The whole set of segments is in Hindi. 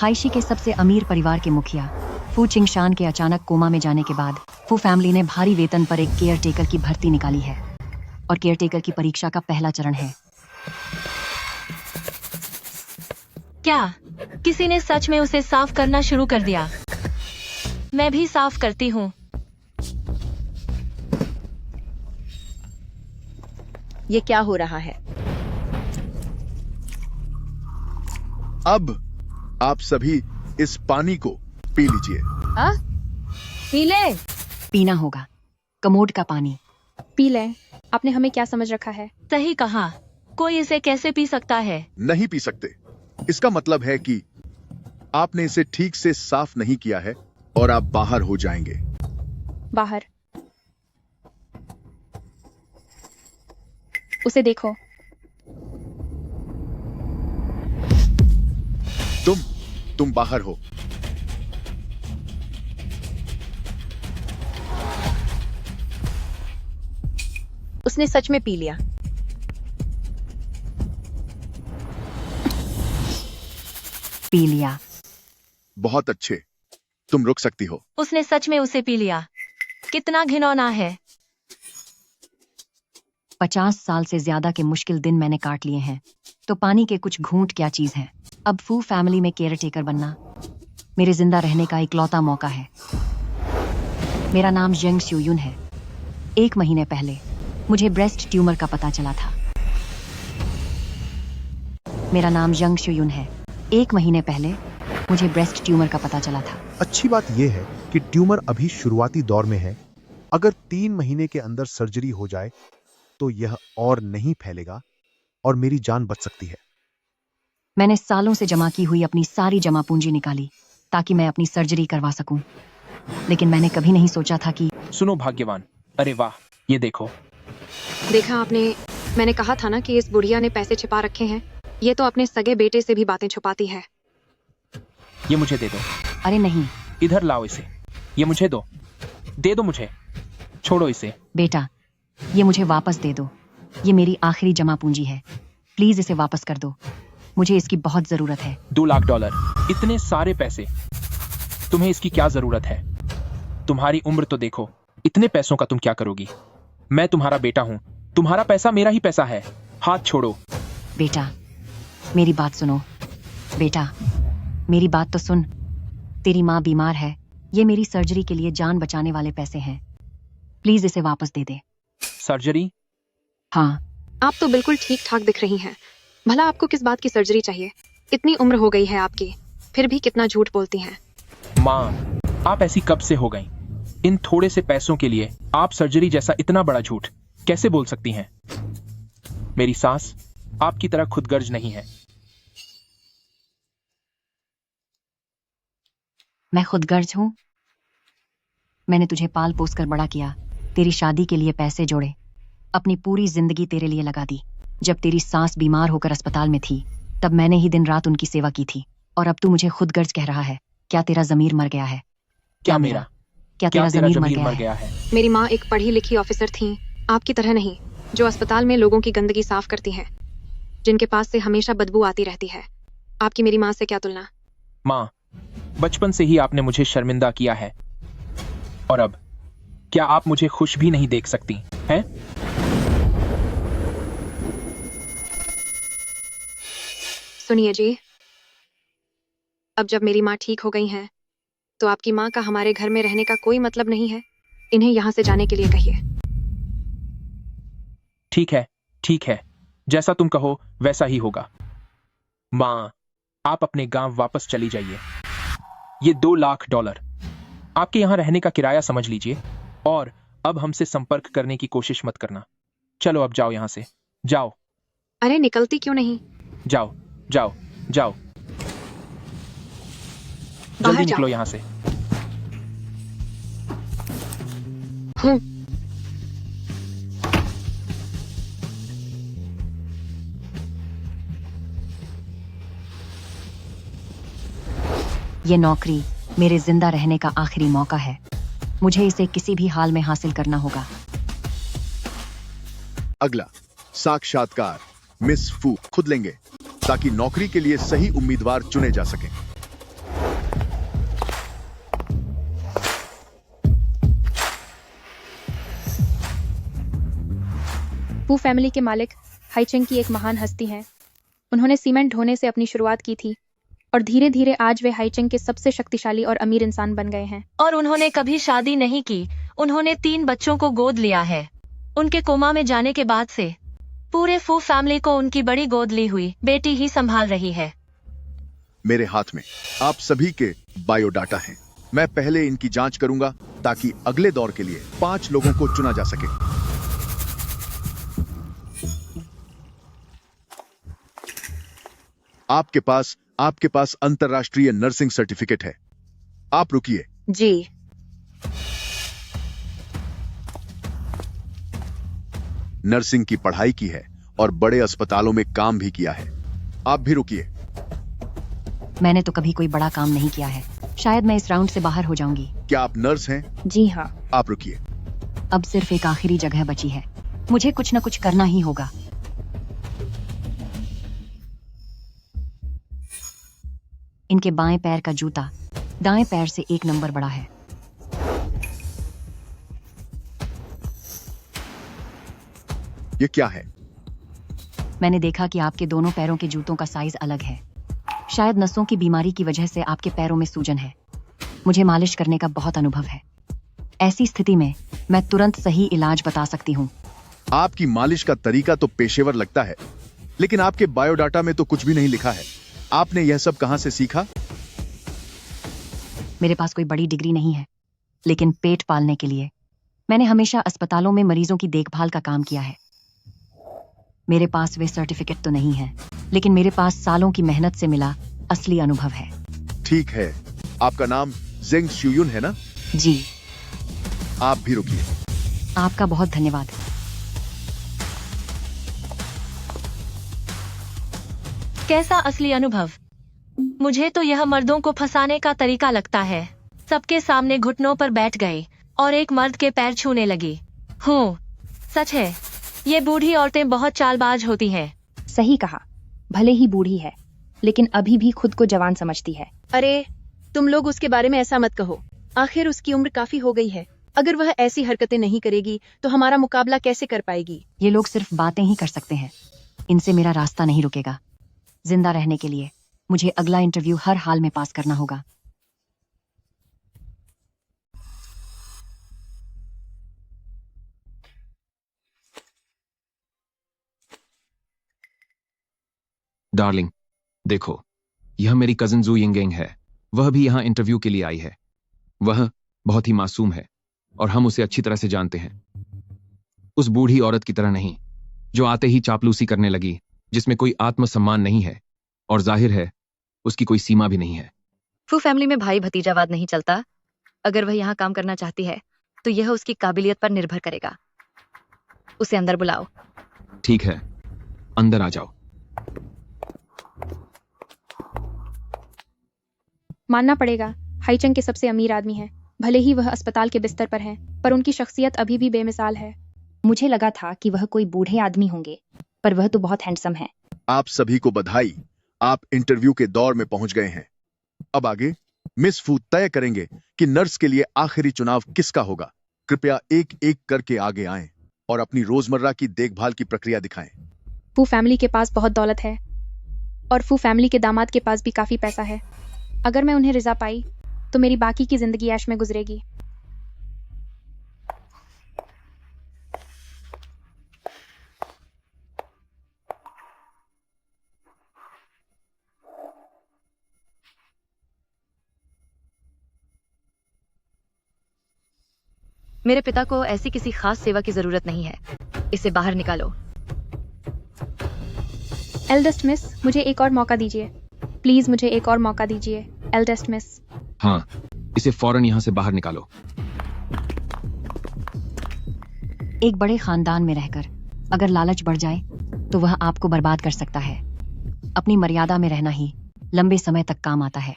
हाइशी के सबसे अमीर परिवार के मुखिया फू चिंगशान के अचानक कोमा में जाने के बाद फू फैमिली ने भारी वेतन पर एक केयर टेकर की भर्ती निकाली है और केयर टेकर की परीक्षा का पहला चरण है। क्या किसी ने सच में उसे साफ करना शुरू कर दिया? मैं भी साफ करती हूँ। ये क्या हो रहा है? अब आप सभी इस पानी को पी लीजिए। पी ले। पीना होगा कमोड का पानी। पी ले। आपने हमें क्या समझ रखा है? सही कहा। कोई इसे कैसे पी सकता है? नहीं पी सकते। इसका मतलब है कि आपने इसे ठीक से साफ नहीं किया है और आप बाहर हो जाएंगे। बाहर? उसे देखो। तुम बाहर हो। उसने सच में पी लिया। पी लिया। बहुत अच्छे। तुम रुक सकती हो। उसने सच में उसे पी लिया। कितना घिनौना है। 50 साल से ज्यादा के मुश्किल दिन मैंने काट लिए हैं, तो पानी के कुछ घूंट क्या चीज है। अब फू फैमिली में केयर टेकर बनना मेरे जिंदा रहने का इकलौता मौका है। मेरा नाम जेंग श्यूयुन है। 1 महीने पहले मुझे ब्रेस्ट ट्यूमर का पता चला था। मेरा नाम जेंग श्यूयुन है। 1 महीने पहले मुझे ब्रेस्ट ट्यूमर का पता चला था। अच्छी बात यह है कि ट्यूमर अभी शुरुआती दौर में है। अगर 3 महीने के अंदर सर्जरी हो जाए तो यह और नहीं फैलेगा और मेरी जान बच सकती है। मैंने सालों से जमा की हुई अपनी सारी जमा पूंजी निकाली ताकि मैं अपनी सर्जरी करवा सकूं, लेकिन मैंने कभी नहीं सोचा था कि। सुनो भाग्यवान, अरे वाह, ये देखो। देखा आपने, मैंने कहा था ना कि इस बुढ़िया ने पैसे छिपा रखे हैं। ये तो अपने सगे बेटे से भी बातें छुपाती है। ये मुझे दे दो। अरे नहीं। इधर लाओ इसे। ये मुझे दो। दे दो मुझे। छोड़ो इसे। बेटा, ये मुझे वापस दे दो। ये मेरी आखिरी जमा पूंजी है। प्लीज इसे वापस कर दो। मुझे इसकी बहुत जरूरत है। $2 लाख। इतने सारे पैसे। तुम्हें इसकी क्या जरूरत है? तुम्हारी उम्र तो देखो। इतने पैसों का तुम क्या करोगी? मैं तुम्हारा बेटा हूँ। तुम्हारा पैसा मेरा ही पैसा है। हाथ छोड़ो। बेटा, मेरी बात सुनो। बेटा, मेरी बात तो सुन। तेरी माँ बीमार है। ये मेरी सर्जरी के लिए जान बचाने वाले पैसे हैं। प्लीज इसे वापस दे दे। सर्जरी? हाँ। आप तो बिल्कुल ठीक ठाक दिख रही हैं। भला आपको किस बात की सर्जरी चाहिए? इतनी उम्र हो गई है आपकी, फिर भी कितना झूठ बोलती हैं। माँ, आप ऐसी कब से हो गई? इन थोड़े से पैसों के लिए आप सर्जरी जैसा इतना बड़ा झूठ कैसे बोल सकती हैं? मेरी सास आपकी तरह खुदगर्ज नहीं है। मैं खुदगर्ज हूँ? मैंने तुझे पाल पोस कर बड़ा किया, तेरी शादी के लिए पैसे जोड़े, अपनी पूरी जिंदगी तेरे लिए लगा दी। जब तेरी सास बीमार होकर अस्पताल में थी, तब मैंने ही दिन रात उनकी सेवा की थी। और अब तू मुझे खुदगर्ज कह रहा है? क्या तेरा जमीर मर गया है? क्या मेरा? क्या तेरा जमीर मर गया है? मेरी माँ एक पढ़ी लिखी ऑफिसर थी, आपकी तरह नहीं, जो अस्पताल में लोगों की गंदगी साफ करती हैं, जिनके पास से हमेशा बदबू आती रहती है। आपकी मेरी माँ से क्या तुलना। माँ, बचपन से ही आपने मुझे शर्मिंदा किया है, और अब क्या आप मुझे खुश भी नहीं देख सकती हैं? सुनिए जी, अब जब मेरी माँ ठीक हो गई हैं, तो आपकी माँ का हमारे घर में रहने का कोई मतलब नहीं है। इन्हें यहाँ से जाने के लिए कहिए। ठीक है, जैसा तुम कहो वैसा ही होगा। माँ, आप अपने गांव वापस चली जाइए। ये $2 लाख आपके यहाँ रहने का किराया समझ लीजिए, और अब हमसे संपर्क करने की कोशिश मत करना। चलो अब जाओ यहाँ से, जाओ। अरे निकलती क्यों नहीं? जाओ जाओ जाओ, जल्दी निकलो यहाँ से। ये नौकरी मेरे जिंदा रहने का आखिरी मौका है। मुझे इसे किसी भी हाल में हासिल करना होगा। अगला साक्षात्कार। मिस फू खुद लेंगे ताकि नौकरी के लिए सही उम्मीदवार चुने जा सकें। फू फैमिली के मालिक हाइचेंग की एक महान हस्ती हैं। उन्होंने सीमेंट ढोने से अपनी शुरुआत की थी और धीरे धीरे आज वे हाइचेंग के सबसे शक्तिशाली और अमीर इंसान बन गए हैं। और उन्होंने कभी शादी नहीं की। उन्होंने 3 बच्चों को गोद लिया है। उनके कोमा में जाने के बाद से पूरे फू फैमिली को उनकी बड़ी गोद ली हुई बेटी ही संभाल रही है। मेरे हाथ में आप सभी के बायोडाटा हैं। मैं पहले इनकी जांच करूंगा ताकि अगले दौर के लिए 5 लोगों को चुना जा सके। आपके पास अंतर्राष्ट्रीय नर्सिंग सर्टिफिकेट है। आप रुकिए। जी। नर्सिंग की पढ़ाई की है और बड़े अस्पतालों में काम भी किया है। आप भी रुकिए। मैंने तो कभी कोई बड़ा काम नहीं किया है। शायद मैं इस राउंड से बाहर हो जाऊंगी। क्या आप नर्स हैं? जी हाँ। आप रुकिए। अब सिर्फ एक आखिरी जगह बची है। मुझे कुछ न कुछ करना ही होगा। इनके बाएं पैर का जूता दाएं पैर से 1 नंबर बड़ा है। ये क्या है? मैंने देखा कि आपके दोनों पैरों के जूतों का साइज अलग है। शायद नसों की बीमारी की वजह से आपके पैरों में सूजन है। मुझे मालिश करने का बहुत अनुभव है। ऐसी स्थिति में मैं तुरंत सही इलाज बता सकती हूँ। आपकी मालिश का तरीका तो पेशेवर लगता है, लेकिन आपके बायोडाटा में तो कुछ भी नहीं लिखा है। आपने यह सब कहां से सीखा? मेरे पास कोई बड़ी डिग्री नहीं है, लेकिन पेट पालने के लिए मैंने हमेशा अस्पतालों में मरीजों की देखभाल का काम किया है। मेरे पास वे सर्टिफिकेट तो नहीं है, लेकिन मेरे पास सालों की मेहनत से मिला असली अनुभव है। ठीक है। आपका नाम जेंग शुयुन है ना? जी। आप भी रुकिए। आपका बहुत धन्यवाद। कैसा असली अनुभव? मुझे तो यह मर्दों को फंसाने का तरीका लगता है। सबके सामने घुटनों पर बैठ गई और एक मर्द के पैर छूने लगी। सच है, ये बूढ़ी औरतें बहुत चालबाज होती हैं। सही कहा। भले ही बूढ़ी है, लेकिन अभी भी खुद को जवान समझती है। अरे, तुम लोग उसके बारे में ऐसा मत कहो। आखिर उसकी उम्र काफी हो गई है। अगर वह ऐसी हरकतें नहीं करेगी तो हमारा मुकाबला कैसे कर पाएगी? ये लोग सिर्फ बातें ही कर सकते हैं। इनसे मेरा रास्ता नहीं रुकेगा। जिंदा रहने के लिए मुझे अगला इंटरव्यू हर हाल में पास करना होगा। डार्लिंग, देखो, यह मेरी कजिन जू यिंगेंग है। वह भी यहाँ इंटरव्यू के लिए आई है। वह बहुत ही मासूम है और हम उसे अच्छी तरह से जानते हैं। उस बूढ़ी औरत की तरह नहीं, जो आते ही चापलूसी करने लगी, जिसमें कोई आत्मसम्मान नहीं है और जाहिर है उसकी कोई सीमा भी नहीं है। फू फैमिली में भाई भतीजावाद नहीं चलता। अगर वह यहाँ काम करना चाहती है तो यह उसकी काबिलियत पर निर्भर करेगा। उसे अंदर बुलाओ। ठीक है, अंदर आ जाओ। मानना पड़ेगा, हाइचेंग के सबसे अमीर आदमी हैं। भले ही वह अस्पताल के बिस्तर पर हैं, पर उनकी शख्सियत अभी भी बेमिसाल है। मुझे लगा था कि वह कोई बूढ़े आदमी होंगे, पर वह तो बहुत हैंडसम है। आप सभी को बधाई। आप इंटरव्यू के दौर में पहुंच गए हैं। अब आगे मिस फू तय करेंगे कि नर्स के लिए आखिरी चुनाव किसका होगा। कृपया एक एक करके आगे आएं और अपनी रोजमर्रा की देखभाल की प्रक्रिया दिखाएं। फू फैमिली के पास बहुत दौलत है और फू फैमिली के दामाद के पास भी काफी पैसा है। अगर मैं उन्हें रिजा पाई तो मेरी बाकी की जिंदगी ऐश में गुजरेगी। मेरे पिता को ऐसी किसी खास सेवा की जरूरत नहीं है। इसे बाहर निकालो। एल्डेस्ट मिस, मुझे एक और मौका दीजिए। प्लीज मुझे एक और मौका दीजिए, एल्डेस्ट मिस। हाँ, इसे फौरन यहाँ से बाहर निकालो। एक बड़े खानदान में रहकर अगर लालच बढ़ जाए तो वह आपको बर्बाद कर सकता है। अपनी मर्यादा में रहना ही लंबे समय तक काम आता है।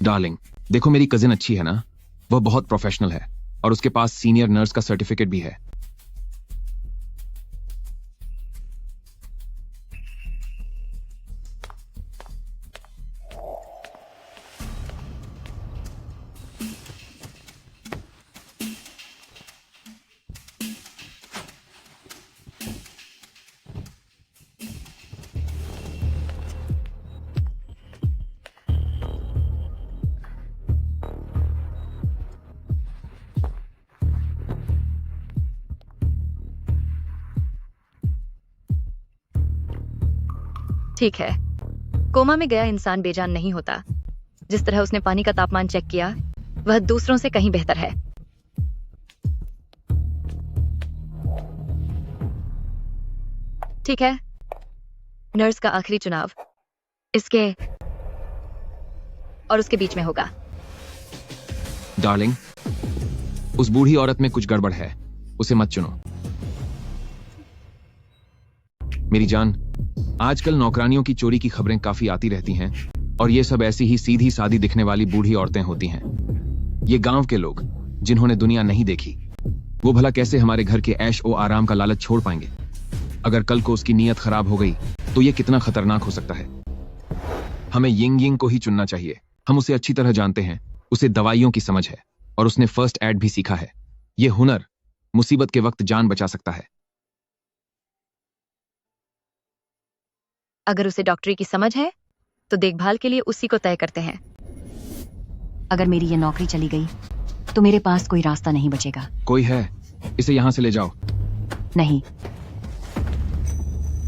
डार्लिंग, देखो, मेरी कजिन अच्छी है ना? वह बहुत प्रोफेशनल है और उसके पास सीनियर नर्स का सर्टिफिकेट भी है। ठीक है, कोमा में गया इंसान बेजान नहीं होता। जिस तरह उसने पानी का तापमान चेक किया, वह दूसरों से कहीं बेहतर है। ठीक है, नर्स का आखिरी चुनाव इसके और उसके बीच में होगा। डार्लिंग, उस बूढ़ी औरत में कुछ गड़बड़ है, उसे मत चुनो। मेरी जान, आजकल नौकरानियों की चोरी की खबरें काफी आती रहती हैं और ये सब ऐसी ही सीधी सादी दिखने वाली बूढ़ी औरतें होती हैं। ये गांव के लोग जिन्होंने दुनिया नहीं देखी, वो भला कैसे हमारे घर के ऐश ओ आराम का लालच छोड़ पाएंगे? अगर कल को उसकी नीयत खराब हो गई तो ये कितना खतरनाक हो सकता है। हमें यिंग यिंग को ही चुनना चाहिए। हम उसे अच्छी तरह जानते हैं, उसे दवाइयों की समझ है और उसने फर्स्ट एड भी सीखा है। ये हुनर मुसीबत के वक्त जान बचा सकता है। अगर उसे डॉक्टरी की समझ है तो देखभाल के लिए उसी को तय करते हैं। अगर मेरी ये नौकरी चली गई तो मेरे पास कोई रास्ता नहीं बचेगा। कोई है, इसे यहां से ले जाओ। नहीं।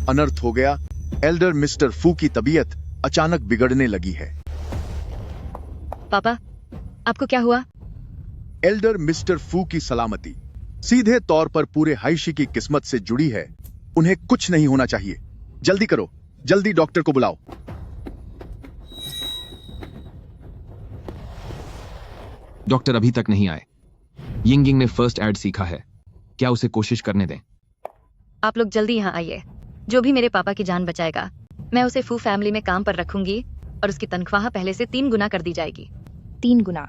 अनर्थ हो गया। एल्डर मिस्टर फू की तबीयत अचानक बिगड़ने लगी है। पापा, आपको क्या हुआ? एल्डर मिस्टर फू की सलामती सीधे तौर पर पूरे हाइशी की किस्मत से जुड़ी है। उन्हें कुछ नहीं होना चाहिए। जल्दी करो, जल्दी डॉक्टर को बुलाओ। डॉक्टर अभी तक नहीं आए। यिंग यिंग ने फर्स्ट एड सीखा है, क्या उसे कोशिश करने दें? आप लोग जल्दी यहाँ आइए। जो भी मेरे पापा की जान बचाएगा, मैं उसे फू फैमिली में काम पर रखूंगी और उसकी तनख्वाह पहले से 3 गुना कर दी जाएगी। 3 गुना?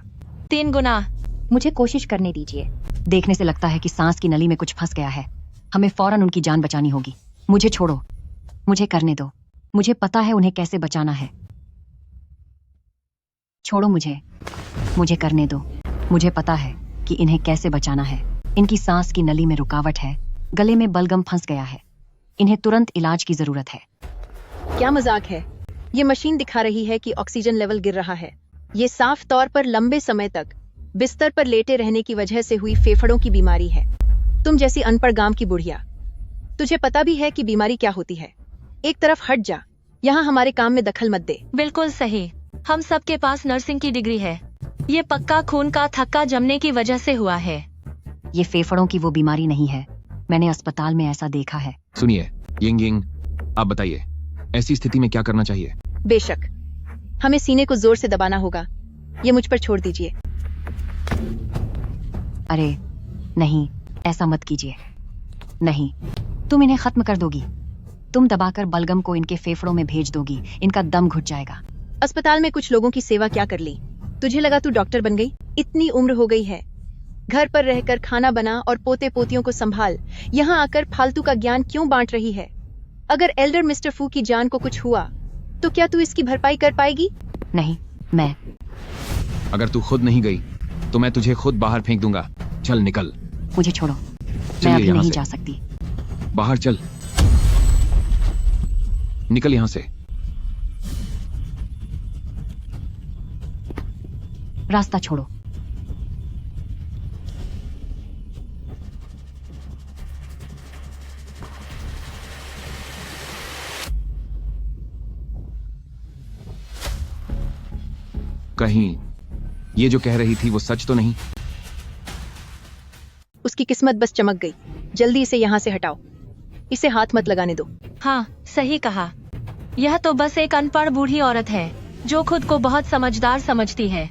3 गुना? मुझे कोशिश करने दीजिए। देखने से लगता है कि सांस की नली में कुछ फंस गया है। हमें फौरन उनकी जान बचानी होगी। मुझे छोड़ो, मुझे करने दो। मुझे पता है उन्हें कैसे बचाना है। छोड़ो मुझे करने दो। मुझे पता है कि इन्हें कैसे बचाना है। इनकी सांस की नली में रुकावट है, गले में बलगम फंस गया है। इन्हें तुरंत इलाज की जरूरत है। क्या मजाक है? ये मशीन दिखा रही है कि ऑक्सीजन लेवल गिर रहा है। ये साफ तौर पर लंबे समय तक बिस्तर पर लेटे रहने की वजह से हुई फेफड़ों की बीमारी है। तुम जैसी अनपढ़ गांव की बुढ़िया, तुझे पता भी है कि बीमारी क्या होती है। एक तरफ हट जा, यहाँ हमारे काम में दखल मत दे। बिल्कुल सही। हम सबके पास नर्सिंग की डिग्री है। ये पक्का खून का थक्का जमने की वजह से हुआ है। ये फेफड़ों की वो बीमारी नहीं है। मैंने अस्पताल में ऐसा देखा है। सुनिए यिंग यिंग, आप बताइए ऐसी स्थिति में क्या करना चाहिए? बेशक, हमें सीने को जोर से दबाना होगा। ये मुझ पर छोड़ दीजिए। अरे नहीं, ऐसा मत कीजिए। नहीं, तुम इन्हें खत्म कर दोगी। तुम दबाकर बलगम को इनके फेफड़ों में भेज दोगी। इनका दम घुट जाएगा। अस्पताल में कुछ लोगों की सेवा क्या कर ली? तुझे लगा तू डॉक्टर बन गई? इतनी उम्र हो गई है, घर पर रहकर खाना बना और पोते पोतियों को संभाल। यहाँ आकर फालतू का ज्ञान क्यों बांट रही है? अगर एल्डर मिस्टर फू की जान को कुछ हुआ तो क्या तू इसकी भरपाई कर पाएगी? नहीं, मैं। अगर तू खुद नहीं गई तो मैं तुझे खुद बाहर फेंक दूंगा। चल निकल। मुझे छोड़ो, मैं चलिए अभी यहाँ नहीं से। जा सकती। बाहर चल, निकल यहां से। रास्ता छोड़ो। कहीं ये जो कह रही थी वो सच तो नहीं? उसकी किस्मत बस चमक गई। जल्दी इसे यहाँ से हटाओ। इसे हाथ मत लगाने दो। हाँ, सही कहा। यह तो बस एक अनपढ़ बूढ़ी औरत है जो खुद को बहुत समझदार समझती है।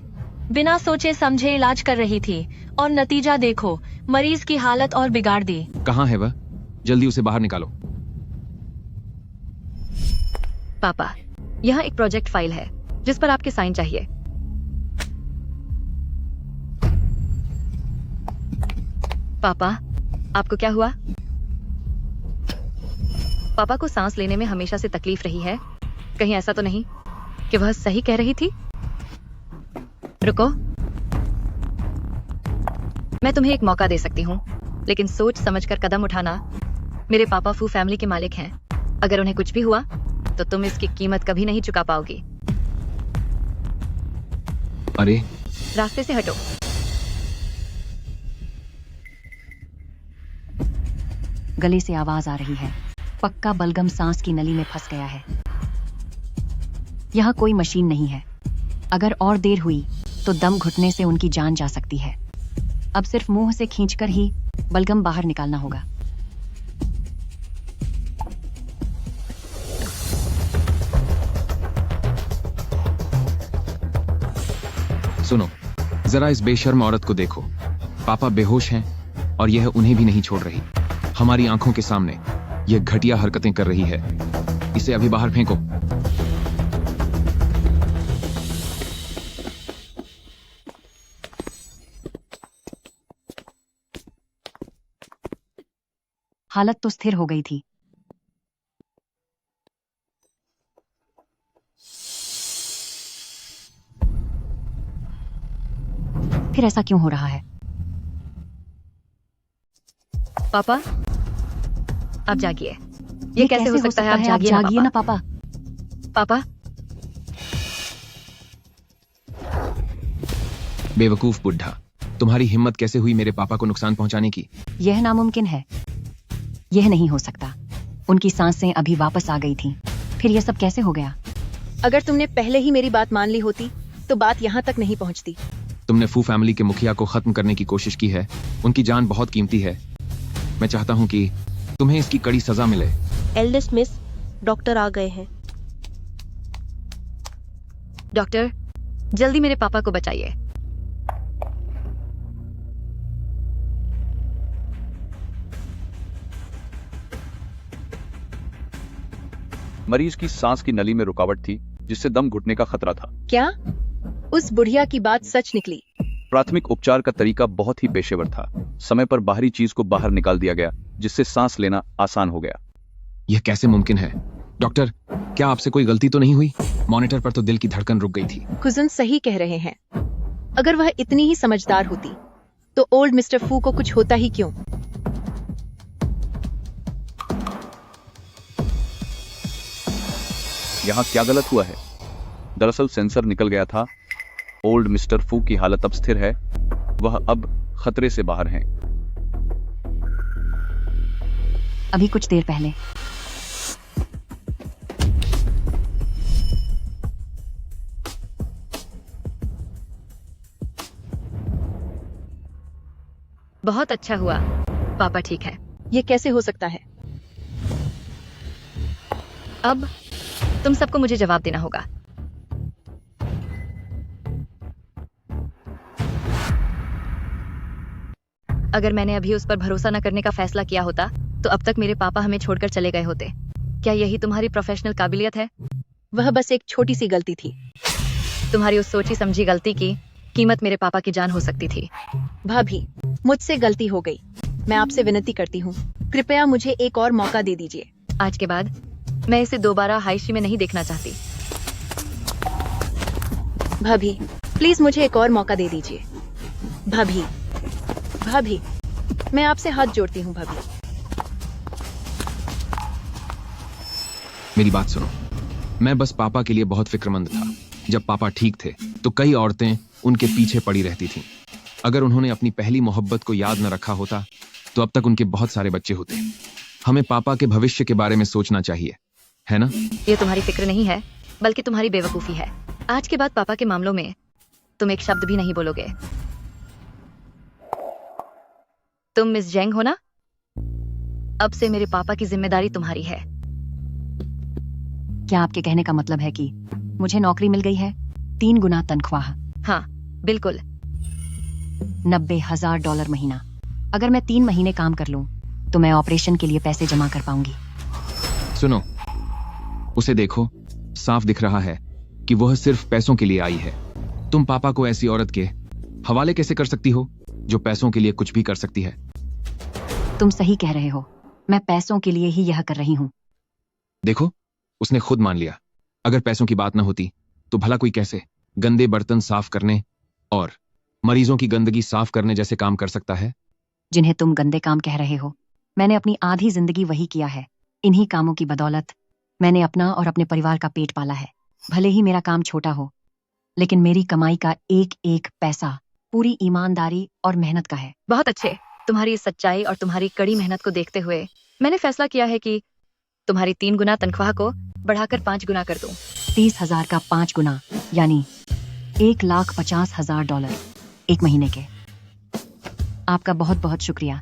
बिना सोचे समझे इलाज कर रही थी और नतीजा देखो, मरीज की हालत और बिगाड़ दी। कहाँ है वह? जल्दी उसे बाहर निकालो। पापा, यहाँ एक प्रोजेक्ट फाइल है जिस पर आपके साइन चाहिए। पापा, आपको क्या हुआ? पापा को सांस लेने में हमेशा से तकलीफ रही है। कहीं ऐसा तो नहीं कि वह सही कह रही थी? रुको, मैं तुम्हें एक मौका दे सकती हूँ, लेकिन सोच समझकर कदम उठाना। मेरे पापा फू फैमिली के मालिक हैं। अगर उन्हें कुछ भी हुआ तो तुम इसकी कीमत कभी नहीं चुका पाओगी। अरे रास्ते से हटो। गले से आवाज आ रही है। पक्का बलगम सांस की नली में फंस गया है। यहाँ कोई मशीन नहीं है। अगर और देर हुई तो दम घुटने से उनकी जान जा सकती है। अब सिर्फ मुंह से खींचकर ही बलगम बाहर निकालना होगा। सुनो, जरा इस बेशर्म औरत को देखो। पापा बेहोश हैं और यह उन्हें भी नहीं छोड़ रही। हमारी आंखों के सामने यह घटिया हरकतें कर रही है। इसे अभी बाहर फेंको। हालत तो स्थिर हो गई थी। फिर ऐसा क्यों हो रहा है? पापा, आप जागिए। ये कैसे हो सकता है? आप जागिए ना पापा। पापा, बेवकूफ बुढ़ा, तुम्हारी हिम्मत कैसे हुई मेरे पापा को नुकसान पहुंचाने की? यह नामुमकिन है। यह नहीं हो सकता। उनकी सांसें अभी वापस आ गई थीं। फिर यह सब कैसे हो गया? अगर तुमने पहले ही मेरी बात मान ली होती तो बात यहाँ तक नहीं पहुँचती। तुमने फू फैमिली के मुखिया को खत्म करने की कोशिश की है। उनकी जान बहुत कीमती है। मैं चाहता हूँ कि तुम्हें इसकी कड़ी सजा मिले। एल्डेस्ट मिस, डॉक्टर आ गए हैं। डॉक्टर, जल्दी मेरे पापा को बचाइए। मरीज की सांस की नली में रुकावट थी, जिससे दम घुटने का खतरा था। क्या उस बुढ़िया की बात सच निकली? प्राथमिक उपचार का तरीका बहुत ही पेशेवर था। समय पर बाहरी चीज को बाहर निकाल दिया गया, जिससे सांस लेना आसान हो गया। यह कैसे मुमकिन है? डॉक्टर, क्या आपसे कोई गलती तो नहीं हुई? मॉनिटर पर तो दिल की धड़कन रुक गई थी। कुजन सही कह रहे हैं। अगर वह इतनी ही समझदार होती तो ओल्ड मिस्टर फू को कुछ होता ही क्यों? यहाँ क्या गलत हुआ है? दरअसल सेंसर निकल गया था। ओल्ड मिस्टर फू की हालत अब स्थिर है। वह अब खतरे से बाहर हैं। अभी कुछ देर पहले बहुत अच्छा हुआ, पापा ठीक है। ये कैसे हो सकता है? अब तुम सबको मुझे जवाब देना होगा। अगर मैंने अभी उस पर भरोसा न करने का फैसला किया होता तो अब तक मेरे पापा हमें छोड़कर चले गए होते। क्या यही तुम्हारी प्रोफेशनल काबिलियत है? वह बस एक छोटी सी गलती थी। तुम्हारी उस सोची समझी गलती की कीमत मेरे पापा की जान हो सकती थी। भाभी, मुझसे गलती हो गई। मैं आपसे विनती करती हूँ, कृपया मुझे एक और मौका दे दीजिए। आज के बाद मैं इसे दोबारा हाइशी में नहीं देखना चाहती। भाभी, प्लीज मुझे एक और मौका दे दीजिए। भाभी, भाभी, मैं आपसे हाथ जोड़ती हूँ भाभी। मेरी बात सुनो। मैं बस पापा के लिए बहुत फिक्रमंद था। जब पापा ठीक थे तो कई औरतें उनके पीछे पड़ी रहती थीं। अगर उन्होंने अपनी पहली मोहब्बत को याद न रखा होता तो अब तक उनके बहुत सारे बच्चे होते। हमें पापा के भविष्य के बारे में सोचना चाहिए, है ना? ये तुम्हारी फिक्र नहीं है, बल्कि तुम्हारी बेवकूफी है। आज के बाद पापा के मामलों में तुम एक शब्द भी नहीं बोलोगे। तुम मिस जेंग हो ना? अब से मेरे पापा की जिम्मेदारी तुम्हारी है। क्या आपके कहने का मतलब है कि मुझे नौकरी मिल गई है? 3 गुना तनख्वाह। हाँ, बिल्कुल। $90,000 महीना। अगर मैं 3 महीने काम कर लूं तो मैं ऑपरेशन के लिए पैसे जमा कर पाऊंगी। सुनो, उसे देखो। साफ दिख रहा है कि वह सिर्फ पैसों के लिए आई है। तुम पापा को ऐसी औरत के हवाले कैसे कर सकती हो जो पैसों के लिए कुछ भी कर सकती है? तुम सही कह रहे हो। मैं पैसों के लिए ही यह कर रही हूँ। देखो, उसने खुद मान लिया। अगर पैसों की बात न होती तो भला कोई कैसे गंदे बर्तन साफ करने और मरीजों की गंदगी साफ करने जैसे काम कर सकता है? जिन्हें तुम गंदे काम कह रहे हो, मैंने अपनी आधी जिंदगी वही किया है। इन्हीं कामों की बदौलत मैंने अपना और अपने परिवार का पेट पाला है। भले ही मेरा काम छोटा हो, लेकिन मेरी कमाई का एक एक पैसा पूरी ईमानदारी और मेहनत का है। बहुत अच्छे। तुम्हारी इस सच्चाई और तुम्हारी कड़ी मेहनत को देखते हुए मैंने फैसला किया है कि तुम्हारी 3 गुना तनख्वाह को बढ़ाकर 5 गुना कर दो। 30,000 का 5 गुना यानी $1,50,000 एक महीने के। आपका बहुत बहुत शुक्रिया,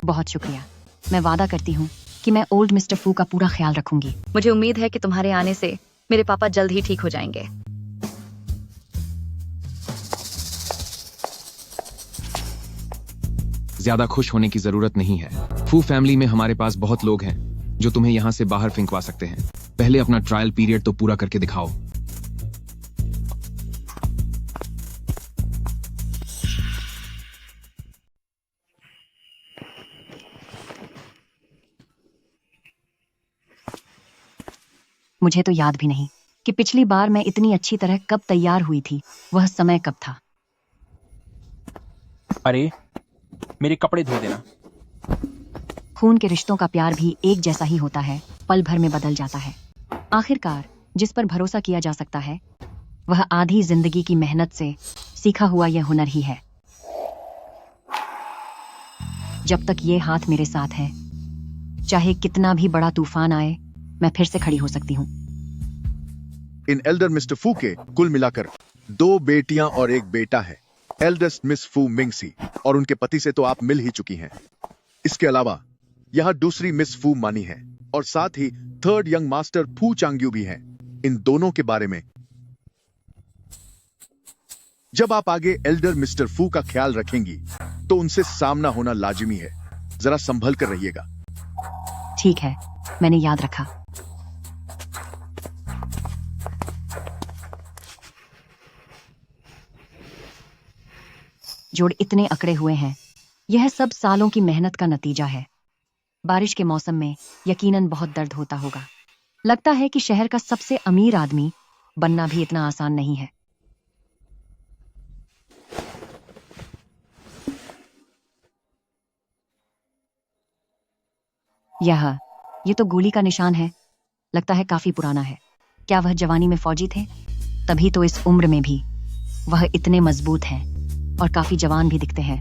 बहुत शुक्रिया। मैं वादा करती हूँ कि मैं ओल्ड मिस्टर फू का पूरा ख्याल रखूंगी। मुझे उम्मीद है कि तुम्हारे आने से मेरे पापा जल्द ही ठीक हो जाएंगे। ज्यादा खुश होने की जरूरत नहीं है। फू फैमिली में हमारे पास बहुत लोग हैं जो तुम्हें यहां से बाहर फेंकवा सकते हैं। पहले अपना ट्रायल पीरियड तो पूरा करके दिखाओ। मुझे तो याद भी नहीं कि पिछली बार मैं इतनी अच्छी तरह कब तैयार हुई थी। वह समय कब था? अरे मेरे कपड़े धो देना। खून के रिश्तों का प्यार भी एक जैसा ही होता है, पल भर में बदल जाता है। आखिरकार जिस पर भरोसा किया जा सकता है वह आधी जिंदगी की मेहनत से सीखा हुआ यह हुनर ही है। जब तक ये हाथ मेरे साथ है, चाहे कितना भी बड़ा तूफान आए, मैं फिर से खड़ी हो सकती हूँ। इन एल्डर मिस्टर फू के कुल मिलाकर 2 बेटियां और 1 बेटा है। एल्डेस्ट मिस फू मिंगसी और उनके पति से तो आप मिल ही चुकी हैं। इसके अलावा यहाँ दूसरी मिस फू मानी है और साथ ही 3rd यंग मास्टर फू चांग्यू भी हैं। इन दोनों के बारे में जब आप आगे एल्डर मिस्टर फू का ख्याल रखेंगी तो उनसे सामना होना लाजिमी है। जरा संभल कर रहिएगा। ठीक है, मैंने याद रखा। जोड़ इतने अकड़े हुए हैं, यह सब सालों की मेहनत का नतीजा है। बारिश के मौसम में यकीनन बहुत दर्द होता होगा। लगता है कि शहर का सबसे अमीर आदमी बनना भी इतना आसान नहीं है। ये तो गोली का निशान है। लगता है काफी पुराना है। क्या वह जवानी में फौजी थे? तभी तो इस उम्र में भी वह इतने मजबूत हैं और काफी जवान भी दिखते हैं।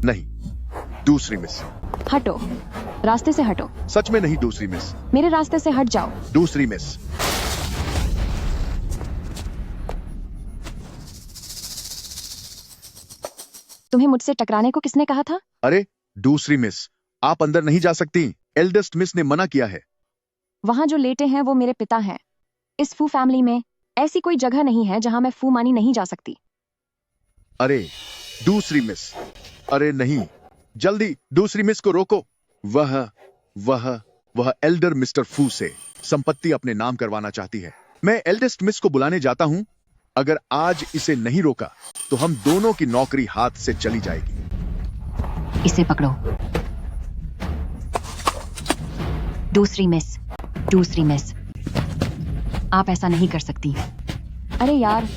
नहीं, दूसरी मिस। हटो, रास्ते से हटो। सच में नहीं दूसरी मिस। मेरे रास्ते से हट जाओ। दूसरी मिस। तुम्हें मुझसे टकराने को किसने कहा था? अरे दूसरी मिस, आप अंदर नहीं जा सकती। एल्डेस्ट मिस ने मना किया है। वहां जो लेटे हैं वो मेरे पिता हैं। इस फू फैमिली में ऐसी कोई जगह नहीं है जहां मैं फू मानी नहीं जा सकती। अरे दूसरी मिस, अरे नहीं, जल्दी दूसरी मिस को रोको। वह एल्डर मिस्टर फू से संपत्ति अपने नाम करवाना चाहती है। मैं एल्डेस्ट मिस को बुलाने जाता हूं। अगर आज इसे नहीं रोका तो हम दोनों की नौकरी हाथ से चली जाएगी। इसे पकड़ो। दूसरी मिस, दूसरी मिस, आप ऐसा नहीं कर सकती। अरे यार,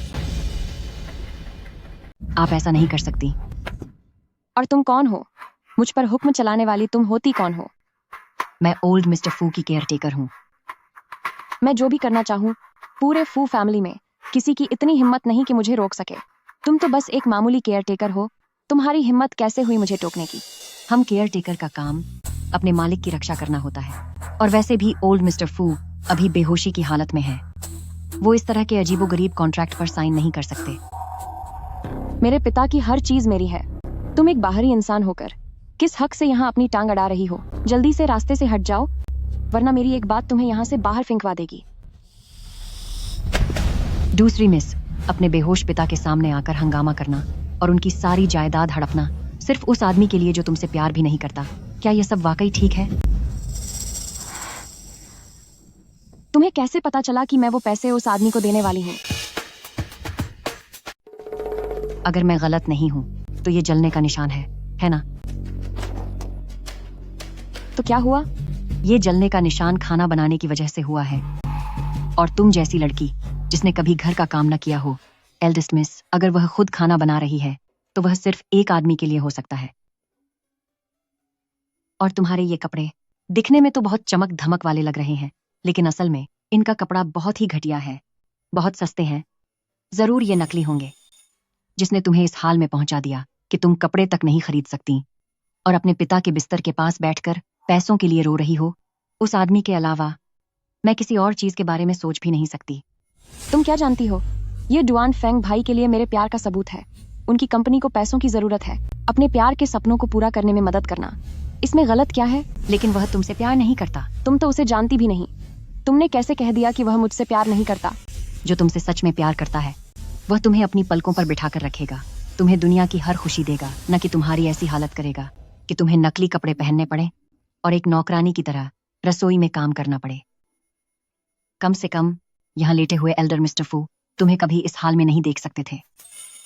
आप ऐसा नहीं कर सकती। और तुम कौन हो? मुझ पर हुक्म चलाने वाली तुम होती कौन हो? मैं ओल्ड मिस्टर फू की केयरटेकर हूँ। मैं जो भी करना चाहूँ, पूरे फू फैमिली में किसी की इतनी हिम्मत नहीं कि मुझे रोक सके। तुम तो बस एक मामूली केयरटेकर हो। तुम्हारी हिम्मत कैसे हुई मुझे टोकने की? हम केयरटेकर का काम अपने मालिक की रक्षा करना होता है। और वैसे भी ओल्ड मिस्टर फू अभी बेहोशी की हालत में है। वो इस तरह के अजीबोगरीब कॉन्ट्रैक्ट पर साइन नहीं कर सकते। मेरे पिता की हर चीज मेरी है। तुम एक बाहरी इंसान होकर किस हक से यहाँ अपनी टांग अड़ा रही हो? जल्दी से रास्ते से हट जाओ, वरना मेरी एक बात तुम्हें यहाँ से बाहर फेंकवा देगी। दूसरी मिस, अपने बेहोश पिता के सामने आकर हंगामा करना और उनकी सारी जायदाद हड़पना सिर्फ उस आदमी के लिए जो तुमसे प्यार भी नहीं करता। क्या यह सब वाकई ठीक है? तुम्हें कैसे पता चला कि मैं वो पैसे उस आदमी को देने वाली हूँ? अगर मैं गलत नहीं हूँ तो ये जलने का निशान है ना? तो क्या हुआ? ये जलने का निशान खाना बनाने की वजह से हुआ है। और तुम जैसी लड़की जिसने कभी घर का काम न किया हो, एल्डेस्ट मिस, अगर वह खुद खाना बना रही है तो वह सिर्फ एक आदमी के लिए हो सकता है। और तुम्हारे ये कपड़े दिखने में तो बहुत चमक धमक वाले लग रहे हैं, लेकिन असल में इनका कपड़ा बहुत ही घटिया है, बहुत सस्ते हैं। जरूर ये नकली होंगे। जिसने तुम्हें इस हाल में पहुंचा दिया कि तुम कपड़े तक नहीं खरीद सकती और अपने पिता के बिस्तर के पास बैठकर पैसों के लिए रो रही हो, उस आदमी के अलावा मैं किसी और चीज के बारे में सोच भी नहीं सकती। तुम क्या जानती हो, ये डुआन फेंग भाई के लिए मेरे प्यार का सबूत है। उनकी कंपनी को पैसों की जरूरत है, अपने प्यार के सपनों को पूरा करने में मदद करना, इसमें गलत क्या है? लेकिन वह तुमसे प्यार नहीं करता। तुम तो उसे जानती भी नहीं। तुमने कैसे कह दिया कि वह मुझसे प्यार नहीं करता? जो तुमसे सच में प्यार करता है वह तुम्हें अपनी पलकों पर बिठाकर रखेगा, तुम्हें दुनिया की हर खुशी देगा, न कि तुम्हारी ऐसी हालत करेगा कि तुम्हें नकली कपड़े पहनने पड़े और एक नौकरानी की तरह रसोई में काम करना पड़े। कम से कम यहाँ लेटे हुए एल्डर मिस्टर फू तुम्हें कभी इस हाल में नहीं देख सकते थे।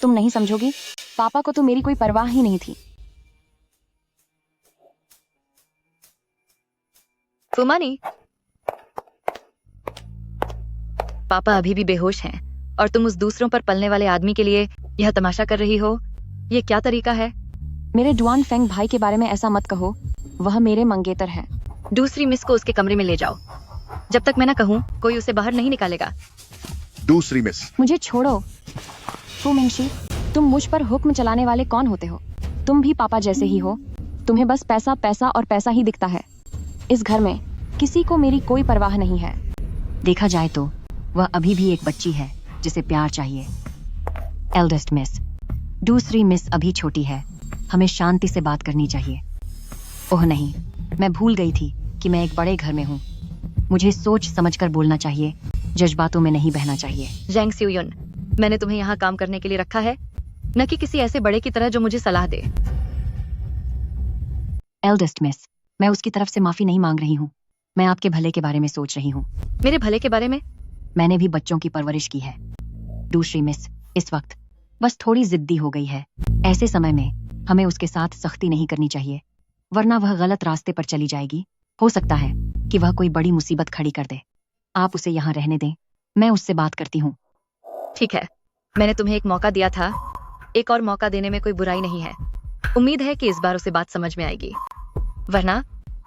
तुम नहीं समझोगी, पापा को तो मेरी कोई परवाह ही नहीं थी। फुमानी, पापा अभी भी बेहोश हैं और तुम उस दूसरों पर पलने वाले आदमी के लिए यह तमाशा कर रही हो। ये क्या तरीका है? मेरे डुआन फेंग भाई के बारे में ऐसा मत कहो, वह मेरे मंगेतर है। दूसरी मिस को उसके कमरे में ले जाओ। जब तक मैं ना कहूँ कोई उसे बाहर नहीं निकालेगा। दूसरी मिस। मुझे छोड़ो। फू मिंगशी, तुम मुझ पर हुक्म चलाने वाले कौन होते हो? तुम भी पापा जैसे ही हो, तुम्हें बस पैसा पैसा और पैसा ही दिखता है। इस घर में किसी को मेरी कोई परवाह नहीं है। देखा जाए तो वह अभी भी एक बच्ची है जिसे प्यार चाहिए। एल्डेस्ट मिस, दूसरी मिस अभी छोटी है, हमें शांति से बात करनी चाहिए। ओह नहीं, मैं भूल गई थी कि मैं एक बड़े घर में हूँ। मुझे सोच समझकर बोलना चाहिए, जज्बातों में नहीं बहना चाहिए। जेंग स्यूयुन, मैंने तुम्हें यहाँ काम करने के लिए रखा है, न कि किसी ऐसे बड़े की तरह जो मुझे सलाह दे। एल्डेस्ट मिस, मैं उसकी तरफ से माफी नहीं मांग रही हूँ, मैं आपके भले के बारे में सोच रही हूँ। मेरे भले के बारे में? मैंने भी बच्चों की परवरिश की है। दूसरी मिस इस वक्त बस थोड़ी जिद्दी हो गई है। ऐसे समय में हमें उसके साथ सख्ती नहीं करनी चाहिए, वरना वह गलत रास्ते पर चली जाएगी। हो सकता है कि वह कोई बड़ी मुसीबत खड़ी कर दे। आप उसे यहाँ रहने दें, मैं उससे बात करती हूँ। ठीक है, मैंने तुम्हें एक मौका दिया था, एक और मौका देने में कोई बुराई नहीं है। उम्मीद है कि इस बार उसे बात समझ में आएगी, वरना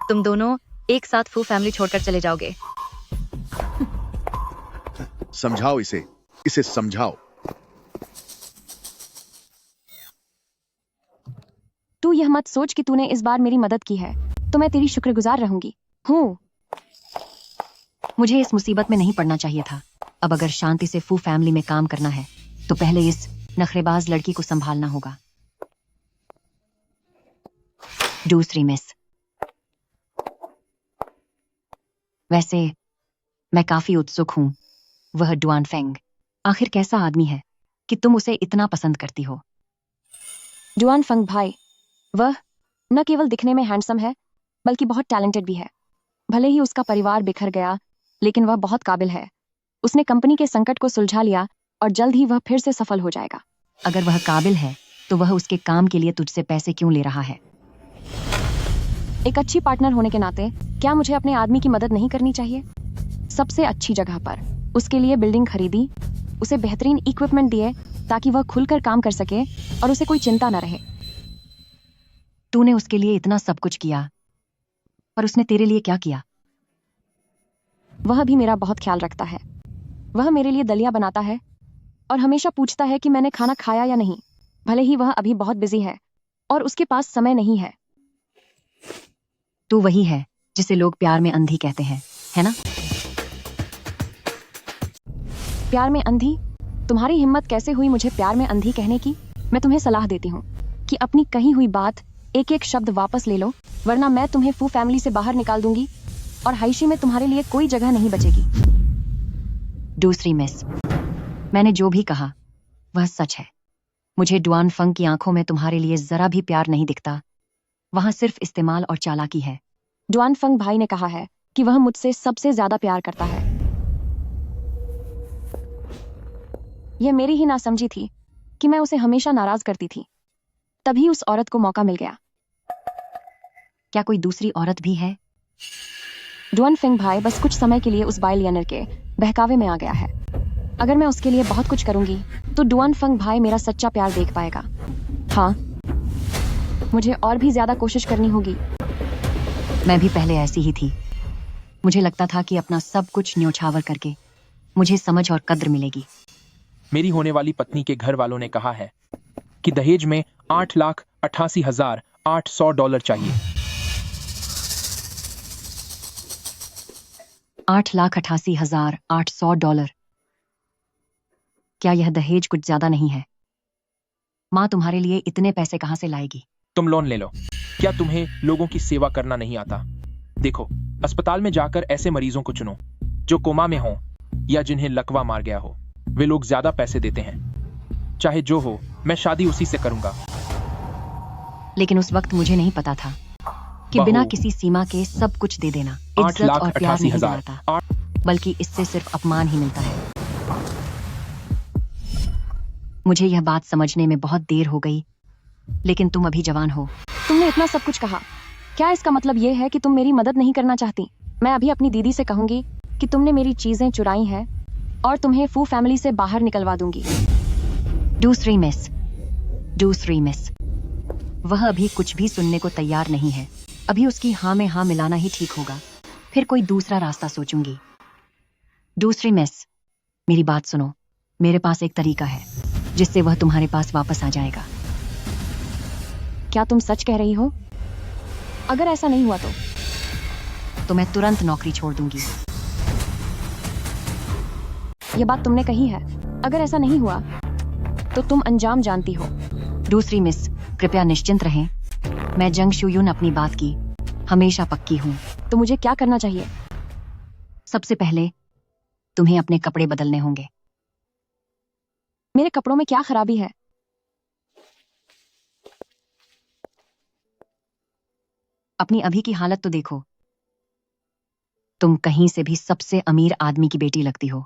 तुम दोनों एक साथ फू फैमिली छोड़कर चले जाओगे। समझाओ इसे समझाओ। तू यह मत सोच कि तूने इस बार मेरी मदद की है, तो मैं तेरी शुक्रगुजार रहूंगी। हूँ। मुझे इस मुसीबत में नहीं पड़ना चाहिए था। अब अगर शांति से फू फैमिली में काम करना है तो पहले इस नखरेबाज लड़की को संभालना होगा। दूसरी मिस, वैसे मैं काफी उत्सुक हूं। वह डुआन फेंग आखिर कैसा आदमी है कि तुम उसे इतना पसंद करती हो? डुआन फेंग भाई, वह न केवल दिखने में हैंडसम है बल्कि बहुत टैलेंटेड भी है। भले ही उसका परिवार बिखर गया, लेकिन वह बहुत काबिल है। उसने कंपनी के संकट को सुलझा लिया और जल्द ही वह फिर से सफल हो जाएगा। अगर वह काबिल है तो वह उसके काम के लिए तुझसे पैसे क्यों ले रहा है? एक अच्छी पार्टनर होने के नाते क्या मुझे अपने आदमी की मदद नहीं करनी चाहिए? सबसे अच्छी जगह पर उसके लिए बिल्डिंग खरीदी, उसे बेहतरीन इक्विपमेंट दिए ताकि वह खुलकर काम कर सके और उसे कोई चिंता न रहे। तूने उसके लिए इतना सब कुछ किया, पर उसने तेरे लिए क्या किया? वह भी मेरा बहुत ख्याल रखता है। वह मेरे लिए दलिया बनाता है और हमेशा पूछता है कि मैंने खाना खाया या नहीं, भले ही वह अभी बहुत बिजी है और उसके पास समय नहीं है। तू वही है जिसे लोग प्यार में अंधी कहते हैं, है ना? प्यार में अंधी? तुम्हारी हिम्मत कैसे हुई मुझे प्यार में अंधी कहने की? मैं तुम्हें सलाह देती हूँ कि अपनी कही हुई बात एक एक शब्द वापस ले लो, वरना मैं तुम्हें फू फैमिली से बाहर निकाल दूंगी और हाइशी में तुम्हारे लिए कोई जगह नहीं बचेगी। दूसरी मिस, मैंने जो भी कहा वह सच है। मुझे डुआन फंग की आंखों में तुम्हारे लिए जरा भी प्यार नहीं दिखता, वहां सिर्फ इस्तेमाल और चालाकी है। डुआन फंग भाई ने कहा है कि वह मुझसे सबसे ज्यादा प्यार करता है। यह मेरी ही नासमझी थी कि मैं उसे हमेशा नाराज करती थी। तभी उस औरत को मौका मिल गया। क्या कोई दूसरी औरत भी है? डुआन फेंग भाई बस कुछ समय के लिए उस बाइलियनर के बहकावे में आ गया है। अगर मैं उसके लिए बहुत कुछ करूंगी तो डुआन फेंग भाई मेरा सच्चा प्यार देख पाएगा। हाँ, मुझे और भी ज्यादा कोशिश करनी होगी। मैं भी पहले ऐसी ही थी। मुझे लगता था कि अपना सब कुछ न्योछावर करके मुझे समझ और कद्र मिलेगी। मेरी होने वाली पत्नी के घर वालों ने कहा है कि दहेज में 8,88,000 $800 चाहिए। 8,88,800 क्या यह दहेज कुछ ज्यादा नहीं है? माँ तुम्हारे लिए इतने पैसे कहाँ से लाएगी? तुम लोन ले लो। क्या तुम्हें लोगों की सेवा करना नहीं आता? देखो, अस्पताल में जाकर ऐसे मरीजों को चुनो जो कोमा में हो या जिन्हें लकवा मार गया हो। वे लोग ज्यादा पैसे देते हैं। चाहे जो हो, मैं शादी उसी से करूंगा। लेकिन उस वक्त मुझे नहीं पता था कि बहू। बिना किसी सीमा के सब कुछ दे देना इज्जत और प्यार नहीं 8,88,000। दिलाता, बल्कि इससे सिर्फ अपमान ही मिलता है। मुझे यह बात समझने में बहुत देर हो गई, लेकिन तुम अभी जवान हो। तुमने इतना सब कुछ कहा, क्या इसका मतलब ये है कि तुम मेरी मदद नहीं करना चाहती? मैं अभी अपनी दीदी से कहूंगी कि तुमने मेरी चीजें चुराई हैं और तुम्हें फू फैमिली से बाहर निकलवा दूंगी। दूसरी मिस, वह अभी कुछ भी सुनने को तैयार नहीं है। अभी उसकी हाँ में हाँ मिलाना ही ठीक होगा, फिर कोई दूसरा रास्ता सोचूंगी। दूसरी मिस, मेरी बात सुनो। मेरे पास एक तरीका है जिससे वह तुम्हारे पास वापस आ जाएगा। क्या तुम सच कह रही हो? अगर ऐसा नहीं हुआ तो मैं तुरंत नौकरी छोड़ दूंगी। ये बात तुमने कही है। अगर ऐसा नहीं हुआ तो तुम अंजाम जानती हो। दूसरी मिस, कृपया निश्चिंत रहें। मैं जंग शुयून अपनी बात की हमेशा पक्की हूँ। तो मुझे क्या करना चाहिए? सबसे पहले तुम्हें अपने कपड़े बदलने होंगे। मेरे कपड़ों में क्या खराबी है? अपनी अभी की हालत तो देखो। तुम कहीं से भी सबसे अमीर आदमी की बेटी लगती हो।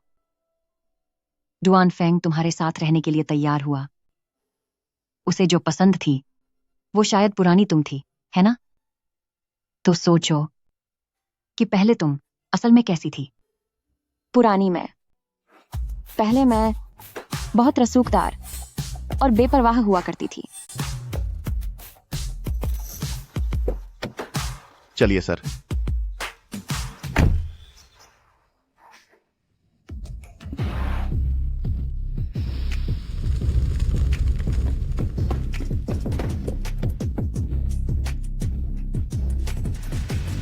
डुआन फेंग तुम्हारे साथ रहने के लिए तैयार हुआ। उसे जो पसंद थी वो शायद पुरानी तुम थी, है ना? तो सोचो कि पहले तुम असल में कैसी थी। पुरानी मैं? पहले मैं बहुत रसूखदार और बेपरवाह हुआ करती थी। चलिए सर।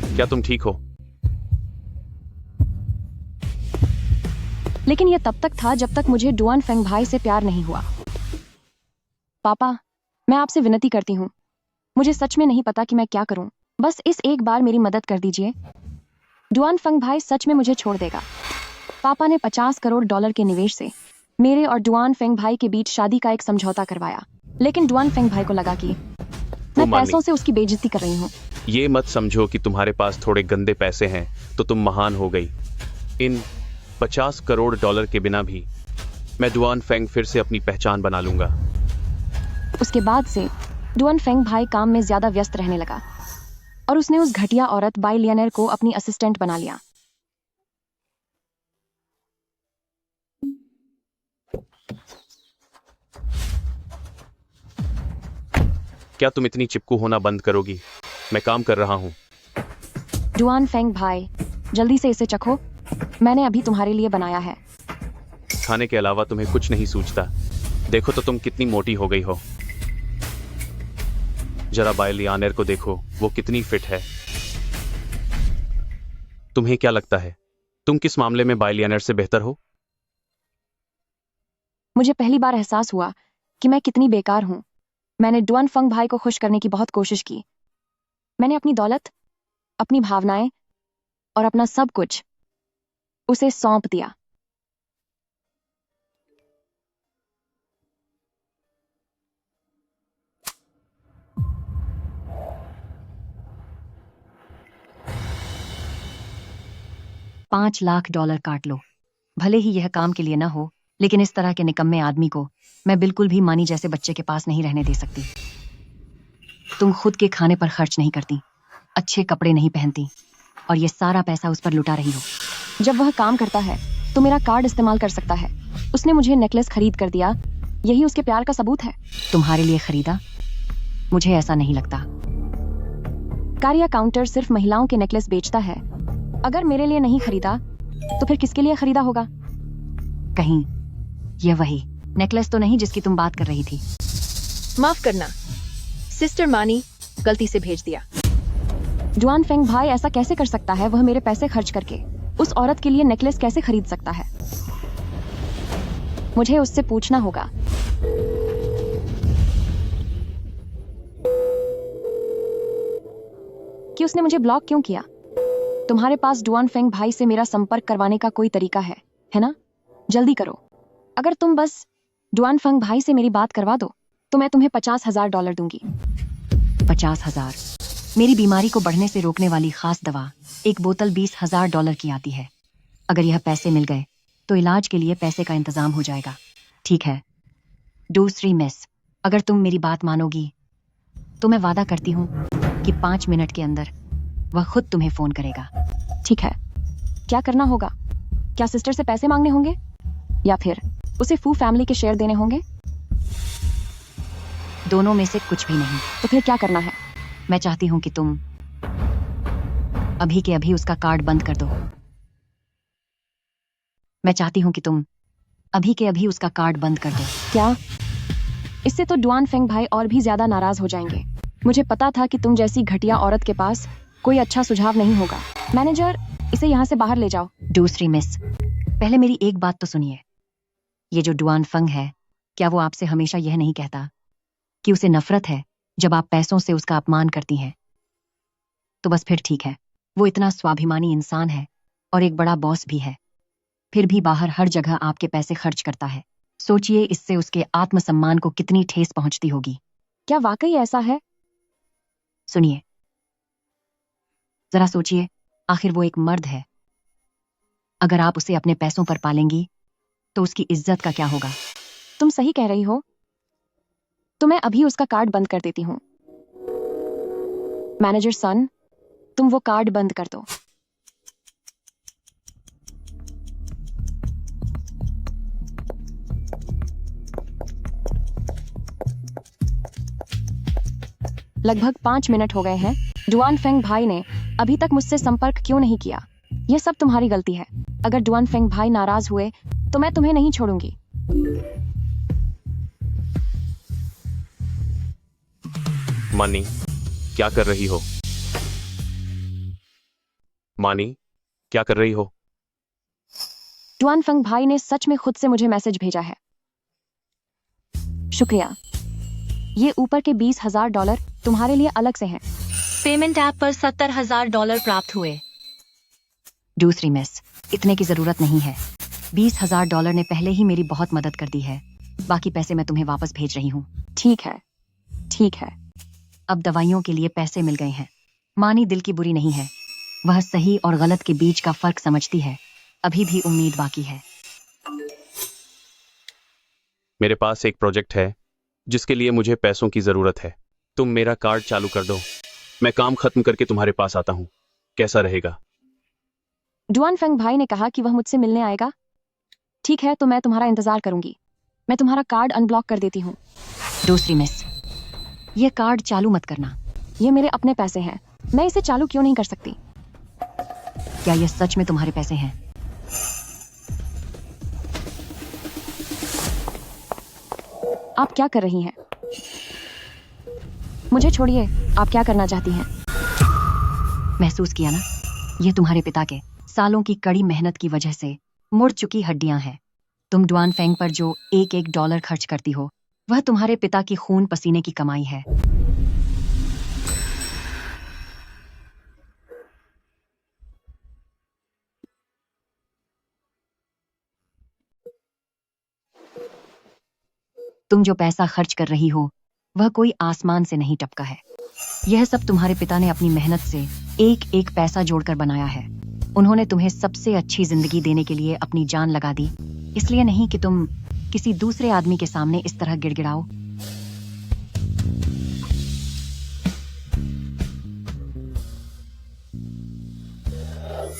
क्या तुम ठीक हो? लेकिन यह तब तक था जब तक मुझे डुआन फेंग भाई से प्यार नहीं हुआ। पापा, मैं आपसे विनती करती हूँ, मुझे सच में नहीं पता कि मैं क्या करूं। बस इस एक बार मेरी मदद कर दीजिए। डुआन फेंग भाई सच में मुझे छोड़ देगा। पापा ने $50 करोड़ के निवेश से मेरे और डुआन फेंग भाई के बीच शादी का एक समझौता करवाया, लेकिन डुआन फेंग भाई को लगा कि मैं पैसों से उसकी बेइज्जती कर रही हूँ। ये मत समझो कि तुम्हारे पास थोड़े गंदे पैसे हैं तो तुम महान हो गई। इन $50 करोड़ के बिना भी मैं डुआन फेंग फिर से अपनी पहचान बना लूंगा। उसके बाद से डुआन फेंग भाई काम में ज्यादा व्यस्त रहने लगा और उसने उस घटिया औरत बाई लियनर को अपनी असिस्टेंट बना लिया। क्या तुम इतनी चिपकू होना बंद करोगी? मैं काम कर रहा हूँ। डुआन फेंग भाई, जल्दी से इसे चखो। मैंने अभी तुम्हारे लिए बनाया है। खाने के अलावा तुम्हें कुछ नहीं सूझता। देखो तो तुम कितनी मोटी हो गई हो। जरा बाई लियानर को देखो, वो कितनी फिट है। तुम्हें क्या लगता है, तुम किस मामले में बाई लियानर से बेहतर हो? मुझे पहली बार एहसास हुआ कि मैं कितनी बेकार हूं। मैंने डुआन फेंग भाई को खुश करने की बहुत कोशिश की। मैंने अपनी दौलत, अपनी भावनाएं और अपना सब कुछ उसे सौंप दिया। $5 लाख काट लो। भले ही यह काम के लिए ना हो, लेकिन इस तरह के निकम्मे आदमी को मैं बिल्कुल भी मानी जैसे बच्चे के पास नहीं रहने दे सकती। तुम खुद के खाने पर खर्च नहीं करती, अच्छे कपड़े नहीं पहनती, और ये सारा पैसा उस पर लुटा रही हो। जब वह काम करता है तो मेरा कार्ड इस्तेमाल कर सकता है। उसने मुझे नेकलेस खरीद कर दिया, यही उसके प्यार का सबूत है। तुम्हारे लिए खरीदा? मुझे ऐसा नहीं लगता। कार्या काउंटर सिर्फ महिलाओं के नेकलेस बेचता है। अगर मेरे लिए नहीं खरीदा तो फिर किसके लिए खरीदा होगा? कहीं यह वही नेकलेस तो नहीं जिसकी तुम बात कर रही थी? माफ करना सिस्टर मानी, गलती से भेज दिया। जुआन फेंग भाई ऐसा कैसे कर सकता है? वह मेरे पैसे खर्च करके उस औरत के लिए नेकलेस कैसे खरीद सकता है? मुझे उससे पूछना होगा। कि उसने मुझे ब्लॉक क्यों किया? तुम्हारे पास डुआन फेंग भाई से मेरा संपर्क करवाने का कोई तरीका है ना? जल्दी करो। अगर तुम बस डुआन फेंग भाई से मेरी बात करवा दो तो मैं तुम्हें $50,000 दूंगी। 50,000? मेरी बीमारी को बढ़ने से रोकने वाली खास दवा एक बोतल $20,000 की आती है। अगर यह पैसे मिल गए तो इलाज के लिए पैसे का इंतजाम हो जाएगा। ठीक है। दूसरी मिस, अगर तुम मेरी बात मानोगी तो मैं वादा करती हूँ कि 5 मिनट के अंदर वह खुद तुम्हें फोन करेगा। ठीक है। क्या करना होगा? क्या सिस्टर से पैसे मांगने होंगे या फिर उसे फू फैमिली के शेयर देने होंगे? दोनों में से कुछ भी नहीं। तो फिर क्या करना है? मैं चाहती हूँ कि तुम अभी के अभी उसका कार्ड बंद कर दो। मैं चाहती हूँ कि तुम अभी के अभी उसका कार्ड बंद कर दो। क्या? इससे तो डुआन फेंग भाई और भी ज्यादा नाराज हो जाएंगे। मुझे पता था कि तुम जैसी घटिया औरत के पास कोई अच्छा सुझाव नहीं होगा। मैनेजर, इसे यहाँ से बाहर ले जाओ। दूसरी मिस, पहले मेरी एक बात तो सुनिए। ये जो डुआन फंग है, क्या वो आपसे हमेशा यह नहीं कहता कि उसे नफरत है जब आप पैसों से उसका अपमान करती हैं? तो बस फिर ठीक है। वो इतना स्वाभिमानी इंसान है और एक बड़ा बॉस भी है, फिर भी बाहर हर जगह आपके पैसे खर्च करता है। सोचिए इससे उसके आत्मसम्मान को कितनी ठेस पहुंचती होगी। क्या वाकई ऐसा है? सुनिए, जरा सोचिए, आखिर वो एक मर्द है। अगर आप उसे अपने पैसों पर पालेंगी तो उसकी इज्जत का क्या होगा? तुम सही कह रही हो। तो मैं अभी उसका कार्ड बंद कर देती हूँ। मैनेजर सन, तुम वो कार्ड बंद कर दो। लगभग 5 मिनट हो गए हैं। डुआन फेंग भाई ने अभी तक मुझसे संपर्क क्यों नहीं किया? यह सब तुम्हारी गलती है। अगर डुआन फेंग भाई नाराज हुए तो मैं तुम्हें नहीं छोड़ूंगी। मानी, क्या कर रही हो? मानी, क्या कर रही हो? डुआन फेंग भाई ने सच में खुद से मुझे मैसेज भेजा है। शुक्रिया। ये ऊपर के $20,000 तुम्हारे लिए अलग से हैं। पेमेंट ऐप पर $70,000 प्राप्त हुए। दूसरी मिस, इतने की जरूरत नहीं है। $20,000 ने पहले ही मेरी बहुत मदद कर दी है। बाकी पैसे मैं तुम्हें वापस भेज रही हूँ। ठीक है, ठीक है। अब दवाइयों के लिए पैसे मिल गए हैं। मानी दिल की बुरी नहीं है। वह सही और गलत के बीच का फर्क समझती है। अभी भी उम्मीद बाकी है। मेरे पास एक प्रोजेक्ट है जिसके लिए मुझे पैसों की जरूरत है। तुम मेरा कार्ड चालू कर दो, मैं काम खत्म करके तुम्हारे पास आता हूँ। कैसा रहेगा? डुआन फेंग भाई ने कहा कि वह मुझसे मिलने आएगा। ठीक है, तो मैं तुम्हारा इंतजार करूंगी। मैं तुम्हारा कार्ड अनब्लॉक कर देती हूँ। दूसरी मिस, ये कार्ड चालू मत करना। ये मेरे अपने पैसे हैं, मैं इसे चालू क्यों नहीं कर सकती? क्या ये सच में तुम्हारे पैसे हैं? आप क्या कर रही हैं? मुझे छोड़िए। आप क्या करना चाहती हैं? महसूस किया ना, ये तुम्हारे पिता के सालों की कड़ी मेहनत की वजह से मुड़ चुकी हड्डियां हैं। तुम डुआन फेंग पर जो एक $1 खर्च करती हो, वह तुम्हारे पिता की खून पसीने की कमाई है। तुम जो पैसा खर्च कर रही हो वह कोई आसमान से नहीं टपका है। यह सब तुम्हारे पिता ने अपनी मेहनत से एक एक पैसा जोड़कर बनाया है। उन्होंने तुम्हें सबसे अच्छी जिंदगी देने के लिए अपनी जान लगा दी, इसलिए नहीं कि तुम किसी दूसरे आदमी के सामने इस तरह गिड़गिड़ाओ।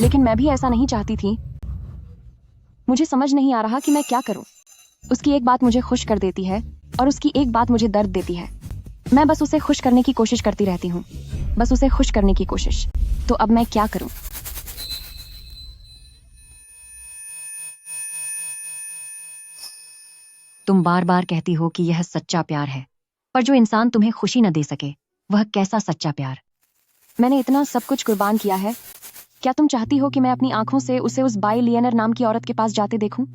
लेकिन मैं भी ऐसा नहीं चाहती थी। मुझे समझ नहीं आ रहा कि मैं क्या करूं। उसकी एक बात मुझे खुश कर देती है और उसकी एक बात मुझे दर्द देती है। मैं बस उसे खुश करने की कोशिश करती रहती हूँ, बस उसे खुश करने की कोशिश। तो अब मैं क्या करूं? तुम बार बार कहती हो कि यह सच्चा प्यार है, पर जो इंसान तुम्हें खुशी न दे सके वह कैसा सच्चा प्यार। मैंने इतना सब कुछ कुर्बान किया है। क्या तुम चाहती हो कि मैं अपनी आंखों से उसे उस बाइलियनर नाम की औरत के पास जाते देखूं?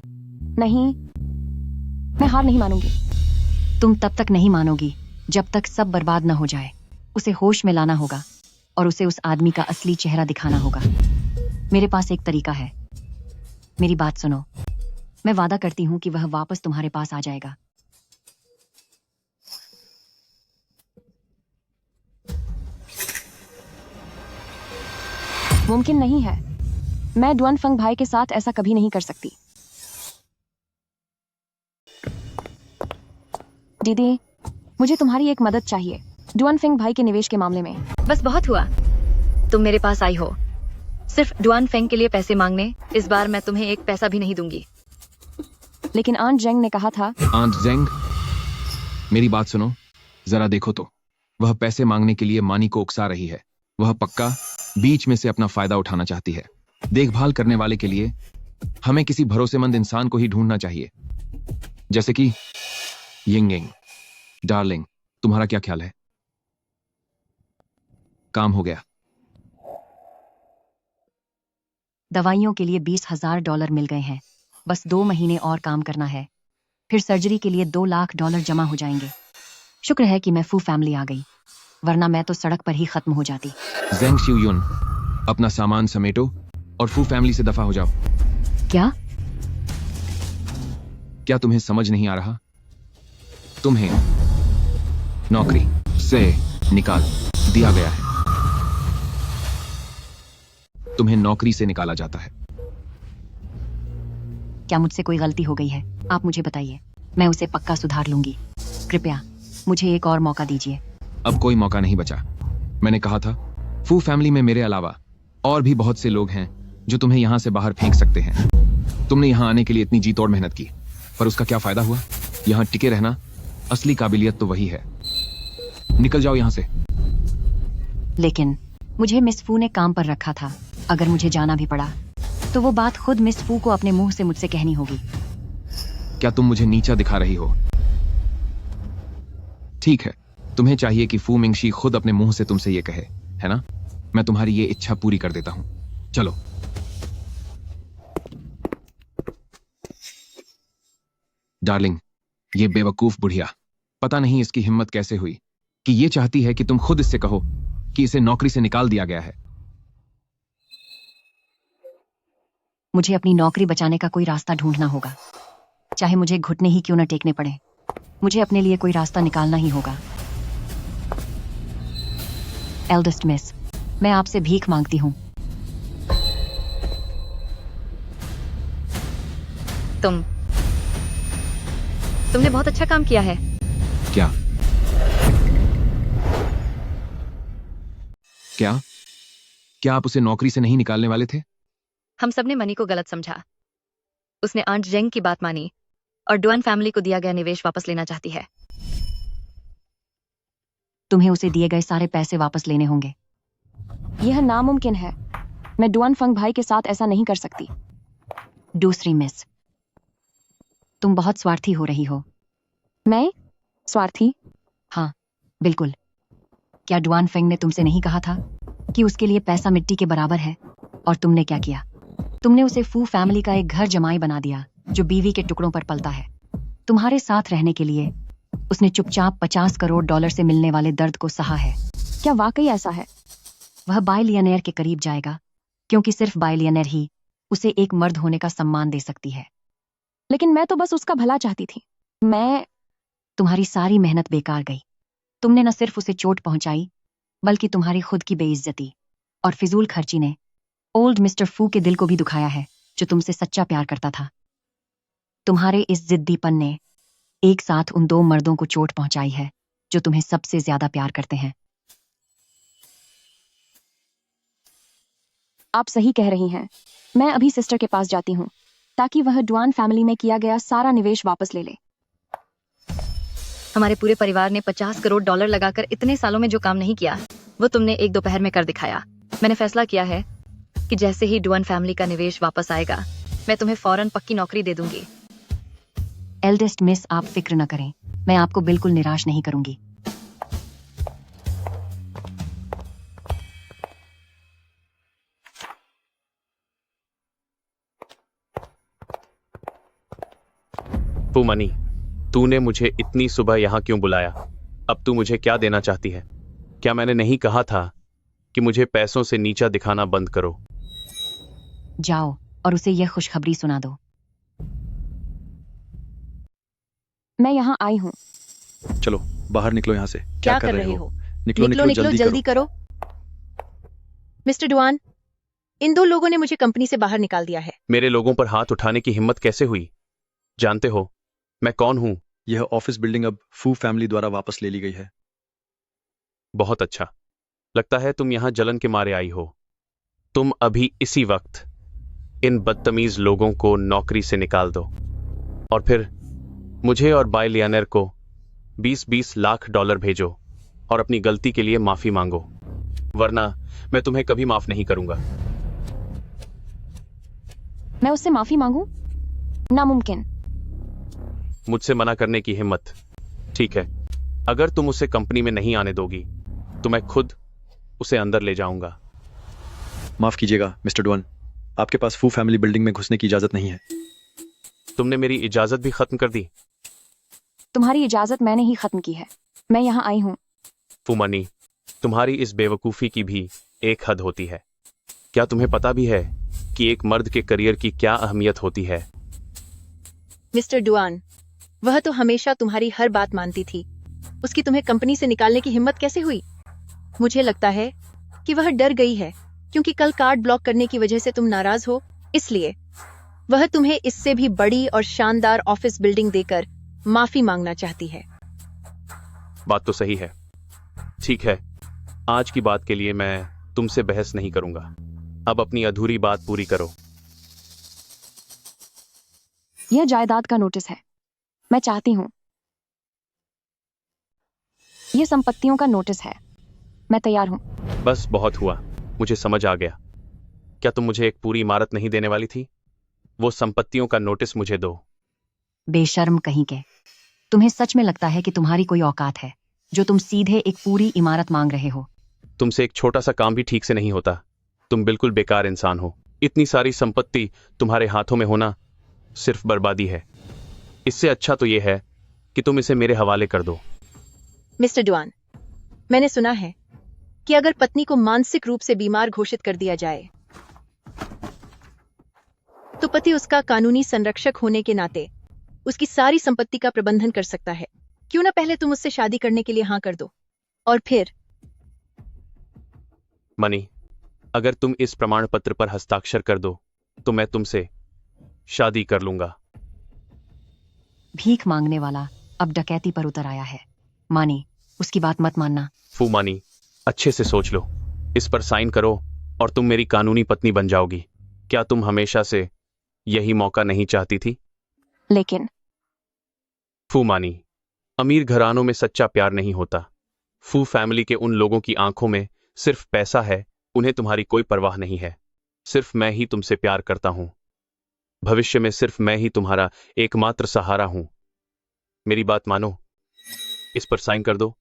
नहीं, मैं हार नहीं मानूंगी। तुम तब तक नहीं मानोगी जब तक सब बर्बाद न हो जाए। उसे होश में लाना होगा और उसे उस आदमी का असली चेहरा दिखाना होगा। मेरे पास एक तरीका है। मेरी बात सुनो। मैं वादा करती हूं कि वह वापस तुम्हारे पास आ जाएगा। मुमकिन नहीं है। मैं डुअन फंग भाई के साथ ऐसा कभी नहीं कर सकती। दीदी, मुझे तुम्हारी एक मदद चाहिए डुअन फेंग भाई के निवेश के मामले में। बस बहुत हुआ, तुम मेरे पास आई हो सिर्फ डुआन फेंग के लिए पैसे मांगने। इस बार मैं तुम्हें एक पैसा भी नहीं दूंगी। लेकिन आंट जेंग ने कहा था। आंट जेंग, मेरी बात सुनो, जरा देखो तो। वह पैसे मांगने के लिए मानी को उकसा रही है। वह पक्का बीच में से अपना फायदा उठाना चाहती है। देखभाल करने वाले के लिए हमें किसी भरोसेमंद इंसान को ही ढूंढना चाहिए, जैसे कि यिंगिंग। डार्लिंग, तुम्हारा क्या ख्याल है? काम हो गया। दवाइयों के लिए $20,000 मिल गए हैं। बस 2 महीने और काम करना है, फिर सर्जरी के लिए $2 लाख जमा हो जाएंगे। शुक्र है कि मैं फू फैमिली आ गई, वरना मैं तो सड़क पर ही खत्म हो जाती। जेंग शियुन, अपना सामान समेटो और फू फैमिली से दफा हो जाओ। क्या तुम्हें समझ नहीं आ रहा? तुम्हें नौकरी से निकाल दिया गया है। तुम्हें नौकरी से निकाला जाता है। क्या मुझसे कोई गलती हो गई है? आप मुझे बताइए, मैं उसे पक्का सुधार लूंगी। कृपया मुझे एक और मौका दीजिए। अब कोई मौका नहीं बचा। मैंने कहा था, फू फैमिली में मेरे अलावा और भी बहुत से लोग हैं जो तुम्हें यहां से बाहर फेंक सकते हैं। तुमने यहां आने के लिए इतनी जी तोड़ मेहनत की, पर उसका क्या फायदा हुआ? यहां टिके रहना असली काबिलियत तो वही है। निकल जाओ यहां से। लेकिन मुझे मिस फू ने काम पर रखा था। अगर मुझे जाना भी पड़ा तो वो बात खुद मिस फू को अपने मुंह से मुझसे कहनी होगी। क्या तुम मुझे नीचा दिखा रही हो? ठीक है, तुम्हें चाहिए कि फू मिंगशी खुद अपने मुंह से तुमसे ये कहे, है ना? मैं तुम्हारी ये इच्छा पूरी कर देता हूं। चलो। डार्लिंग, ये बेवकूफ बुढ़िया, पता नहीं इसकी हिम्मत कैसे हुई कि ये चाहती है कि तुम खुद इससे कहो कि इसे नौकरी से निकाल दिया गया है। मुझे अपनी नौकरी बचाने का कोई रास्ता ढूंढना होगा, चाहे मुझे घुटने ही क्यों न टेकने पड़े। मुझे अपने लिए कोई रास्ता निकालना ही होगा। एल्डेस्ट मिस, मैं आपसे भीख मांगती हूँ। तुमने बहुत अच्छा काम किया है। क्या? क्या? क्या आप उसे नौकरी से नहीं निकालने वाले थे? हम सबने मनी को गलत समझा। उसने आंट जेंग की बात मानी और डुआन फैमिली को दिया गया निवेश वापस लेना चाहती है। तुम्हें उसे दिए गए सारे पैसे वापस लेने होंगे। यह नामुमकिन है। मैं डुअन फंग भाई के साथ ऐसा नहीं कर सकती। दूसरी मिस, तुम बहुत स्वार्थी हो रही हो। मैं स्वार्थी? हाँ, बिल्कुल। क्या डुआन फेंग ने तुमसे नहीं कहा था कि उसके लिए पैसा मिट्टी के बराबर है? और तुमने क्या किया? तुमने उसे फू फैमिली का एक घर जमाई बना दिया जो बीवी के टुकड़ों पर पलता है। तुम्हारे साथ रहने के लिए उसने चुपचाप $50 करोड़ से मिलने वाले दर्द को सहा है। क्या वाकई ऐसा है? वह बाइलियनेयर के करीब जाएगा, क्योंकि सिर्फ बाइलियनेयर ही उसे एक मर्द होने का सम्मान दे सकती है। लेकिन मैं तो बस उसका भला चाहती थी। तुम्हारी सारी मेहनत बेकार गई। तुमने न सिर्फ उसे चोट पहुंचाई, बल्कि तुम्हारी खुद की बेइज्जती और फिजूल खर्ची ने ओल्ड मिस्टर फू के दिल को भी दुखाया है, जो तुमसे सच्चा प्यार करता था। तुम्हारे इस जिद्दीपन ने एक साथ उन 2 मर्दों को चोट पहुंचाई है जो तुम्हें सबसे ज्यादा प्यार करते हैं। आप सही कह रही हैं। मैं अभी सिस्टर के पास जाती हूँ ताकि वह डुआन फैमिली में किया गया सारा निवेश वापस ले ले। हमारे पूरे परिवार ने $50 करोड़ लगाकर इतने सालों में जो काम नहीं किया, वो तुमने एक दोपहर में कर दिखाया। मैंने फैसला किया है कि जैसे ही डुआन फैमिली का निवेश वापस आएगा, मैं तुम्हें फौरन पक्की नौकरी दे दूंगी। एल्डेस्ट मिस, आप फिक्र न करें, मैं आपको बिल्कुल निराश नहीं करूंगी। फूमनी, तूने मुझे इतनी सुबह यहाँ क्यों बुलाया? अब तू मुझे क्या देना चाहती है? क्या मैंने नहीं कहा था कि मुझे पैसों से नीचा दिखाना बंद करो? जाओ और उसे यह खुशखबरी सुना दो। मैं यहाँ आई हूँ। चलो बाहर निकलो यहाँ से। क्या कर रहे हो? निकलो निकलो निकलो, जल्दी करो। मिस्टर डुआन, इन दो लोगों ने मुझे कंपनी से बाहर निकाल दिया है। मेरे लोगों पर हाथ उठाने की हिम्मत कैसे हुई? जानते हो मैं कौन हूं? यह ऑफिस बिल्डिंग अब फू फैमिली द्वारा वापस ले ली गई है। बहुत अच्छा, लगता है तुम यहां जलन के मारे आई हो। तुम अभी इसी वक्त इन बदतमीज लोगों को नौकरी से निकाल दो और फिर मुझे और बाय लियानर को 20-20 लाख डॉलर भेजो और अपनी गलती के लिए माफी मांगो, वरना मैं तुम्हें कभी माफ नहीं करूंगा। मैं उससे माफी मांगू? नामुमकिन। मुझसे मना करने की हिम्मत? ठीक है, अगर तुम उसे कंपनी में नहीं आने दोगी तो मैं खुद उसे अंदर ले जाऊंगा। माफ कीजिएगा मिस्टर डुआन, आपके पास फू फैमिली बिल्डिंग में घुसने की इजाजत नहीं है। तुमने मेरी इजाजत भी खत्म कर दी। तुम्हारी इजाजत मैंने ही खत्म की है। मैं यहाँ आई हूँ। फूमनी, तुम्हारी इस बेवकूफी की भी एक हद होती है। क्या तुम्हें पता भी है कि एक मर्द के करियर की क्या अहमियत होती है? मिस्टर डुआन, वह तो हमेशा तुम्हारी हर बात मानती थी। उसकी तुम्हें कंपनी से निकालने की हिम्मत कैसे हुई? मुझे लगता है कि वह डर गई है क्योंकि कल कार्ड ब्लॉक करने की वजह से तुम नाराज हो, इसलिए वह तुम्हें इससे भी बड़ी और शानदार ऑफिस बिल्डिंग देकर माफी मांगना चाहती है। बात तो सही है। ठीक है, आज की बात के लिए मैं तुमसे बहस नहीं करूंगा। अब अपनी अधूरी बात पूरी करो। यह जायदाद का नोटिस है। मैं चाहती हूँ। यह संपत्तियों का नोटिस है। मैं तैयार हूँ। बस बहुत हुआ, मुझे समझ आ गया। क्या तुम मुझे एक पूरी इमारत नहीं देने वाली थी? वो संपत्तियों का नोटिस मुझे दो। बेशर्म कहीं के। तुम्हें सच में लगता है कि तुम्हारी कोई औकात है जो तुम सीधे एक पूरी इमारत मांग रहे हो? तुमसे एक छोटा सा काम भी ठीक से नहीं होता। तुम बिल्कुल बेकार इंसान हो। इतनी सारी संपत्ति तुम्हारे हाथों में होना सिर्फ बर्बादी है। इससे अच्छा तो यह है कि तुम इसे मेरे हवाले कर दो। मिस्टर डुआन, मैंने सुना है कि अगर पत्नी को मानसिक रूप से बीमार घोषित कर दिया जाए तो पति उसका कानूनी संरक्षक होने के नाते उसकी सारी संपत्ति का प्रबंधन कर सकता है। क्यों ना पहले तुम उससे शादी करने के लिए हाँ कर दो और फिर। मनी, अगर तुम इस प्रमाण पत्र पर हस्ताक्षर कर दो तो मैं तुमसे शादी कर लूंगा। भीख मांगने वाला अब डकैती पर उतर आया है। मानी, उसकी बात मत मानना। फूमानी, अच्छे से सोच लो। इस पर साइन करो और तुम मेरी कानूनी पत्नी बन जाओगी। क्या तुम हमेशा से यही मौका नहीं चाहती थी? लेकिन फूमानी, अमीर घरानों में सच्चा प्यार नहीं होता। फू फैमिली के उन लोगों की आंखों में सिर्फ पैसा है, उन्हें तुम्हारी कोई परवाह नहीं है। सिर्फ मैं ही तुमसे प्यार करता हूं। भविष्य में सिर्फ मैं ही तुम्हारा एकमात्र सहारा हूं। मेरी बात मानो, इस पर साइन कर दो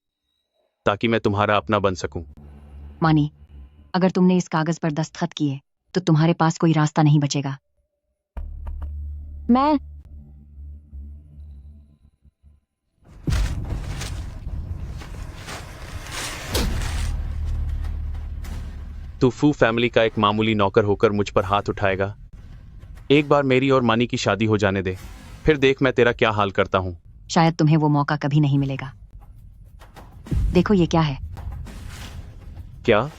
ताकि मैं तुम्हारा अपना बन सकूं। मानी, अगर तुमने इस कागज पर दस्तखत किए तो तुम्हारे पास कोई रास्ता नहीं बचेगा। मैं तू फू फैमिली का एक मामूली नौकर होकर मुझ पर हाथ उठाएगा? एक बार मेरी और मानी की शादी हो जाने दे, फिर देख मैं तेरा क्या हाल करता हूं। शायद तुम्हें वो मौका कभी नहीं मिलेगा। देखो ये क्या है। क्या?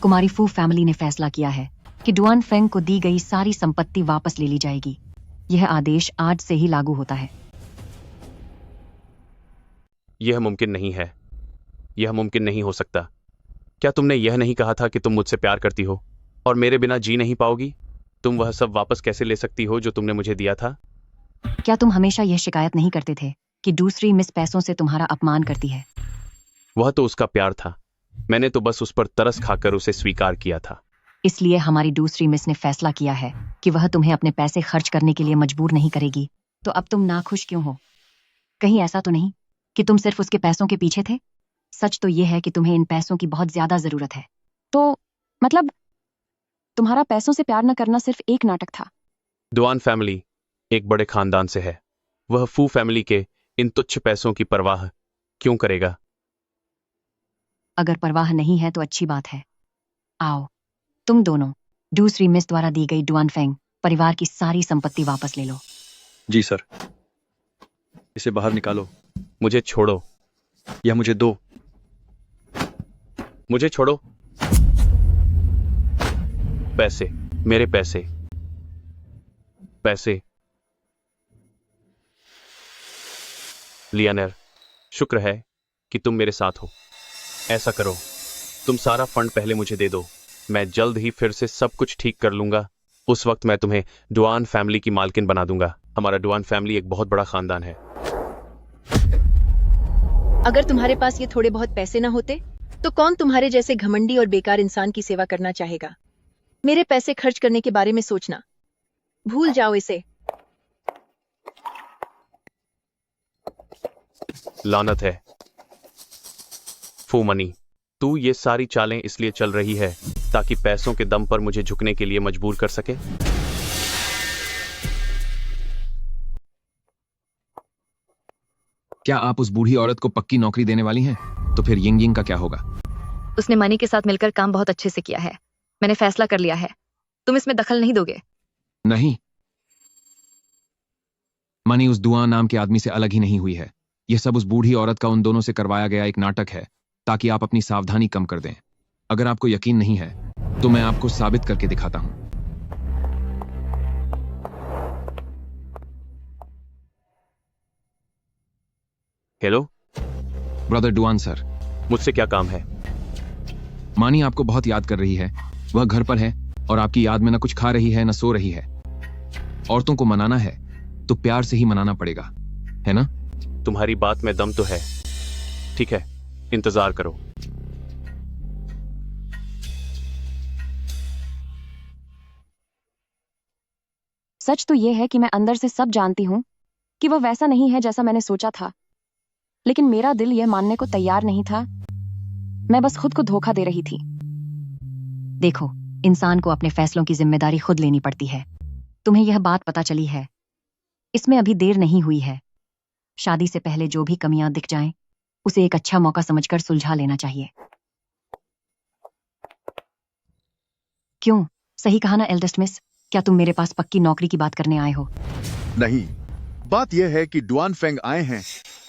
कुमारी फू फैमिली ने फैसला किया है कि डुआन फेंग को दी गई सारी संपत्ति वापस ले ली जाएगी। यह आदेश आज से ही लागू होता है। यह मुमकिन नहीं है। यह मुमकिन नहीं हो सकता। क्या तुमने यह नहीं कहा था कि तुम मुझसे प्यार करती हो और मेरे बिना जी नहीं पाओगी? तुम वह सब वापस कैसे ले सकती हो जो तुमने मुझे दिया था? क्या तुम हमेशा यह शिकायत नहीं करते थे कि दूसरी मिस पैसों से तुम्हारा अपमान करती है? वह तो उसका प्यार था। मैंने तो बस उस पर तरस खाकर उसे स्वीकार किया था। इसलिए हमारी दूसरी मिस ने फैसला किया है कि वह तुम्हें अपने पैसे खर्च करने के लिए मजबूर नहीं करेगी। तो अब तुम नाखुश क्यों हो? कहीं ऐसा तो नहीं कि तुम सिर्फ उसके पैसों के पीछे थे? सच तो यह है कि तुम्हें इन पैसों की बहुत ज्यादा जरूरत है। तो मतलब तुम्हारा पैसों से प्यार न करना सिर्फ एक नाटक था? डुआन फैमिली एक बड़े खानदान से है। वह फू फैमिली के इन तुच्छ पैसों की परवाह क्यों करेगा? अगर परवाह नहीं है तो अच्छी बात है। आओ, तुम दोनों दूसरी मिस द्वारा दी गई डुआन फेंग परिवार की सारी संपत्ति वापस ले लो। जी सर। इसे बाहर निकालो। मुझे छोड़ो। यह मुझे दो। मुझे छोड़ो। पैसे, मेरे पैसे, पैसे। लियानेर, शुक्र है कि तुम मेरे साथ हो। ऐसा करो, तुम सारा फंड पहले मुझे दे दो। मैं जल्द ही फिर से सब कुछ ठीक कर लूंगा। उस वक्त मैं तुम्हें डुआन फैमिली की मालकिन बना दूंगा। हमारा डुआन फैमिली एक बहुत बड़ा खानदान है। अगर तुम्हारे पास ये थोड़े बहुत पैसे ना होते तो कौन तुम्हारे जैसे घमंडी और बेकार इंसान की सेवा करना चाहेगा? मेरे पैसे खर्च करने के बारे में सोचना भूल जाओ इसे। लानत है फू मनी, तू ये सारी चालें इसलिए चल रही है ताकि पैसों के दम पर मुझे झुकने के लिए मजबूर कर सके। क्या आप उस बूढ़ी औरत को पक्की नौकरी देने वाली हैं? तो फिर यिंग यिंग का क्या होगा? उसने मनी के साथ मिलकर काम बहुत अच्छे से किया है। मैंने फैसला कर लिया है, तुम इसमें दखल नहीं दोगे। नहीं, मनी उस दुआ नाम के आदमी से अलग ही नहीं हुई है। यह सब उस बूढ़ी औरत का उन दोनों से करवाया गया एक नाटक है ताकि आप अपनी सावधानी कम कर दें। अगर आपको यकीन नहीं है तो मैं आपको साबित करके दिखाता हूं। हेलो ब्रदर डुआन सर, मुझसे क्या काम है? मानी आपको बहुत याद कर रही है। वह घर पर है और आपकी याद में न कुछ खा रही है न सो रही है। औरतों को मनाना है तो प्यार से ही मनाना पड़ेगा, है ना? तुम्हारी बात में दम तो है। ठीक है, इंतजार करो। सच तो यह है कि मैं अंदर से सब जानती हूं कि वह वैसा नहीं है जैसा मैंने सोचा था, लेकिन मेरा दिल यह मानने को तैयार नहीं था। मैं बस खुद को धोखा दे रही थी। देखो, इंसान को अपने फैसलों की जिम्मेदारी खुद लेनी पड़ती है। तुम्हें यह बात पता चली है, इसमें अभी देर नहीं हुई है। शादी से पहले जो भी कमियां दिख जाएं, उसे एक अच्छा मौका समझकर सुलझा लेना चाहिए। क्यों, सही कहा ना एल्डेस्ट मिस? क्या तुम मेरे पास पक्की नौकरी की बात करने आए हो? नहीं, बात यह है कि डुआन फेंग आए हैं।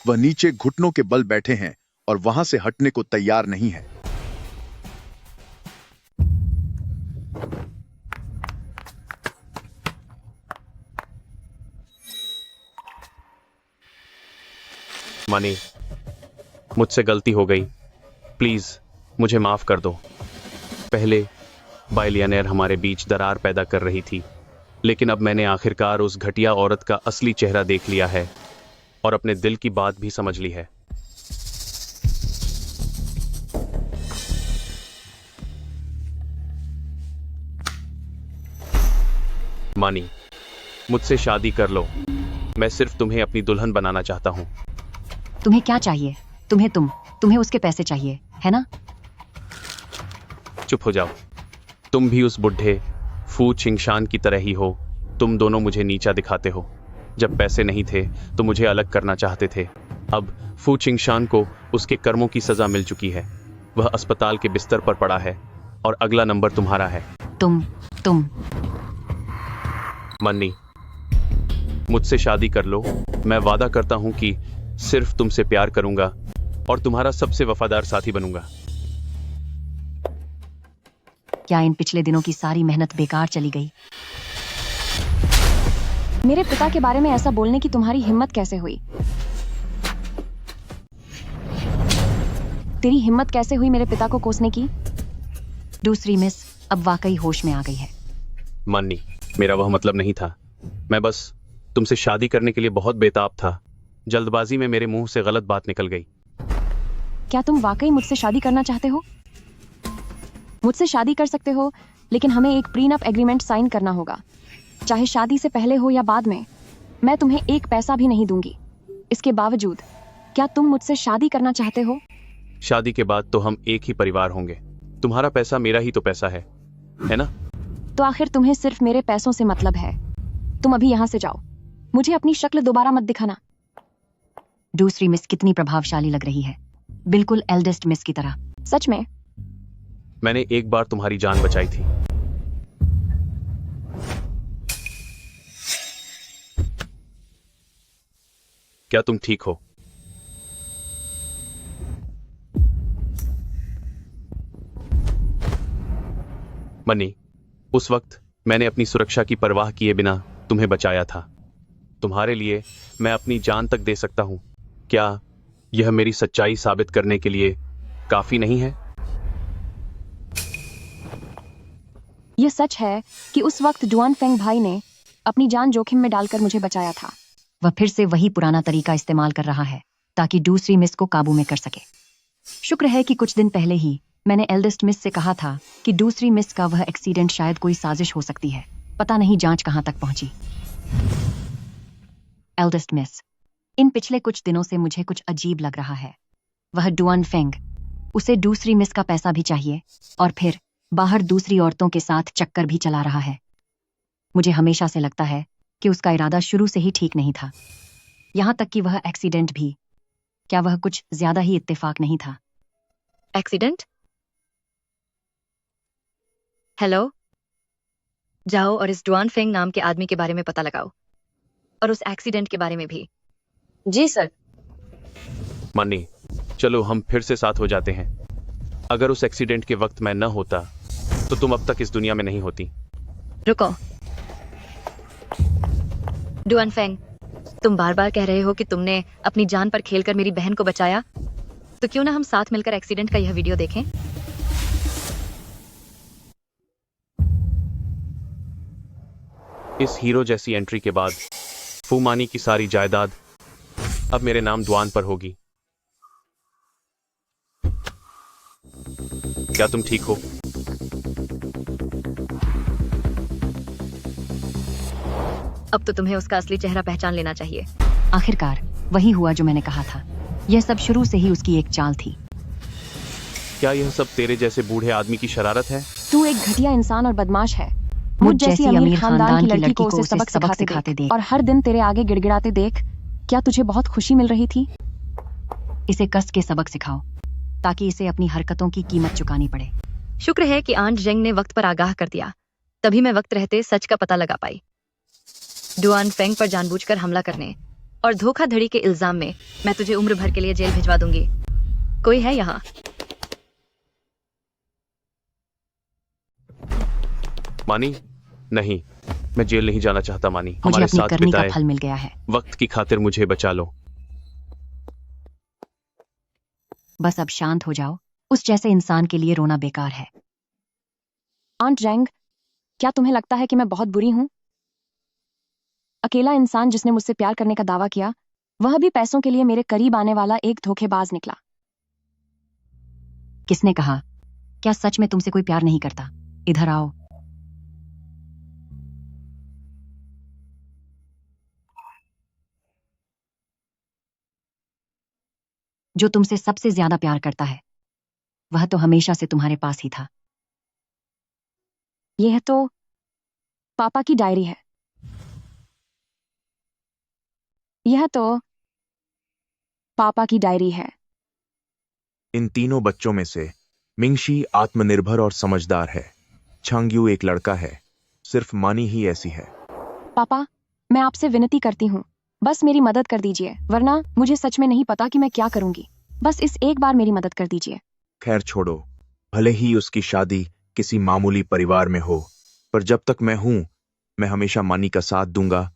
वह नीचे घुटनों के बल बैठे हैं और वहां से हटने को तैयार नहीं है। मनी, मुझसे गलती हो गई। प्लीज मुझे माफ कर दो। पहले बाइलियनेर हमारे बीच दरार पैदा कर रही थी, लेकिन अब मैंने आखिरकार उस घटिया औरत का असली चेहरा देख लिया है और अपने दिल की बात भी समझ ली है। मानी, मुझसे शादी कर लो। मैं सिर्फ तुम्हें अपनी दुल्हन बनाना चाहता हूं। तुम्हें क्या चाहिए? तुम्हें उसके पैसे चाहिए, है ना? चुप हो जाओ। तुम भी उस बुढ़े फू चिंगशान की तरह ही हो। तुम दोनों मुझे नीचा दिखाते हो। जब पैसे नहीं थे तो मुझे अलग करना चाहते थे। अब फू चिंगशान को उसके कर्मों की सजा मिल चुकी है। वह अस्पताल के बिस्तर पर पड़ा है और अगला नंबर तुम्हारा है। तुम मन्नी, मुझसे शादी कर लो। मैं वादा करता हूं कि सिर्फ तुमसे प्यार करूंगा और तुम्हारा सबसे वफादार साथी बनूंगा। क्या इन पिछले दिनों की सारी मेहनत बेकार चली गई? मेरे पिता के बारे में ऐसा बोलने की तुम्हारी हिम्मत कैसे हुई? तेरी हिम्मत कैसे हुई मेरे पिता को कोसने की? दूसरी मिस अब वाकई होश में आ गई है। मन्नी, मेरा वह मतलब नहीं था। मैं बस तुमसे शादी करने के लिए बहुत बेताब था। जल्दबाजी में मेरे मुंह से गलत बात निकल गई। क्या तुम वाकई मुझसे शादी करना चाहते हो? मुझसे शादी कर सकते हो, लेकिन हमें एक प्रीनअप एग्रीमेंट साइन करना होगा। चाहे शादी से पहले हो या बाद में, मैं तुम्हें एक पैसा भी नहीं दूंगी। इसके बावजूद क्या तुम मुझसे शादी करना चाहते हो? शादी के बाद तो हम एक ही परिवार होंगे। तुम्हारा पैसा मेरा ही तो पैसा है ना? तो आखिर तुम्हें सिर्फ मेरे पैसों से मतलब है। तुम अभी यहाँ से जाओ। मुझे अपनी शक्ल दोबारा मत दिखाना। दूसरी मिस कितनी प्रभावशाली लग रही है, बिल्कुल एल्डेस्ट मिस की तरह। सच में? मैंने एक बार तुम्हारी जान बचाई थी। क्या तुम ठीक हो? मनी, उस वक्त मैंने अपनी सुरक्षा की परवाह किए बिना तुम्हें बचाया था। तुम्हारे लिए मैं अपनी जान तक दे सकता हूं। क्या यह मेरी सच्चाई साबित करने के लिए काफी नहीं है? यह सच है कि उस वक्त डुआन फेंग भाई ने अपनी जान जोखिम में डालकर मुझे बचाया था। वह फिर से वही पुराना तरीका इस्तेमाल कर रहा है ताकि दूसरी मिस को काबू में कर सके। शुक्र है कि कुछ दिन पहले ही मैंने एल्डेस्ट मिस से कहा था कि दूसरी मिस का वह एक्सीडेंट शायद कोई साजिश हो सकती है। पता नहीं जांच कहां तक पहुंची। एल्डेस्ट मिस, इन पिछले कुछ दिनों से मुझे कुछ अजीब लग रहा है। वह डुआन फेंग, उसे दूसरी मिस का पैसा भी चाहिए और फिर बाहर दूसरी औरतों के साथ चक्कर भी चला रहा है। मुझे हमेशा से लगता है कि उसका इरादा शुरू से ही ठीक नहीं था, यहां तक कि वह एक्सीडेंट भी। क्या वह कुछ ज्यादा ही इत्तेफाक नहीं था? एक्सीडेंट? हेलो, जाओ और इस डुआन फेंग नाम के आदमी के बारे में पता लगाओ और उस एक्सीडेंट के बारे में भी। जी सर। मनी, चलो हम फिर से साथ हो जाते हैं। अगर उस एक्सीडेंट के वक्त मैं न होता तो तुम अब तक इस दुनिया में नहीं होती। रुको, डुआन फेंग, तुम बार बार कह रहे हो कि तुमने अपनी जान पर खेलकर मेरी बहन को बचाया, तो क्यों ना हम साथ मिलकर एक्सीडेंट का यह वीडियो देखें? इस हीरो जैसी एंट्री के बाद फूमानी की सारी जायदाद अब मेरे नाम दुआन पर होगी। क्या तुम ठीक हो? अब तो तुम्हें उसका असली चेहरा पहचान लेना चाहिए। आखिरकार वही हुआ जो मैंने कहा था। यह सब शुरू से ही उसकी एक चाल थी। क्या यह सब तेरे जैसे बूढ़े आदमी की शरारत है? तू एक घटिया इंसान और बदमाश है। मुझ जैसी अमीर खानदान की लड़की को उसे सबक सिखाते देख और हर दिन तेरे आगे गिड़गिड़ाते देख क्या तुझे बहुत खुशी मिल रही थी? इसे कस के सबक सिखाओ ताकि इसे अपनी हरकतों की कीमत चुकानी पड़े। शुक्र है कि आंट जेंग ने वक्त पर आगाह कर दिया, तभी मैं वक्त रहते सच का पता लगा पाई। डुआन फेंग पर जानबूझकर हमला करने और धोखाधड़ी के इल्जाम में मैं तुझे उम्र भर के लिए जेल भिजवा दूंगी। कोई है यहाँ? मानी, नहीं, मैं जेल नहीं जाना चाहता। मानी, मुझे हमारे अपनी साथ करनी का बिताए फल मिल गया है। वक्त की खातिर मुझे बचा लो। बस अब शांत हो जाओ। उस जैसे इंसान के लिए रोना बेकार है। आंट जेंग, क्या तुम्हें लगता है कि मैं बहुत बुरी हूं? अकेला इंसान जिसने मुझसे प्यार करने का दावा किया, वह भी पैसों के लिए मेरे करीब आने वाला एक धोखेबाज निकला। किसने कहा? क्या सच में तुमसे कोई प्यार नहीं करता? इधर आओ। जो तुमसे सबसे ज्यादा प्यार करता है वह तो हमेशा से तुम्हारे पास ही था। यह तो पापा की डायरी है। यह तो पापा की डायरी है। इन तीनों बच्चों में से मिंगशी आत्मनिर्भर और समझदार है। छांगयू एक लड़का है। सिर्फ मानी ही ऐसी है। पापा, मैं आपसे विनती करती हूँ, बस मेरी मदद कर दीजिए, वरना मुझे सच में नहीं पता कि मैं क्या करूंगी। बस इस एक बार मेरी मदद कर दीजिए। खैर छोड़ो, भले ही उसकी शादी किसी मामूली परिवार में हो, पर जब तक मैं हूं, मैं हमेशा मानी का साथ दूंगा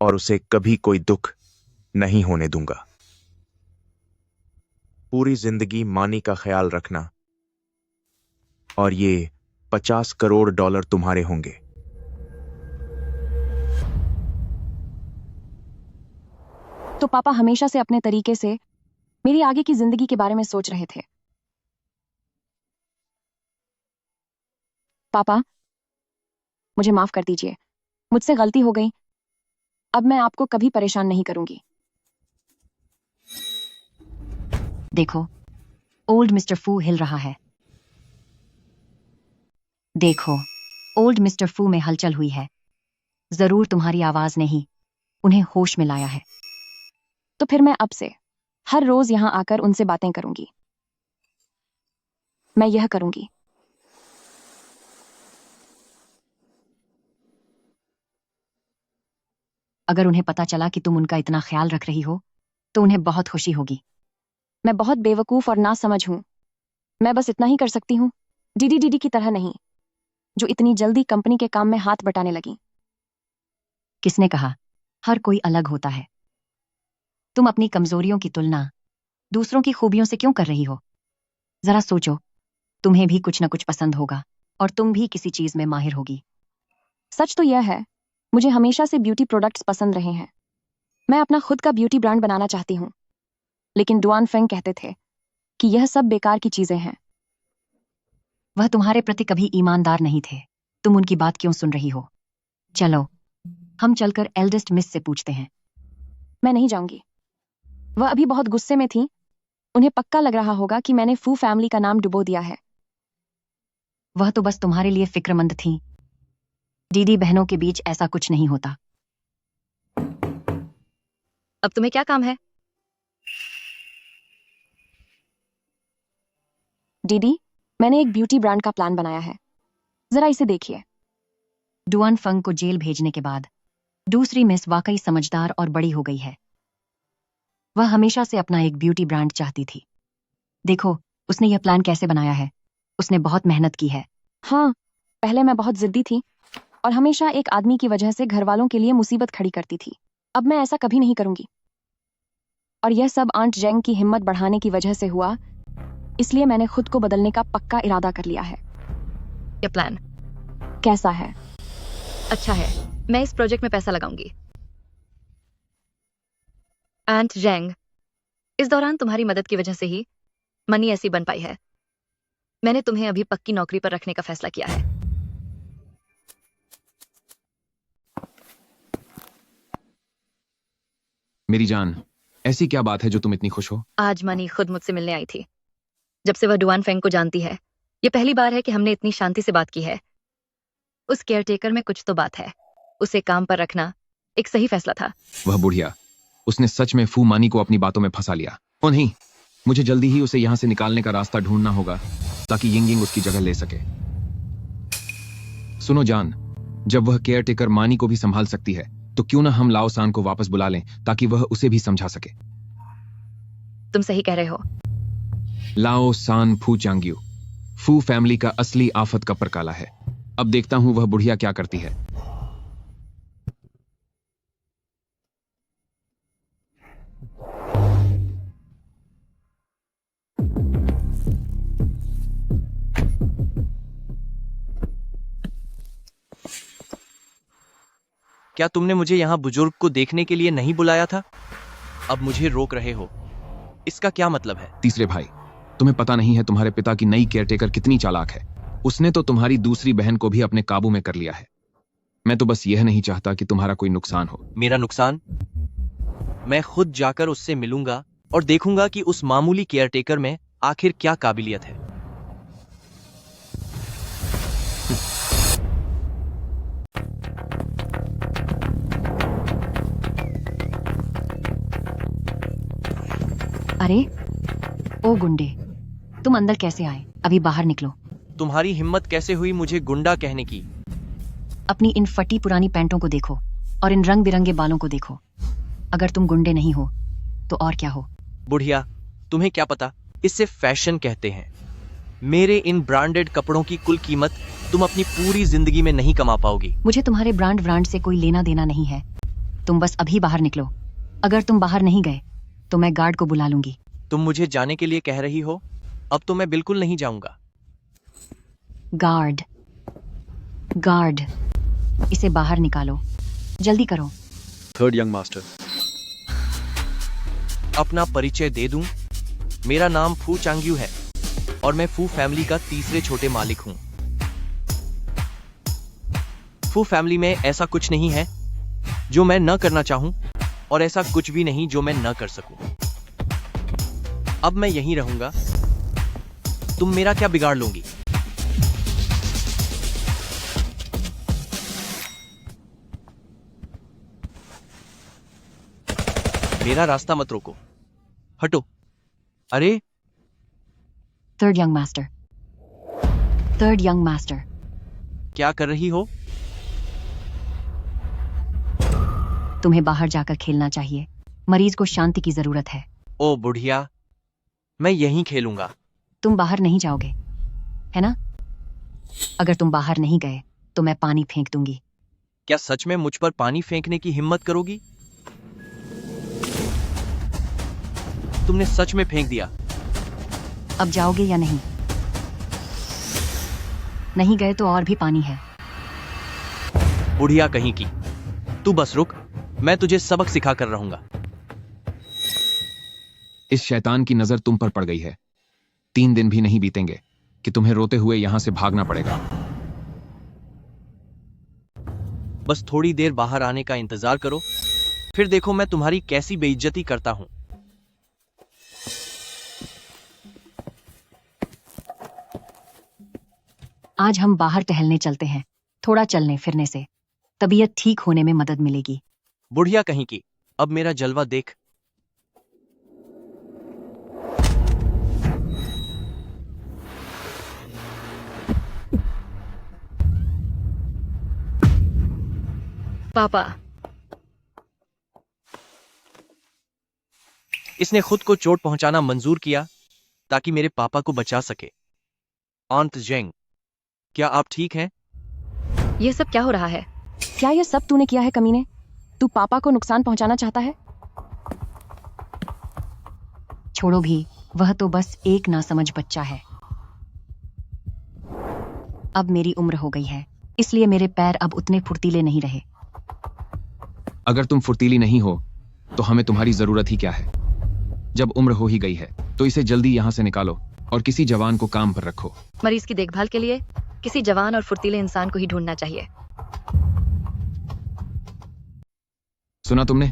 और उसे कभी कोई दुख नहीं होने दूंगा। पूरी जिंदगी मानी का ख्याल रखना और ये 50 करोड़ डॉलर तुम्हारे होंगे। तो पापा हमेशा से अपने तरीके से मेरी आगे की जिंदगी के बारे में सोच रहे थे। पापा, मुझे माफ कर दीजिए, मुझसे गलती हो गई। अब मैं आपको कभी परेशान नहीं करूंगी। देखो, ओल्ड मिस्टर फू हिल रहा है। देखो, ओल्ड मिस्टर फू में हलचल हुई है। जरूर तुम्हारी आवाज ने ही उन्हें होश में लाया है। तो फिर मैं अब से हर रोज यहाँ आकर उनसे बातें करूंगी। मैं यह करूंगी। अगर उन्हें पता चला कि तुम उनका इतना ख्याल रख रही हो तो उन्हें बहुत खुशी होगी। मैं बहुत बेवकूफ और ना समझ हूं। मैं बस इतना ही कर सकती हूँ, डीडी की तरह नहीं, जो इतनी जल्दी कंपनी के काम में हाथ बटाने लगी। किसने कहा? हर कोई अलग होता है। तुम अपनी कमजोरियों की तुलना दूसरों की खूबियों से क्यों कर रही हो? जरा सोचो, तुम्हें भी कुछ न कुछ पसंद होगा और तुम भी किसी चीज में माहिर होगी। सच तो यह है, मुझे हमेशा से ब्यूटी प्रोडक्ट्स पसंद रहे हैं। मैं अपना खुद का ब्यूटी ब्रांड बनाना चाहती हूँ, लेकिन डुआन फेंग कहते थे कि यह सब बेकार की चीजें हैं। वह तुम्हारे प्रति कभी ईमानदार नहीं थे। तुम उनकी बात क्यों सुन रही हो? चलो, हम चलकर एल्डेस्ट मिस से पूछते हैं। मैं नहीं जाऊंगी। वह अभी बहुत गुस्से में थी। उन्हें पक्का लग रहा होगा कि मैंने फू फैमिली का नाम डुबो दिया है। वह तो बस तुम्हारे लिए फिक्रमंद थी। दीदी बहनों के बीच ऐसा कुछ नहीं होता। अब तुम्हें क्या काम है? दीदी, मैंने एक ब्यूटी ब्रांड का प्लान बनाया है, जरा इसे देखिए। डुआन फंग को जेल भेजने के बाद दूसरी मिस वाकई समझदार और बड़ी हो गई है। वह हमेशा से अपना एक ब्यूटी ब्रांड चाहती थी। देखो, उसने यह प्लान कैसे बनाया है। उसने बहुत मेहनत की है। हाँ, पहले मैं बहुत जिद्दी थी और हमेशा एक आदमी की वजह से घर वालों के लिए मुसीबत खड़ी करती थी। अब मैं ऐसा कभी नहीं करूंगी। और यह सब आंट जेंग की हिम्मत बढ़ाने की वजह से हुआ, इसलिए मैंने खुद को बदलने का पक्का इरादा कर लिया है। ये प्लान कैसा है? अच्छा है, मैं इस प्रोजेक्ट में पैसा लगाऊंगी। आंट जेंग, इस दौरान तुम्हारी मदद की वजह से ही मनी ऐसी बन पाई है। मैंने तुम्हें अभी पक्की नौकरी पर रखने का फैसला किया है। मेरी जान, ऐसी क्या बात है जो तुम इतनी खुश हो? आज मनी खुद मुझसे मिलने आई थी। जब से वह डुआन फेंग को जानती है, ये पहली बार है कि हमने इतनी शांति से बात की है। उस केयरटेकर में कुछ तो बात है। उसे काम पर रखना एक सही फैसला था। वह बुढ़िया, उसने सच में फू मानी को अपनी बातों में फंसा लिया। ओ नहीं, मुझे जल्दी ही उसे यहां से निकालने का रास्ता ढूंढना होगा ताकि यिंग यिंग उसकी जगह ले सके। सुनो जान, जब वह केयरटेकर मानी को भी संभाल सकती है तो क्यों ना हम लाओ सान को वापस बुला लें ताकि वह उसे भी समझा सके। तुम सही कह रहे हो। लाओ सान फू चांग्यू फू फैमिली का असली आफत का परकाला है। अब देखता हूं वह बुढ़िया क्या करती है। क्या तुमने मुझे यहाँ बुजुर्ग को देखने के लिए नहीं बुलाया था? अब मुझे रोक रहे हो, इसका क्या मतलब है? तीसरे भाई, तुम्हें पता नहीं है तुम्हारे पिता की नई केयरटेकर कितनी चालाक है। उसने तो तुम्हारी दूसरी बहन को भी अपने काबू में कर लिया है। मैं तो बस यह नहीं चाहता कि तुम्हारा कोई नुकसान हो। मेरा नुकसान? मैं खुद जाकर उससे मिलूंगा और देखूंगा कि उस मामूली केयरटेकर में आखिर क्या काबिलियत है। अरे ओ गुंडे, तुम अंदर कैसे आए? अभी बाहर निकलो। तुम्हारी हिम्मत कैसे हुई मुझे गुंडा कहने की? अपनी इन फटी पुरानी पैंटों को देखो और इन रंग बिरंगे बालों को देखो। अगर तुम गुंडे नहीं हो तो और क्या हो? बुढ़िया, तुम्हें क्या पता, इसे फैशन कहते हैं। मेरे इन ब्रांडेड कपड़ों की कुल कीमत तुम अपनी पूरी जिंदगी में नहीं कमा पाओगी। मुझे तुम्हारे ब्रांड से कोई लेना देना नहीं है। तुम बस अभी बाहर निकलो। अगर तुम बाहर नहीं गए तो मैं गार्ड को बुला लूंगी। तुम मुझे जाने के लिए कह रही हो? अब तो मैं बिल्कुल नहीं जाऊंगा। गार्ड, गार्ड, इसे बाहर निकालो, जल्दी करो। Third young master. अपना परिचय दे दूं? मेरा नाम फू चांग्यू है और मैं फू फैमिली का तीसरे छोटे मालिक हूं। फू फैमिली में ऐसा कुछ नहीं है जो मैं न करना चाहूं और ऐसा कुछ भी नहीं जो मैं न कर सकूं। अब मैं यहीं रहूंगा। तुम मेरा क्या बिगाड़ लोगी? मेरा रास्ता मत रोको, हटो। अरे third young master, third young master, क्या कर रही हो? तुम्हें बाहर जाकर खेलना चाहिए। मरीज को शांति की जरूरत है। ओ बुढ़िया, मैं यहीं खेलूंगा। तुम बाहर नहीं जाओगे, है ना? अगर तुम बाहर नहीं गए तो मैं पानी फेंक दूंगी। क्या सच में मुझ पर पानी फेंकने की हिम्मत करोगी? तुमने सच में फेंक दिया। अब जाओगे या नहीं? नहीं गए तो और भी पानी है। बुढ़िया कहीं की, तू बस रुक, मैं तुझे सबक सिखा कर रहूंगा। इस शैतान की नजर तुम पर पड़ गई है। 3 दिन भी नहीं बीतेंगे कि तुम्हें रोते हुए यहां से भागना पड़ेगा। बस थोड़ी देर बाहर आने का इंतजार करो, फिर देखो मैं तुम्हारी कैसी बेइज्जती करता हूं। आज हम बाहर टहलने चलते हैं। थोड़ा चलने फिरने से तबीयत ठीक होने में मदद मिलेगी। बुढ़िया कहीं की, अब मेरा जलवा देख। पापा, इसने खुद को चोट पहुंचाना मंजूर किया ताकि मेरे पापा को बचा सके। आंट जेंग, क्या आप ठीक हैं? ये सब क्या हो रहा है? क्या ये सब तूने किया है कमीने? तू पापा को नुकसान पहुंचाना चाहता है? छोड़ो भी, वह तो बस एक नासमझ बच्चा है। अब मेरी उम्र हो गई है, इसलिए मेरे पैर अब उतने फुर्तीले नहीं रहे। अगर तुम फुर्तीली नहीं हो तो हमें तुम्हारी जरूरत ही क्या है? जब उम्र हो ही गई है तो इसे जल्दी यहां से निकालो और किसी जवान को काम पर रखो। मरीज की देखभाल के लिए किसी जवान और फुर्तीले इंसान को ही ढूंढना चाहिए। सुना तुमने?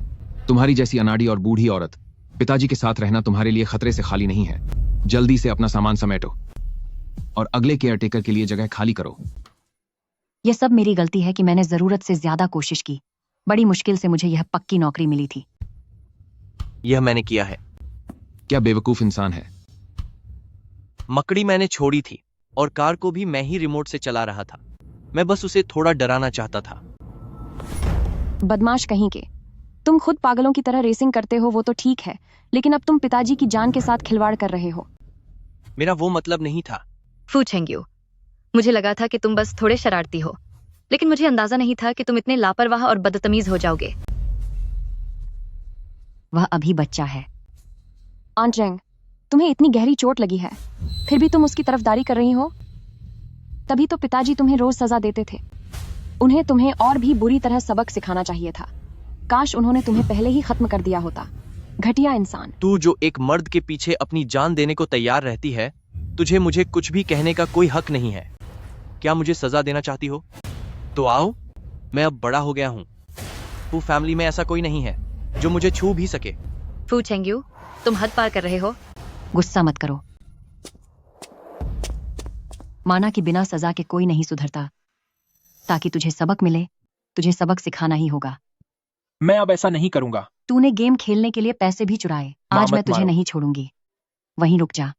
तुम्हारी जैसी अनाड़ी और बूढ़ी औरत पिताजी के साथ रहना तुम्हारे लिए खतरे से खाली नहीं है। जल्दी से अपना सामान समेटो और अगले केयरटेकर के लिए जगह खाली करो। यह सब मेरी गलती है कि मैंने जरूरत से ज्यादा कोशिश की। बड़ी मुश्किल से मुझे यह पक्की नौकरी मिली थी। यह मैंने किया है। क्या बेवकूफ इंसान है। मकड़ी मैंने छोड़ी थी और कार को भी मैं ही रिमोट से चला रहा था। मैं बस उसे थोड़ा डराना चाहता था। बदमाश कहीं के, तुम खुद पागलों की तरह रेसिंग करते हो वो तो ठीक है, लेकिन अब तुम पिताजी की जान के साथ खिलवाड़ कर रहे हो। मेरा वो मतलब नहीं था। फू चेंग्यू, मुझे लगा था कि तुम बस थोड़े शरारती हो, लेकिन मुझे अंदाजा नहीं था कि तुम इतने लापरवाह और बदतमीज हो जाओगे। वह अभी बच्चा है। आंट जेंग, तुम्हें इतनी गहरी चोट लगी है, फिर भी तुम उसकी तरफदारी कर रही हो। तभी तो पिताजी तुम्हें रोज सजा देते थे। उन्हें तुम्हें और भी बुरी तरह सबक सिखाना चाहिए था। काश उन्होंने तुम्हें पहले ही खत्म कर दिया होता। घटिया इंसान। तू जो एक मर्द के पीछे अपनी जान देने को तैयार रहती है, तुझे मुझे कुछ भी कहने का कोई हक नहीं है। क्या मुझे सजा देना चाहती हो? तो आओ, मैं अब बड़ा हो गया हूं। फू फैमिली में ऐसा कोई नहीं है जो मुझे छू भी सके। फू चेंग्यू, तुम हद पार कर रहे हो। गुस्सा मत करो। माना कि बिना सजा के कोई नहीं सुधरता। ताकि तुझे सबक मिले, तुझे सबक सिखाना ही होगा। मैं अब ऐसा नहीं करूंगा। तूने गेम खेलने के लिए पैसे भी चुराए। आज मैं तुझे नहीं छोड़ूंगी। वहीं रुक जा।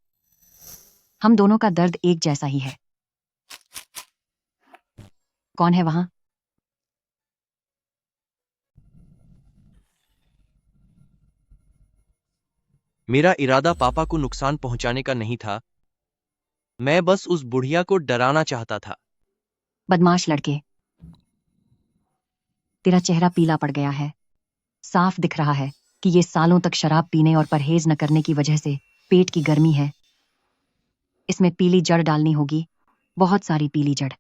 हम दोनों का दर्द एक जैसा ही है। कौन है वहां? मेरा इरादा पापा को नुकसान पहुंचाने का नहीं था। मैं बस उस बुढ़िया को डराना चाहता था। बदमाश लड़के, तेरा चेहरा पीला पड़ गया है। साफ दिख रहा है कि ये सालों तक शराब पीने और परहेज न करने की वजह से पेट की गर्मी है। इसमें पीली जड़ डालनी होगी, बहुत सारी पीली जड़।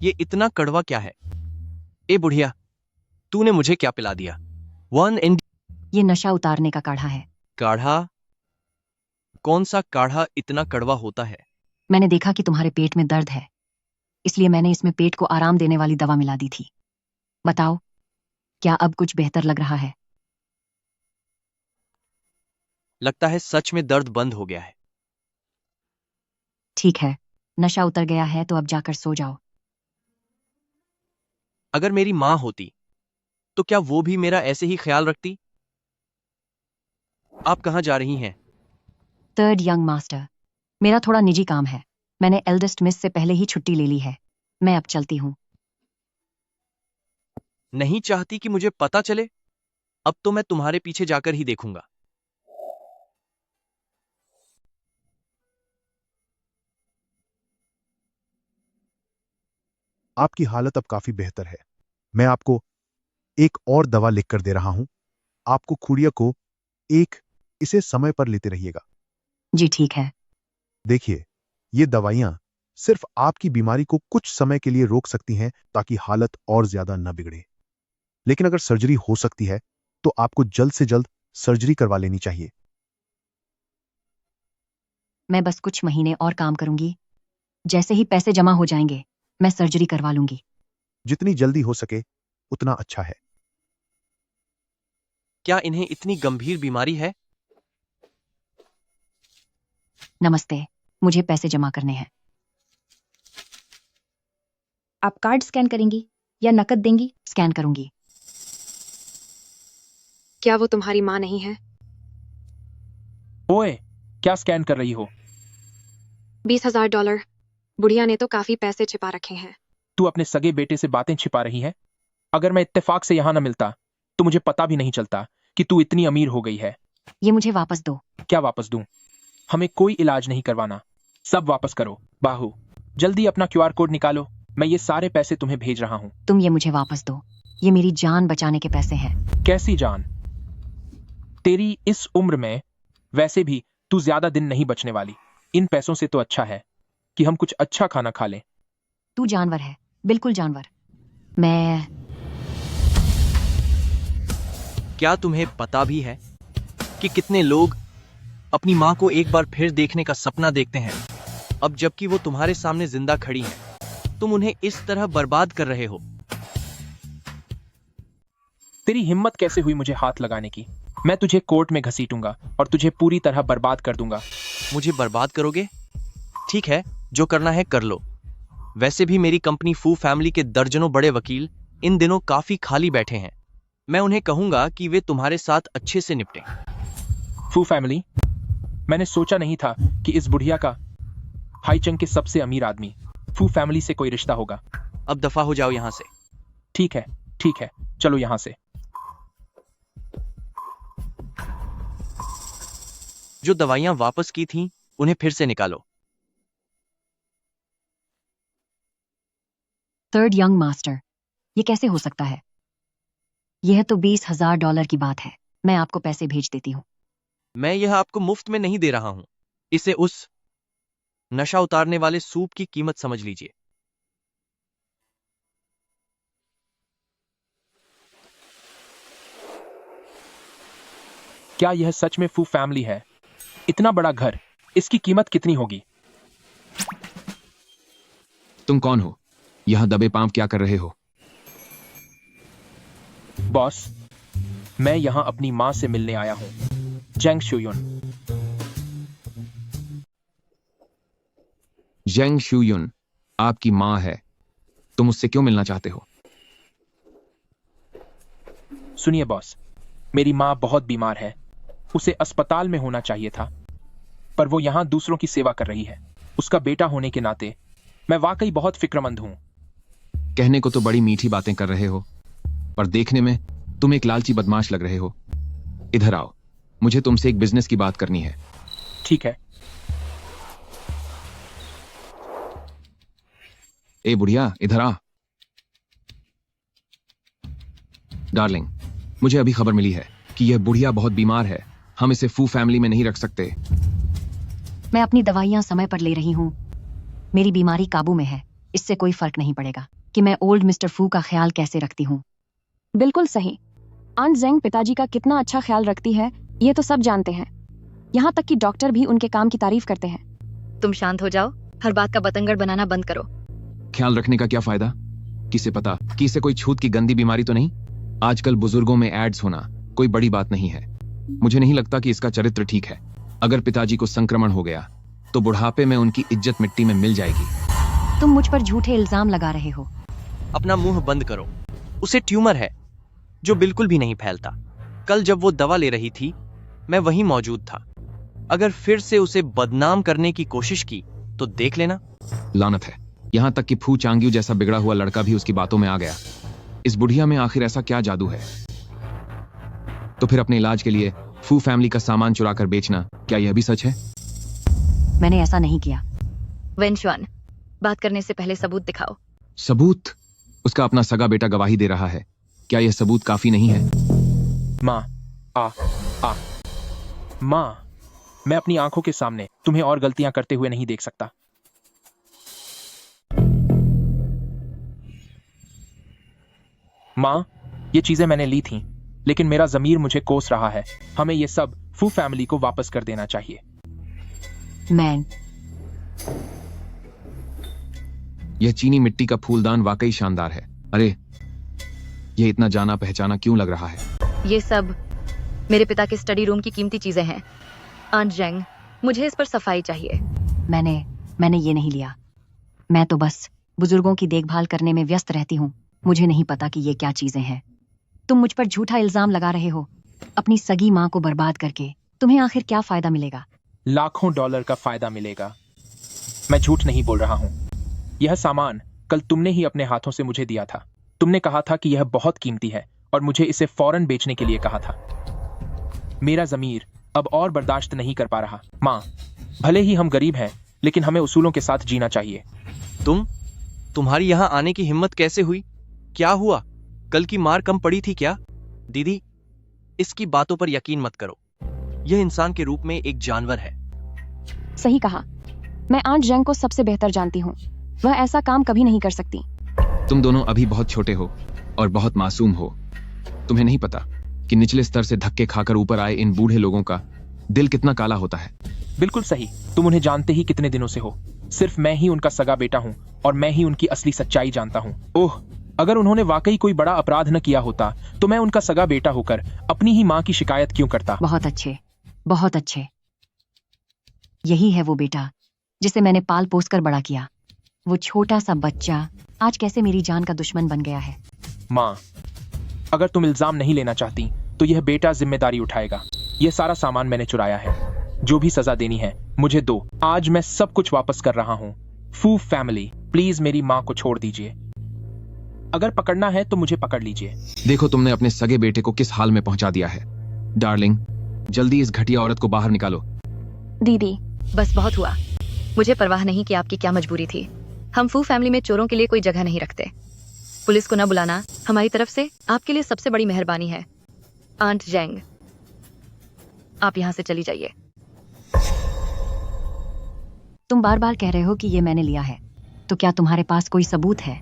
ये इतना कड़वा क्या है? ए बुढ़िया, तूने मुझे क्या पिला दिया? ये नशा उतारने का काढ़ा है। काढ़ा? कौन सा काढ़ा इतना कड़वा होता है? मैंने देखा कि तुम्हारे पेट में दर्द है, इसलिए मैंने इसमें पेट को आराम देने वाली दवा मिला दी थी। बताओ, क्या अब कुछ बेहतर लग रहा है? लगता है सच में दर्द बंद हो गया है। ठीक है, नशा उतर गया है तो अब जाकर सो जाओ। अगर मेरी माँ होती तो क्या वो भी मेरा ऐसे ही ख्याल रखती? आप कहाँ जा रही हैं? थर्ड यंग मास्टर, मेरा थोड़ा निजी काम है। मैंने एल्डेस्ट मिस से पहले ही छुट्टी ले ली है। मैं अब चलती हूँ। नहीं चाहती कि मुझे पता चले? अब तो मैं तुम्हारे पीछे जाकर ही देखूंगा। आपकी हालत अब काफी बेहतर है। मैं आपको एक और दवा लिखकर दे रहा हूं। आपको खुड़िया को इसे समय पर लेते रहिएगा। जी ठीक है। देखिए, ये दवाइयां सिर्फ आपकी बीमारी को कुछ समय के लिए रोक सकती हैं ताकि हालत और ज्यादा न बिगड़े। लेकिन अगर सर्जरी हो सकती है तो आपको जल्द से जल्द सर्जरी करवा लेनी चाहिए। मैं बस कुछ महीने और काम करूंगी। जैसे ही पैसे जमा हो जाएंगे मैं सर्जरी करवा लूंगी। जितनी जल्दी हो सके उतना अच्छा है। क्या इन्हें इतनी गंभीर बीमारी है? नमस्ते, मुझे पैसे जमा करने हैं। आप कार्ड स्कैन करेंगी या नकद देंगी? स्कैन करूंगी। क्या वो तुम्हारी माँ नहीं है? ओए, क्या स्कैन कर रही हो? $20,000। बुढ़िया ने तो काफी पैसे छिपा रखे हैं। तू अपने सगे बेटे से बातें छिपा रही है? अगर मैं इत्तेफाक से यहां न मिलता तो मुझे पता भी नहीं चलता कि तू इतनी अमीर हो गई है। ये मुझे वापस दो। क्या वापस दूं? हमें कोई इलाज नहीं करवाना। सब वापस करो। बाहू, जल्दी अपना QR कोड निकालो। मैं ये सारे पैसे तुम्हें भेज रहा हूं। तुम ये मुझे वापस दो। ये मेरी जान बचाने के पैसे हैं। कैसी जान? तेरी इस उम्र में वैसे भी तू ज्यादा दिन नहीं बचने वाली। इन पैसों से तो अच्छा है कि हम कुछ अच्छा खाना खा लें। तू जानवर है, बिल्कुल जानवर। मैं क्या तुम्हें पता भी है कि कितने लोग अपनी माँ को एक बार फिर देखने का सपना देखते हैं, अब जबकि वो तुम्हारे सामने जिंदा खड़ी हैं? तुम उन्हें इस तरह बर्बाद कर रहे हो। तेरी हिम्मत कैसे हुई मुझे हाथ लगाने की? मैं तुझे कोर्ट में घसीटूंगा और तुझे पूरी तरह बर्बाद कर दूंगा। मुझे बर्बाद करोगे? ठीक है, जो करना है कर लो। वैसे भी मेरी कंपनी फू फैमिली के दर्जनों बड़े वकील इन दिनों काफी खाली बैठे हैं। मैं उन्हें कहूंगा कि वे तुम्हारे साथ अच्छे से निपटें। फू फैमिली? मैंने सोचा नहीं था कि इस बुढ़िया का हाईचंग के सबसे अमीर आदमी फू फैमिली से कोई रिश्ता होगा। अब दफा हो जाओ यहां से। ठीक है, चलो यहां से। जो दवाइयां वापस की थीं, उन्हें फिर से निकालो। थर्ड यंग मास्टर, ये कैसे हो सकता है? यह तो $20,000 की बात है। मैं आपको पैसे भेज देती हूँ। मैं यह आपको मुफ्त में नहीं दे रहा हूं। इसे उस नशा उतारने वाले सूप की कीमत समझ लीजिए। क्या यह सच में फू फैमिली है? इतना बड़ा घर, इसकी कीमत कितनी होगी? तुम कौन हो? यहां दबे पांव क्या कर रहे हो? बॉस, मैं यहां अपनी मां से मिलने आया हूं, जेंग शुयुन। जेंग शुयुन आपकी मां है। तुम उससे क्यों मिलना चाहते हो? सुनिए बॉस, मेरी मां बहुत बीमार है। उसे अस्पताल में होना चाहिए था, पर वो यहां दूसरों की सेवा कर रही है। उसका बेटा होने के नाते मैं वाकई बहुत फिक्रमंद हूं। कहने को तो बड़ी मीठी बातें कर रहे हो, पर देखने में तुम एक लालची बदमाश लग रहे हो। इधर आओ, मुझे तुमसे एक बिजनेस की बात करनी है। ठीक है। ए बुढ़िया, इधर आ। डार्लिंग, मुझे अभी खबर मिली है कि यह बुढ़िया बहुत बीमार है। हम इसे फू फैमिली में नहीं रख सकते। मैं अपनी दवाइयां समय पर ले रही हूँ। मेरी बीमारी काबू में है। इससे कोई फर्क नहीं पड़ेगा कि मैं ओल्ड मिस्टर फू का ख्याल कैसे रखती हूँ। बिल्कुल सही। आंट जेंग पिताजी का कितना अच्छा ख्याल रखती है, ये तो सब जानते हैं। यहाँ तक कि डॉक्टर भी उनके काम की तारीफ करते हैं। तुम शांत हो जाओ, हर बात का बतंगड़ बनाना बंद करो। ख्याल रखने का क्या फायदा? किसे पता कि इसे कोई छूत की गंदी बीमारी तो नहीं? आजकल बुजुर्गों में एड्स होना कोई बड़ी बात नहीं है। मुझे नहीं लगता कि इसका चरित्र ठीक है। अगर पिताजी को संक्रमण हो गया तो बुढ़ापे में उनकी इज्जत मिट्टी में मिल जाएगी। तुम मुझ पर झूठे इल्जाम लगा रहे हो। अपना मुंह बंद करो। उसे ट्यूमर है जो बिल्कुल भी नहीं फैलता। कल जब वो दवा ले रही थी मैं वहीं मौजूद था। अगर फिर से उसे बदनाम करने की कोशिश की तो देख लेना। लानत है, यहां तक कि फू चांग्यू जैसा बिगड़ा हुआ लड़का भी उसकी बातों में आ गया। इस बुढ़िया में आखिर ऐसा क्या जादू है? तो फिर अपने इलाज के लिए फू फैमिली का सामान चुरा कर बेचना, क्या यह भी सच है? मैंने ऐसा नहीं किया। वेंशुआन, बात करने से पहले सबूत दिखाओ। सबूत? उसका अपना सगा बेटा गवाही दे रहा है, क्या यह सबूत काफी नहीं है? माँ, माँ, मैं अपनी आंखों के सामने तुम्हें और गलतियां करते हुए नहीं देख सकता। माँ, ये चीजें मैंने ली थीं, लेकिन मेरा ज़मीर मुझे कोस रहा है। हमें ये सब फू फैमिली को वापस कर देना चाहिए। मैन, यह चीनी मिट्टी का फूलदान वाकई शानदार है। अरे, यह इतना जाना पहचाना क्यों लग रहा है? ये सब मेरे पिता के स्टडी रूम की कीमती चीजें हैं। आंट जेंग, मुझे इस पर सफाई चाहिए। मैंने ये नहीं लिया। मैं तो बस बुजुर्गों की देखभाल करने में व्यस्त रहती हूँ। मुझे नहीं पता कि ये क्या चीजें हैं। तुम मुझ पर झूठा इल्जाम लगा रहे हो, अपनी सगी माँ को बर्बाद करके। तुम्हें आखिर क्या फायदा मिलेगा? लाखों डॉलर का फायदा मिलेगा। मैं झूठ नहीं बोल रहा हूँ। यह सामान कल तुमने ही अपने हाथों से मुझे दिया था। तुमने कहा था कि यह बहुत कीमती है और मुझे इसे फौरन बेचने के लिए कहा था। मेरा ज़मीर अब और बर्दाश्त नहीं कर पा रहा। माँ, भले ही हम गरीब हैं, लेकिन हमें उसूलों के साथ जीना चाहिए। तुम्हारी यहाँ आने की हिम्मत कैसे हुई? क्या हुआ? कल की मार कम पड़ी थी क्या? दीदी, इसकी बातों पर यकीन मत करो। यह इंसान के रूप में एक जानवर है। सही कहा। मैं आंट जेंग को सबसे बेहतर जानती हूँ। वह ऐसा काम कभी नहीं कर सकती। तुम दोनों अभी बहुत छोटे हो और बहुत मासूम हो। तुम्हें नहीं पता कि निचले स्तर से धक्के खाकर ऊपर आए इन बूढ़े लोगों का दिल कितना काला होता है। बिल्कुल सही। तुम उन्हें जानते ही कितने दिनों से हो। सिर्फ मैं ही उनका सगा बेटा हूँ और मैं ही उनकी असली सच्चाई जानता हूँ। ओह, अगर उन्होंने वाकई कोई बड़ा अपराध न किया होता तो मैं उनका सगा बेटा होकर अपनी ही माँ की शिकायत क्यों करता? बहुत अच्छे, बहुत अच्छे। यही है वो बेटा जिसे मैंने पाल पोस कर बड़ा किया। वो छोटा सा बच्चा आज कैसे मेरी जान का दुश्मन बन गया है। माँ, अगर तुम इल्जाम नहीं लेना चाहती तो यह बेटा जिम्मेदारी उठाएगा। यह सारा सामान मैंने चुराया है। जो भी सजा देनी है मुझे दो। आज मैं सब कुछ वापस कर रहा हूँ। फू फैमिली, प्लीज मेरी माँ को छोड़ दीजिए। अगर पकड़ना है तो मुझे पकड़ लीजिए। देखो तुमने अपने सगे बेटे को किस हाल में पहुंचा दिया है। डार्लिंग, जल्दी इस घटिया औरत को बाहर निकालो। दीदी, बस बहुत हुआ। मुझे परवाह नहीं कि आपकी क्या मजबूरी थी। हम फू फैमिली में चोरों के लिए कोई जगह नहीं रखते। पुलिस को न बुलाना हमारी तरफ से आपके लिए सबसे बड़ी मेहरबानी है। आंट जेंग, आप यहाँ से चली जाइए। तुम बार बार कह रहे हो कि ये मैंने लिया है, तो क्या तुम्हारे पास कोई सबूत है?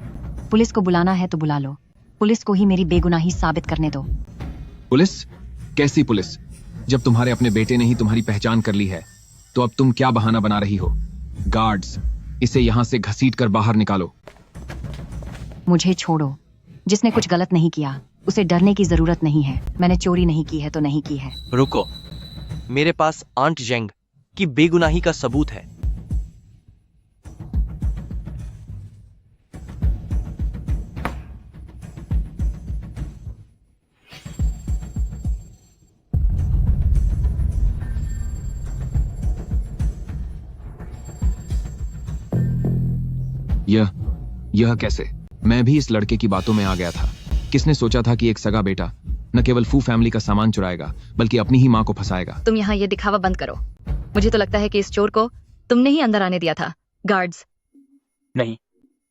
पुलिस को बुलाना है तो बुला लो। पुलिस को ही मेरी बेगुनाही साबित करने दो। पुलिस? कैसी पुलिस? जब तुम्हारे अपने बेटे ने ही तुम्हारी पहचान कर ली है तो अब तुम क्या बहाना बना रही हो? गार्ड्स, इसे यहाँ से घसीट कर बाहर निकालो। मुझे छोड़ो। जिसने कुछ गलत नहीं किया उसे डरने की जरूरत नहीं है। मैंने चोरी नहीं की है तो नहीं की है। रुको, मेरे पास आंट जेंग की बेगुनाही का सबूत है। यह कैसे? मैं भी इस लड़के की बातों में आ गया था। किसने सोचा था कि एक सगा बेटा न केवल फू फैमिली का सामान चुराएगा बल्कि अपनी ही माँ को फंसाएगा। तुम यहाँ ये दिखावा बंद करो। मुझे तो लगता है कि इस चोर को तुमने ही अंदर आने दिया था। गार्ड्स। नहीं,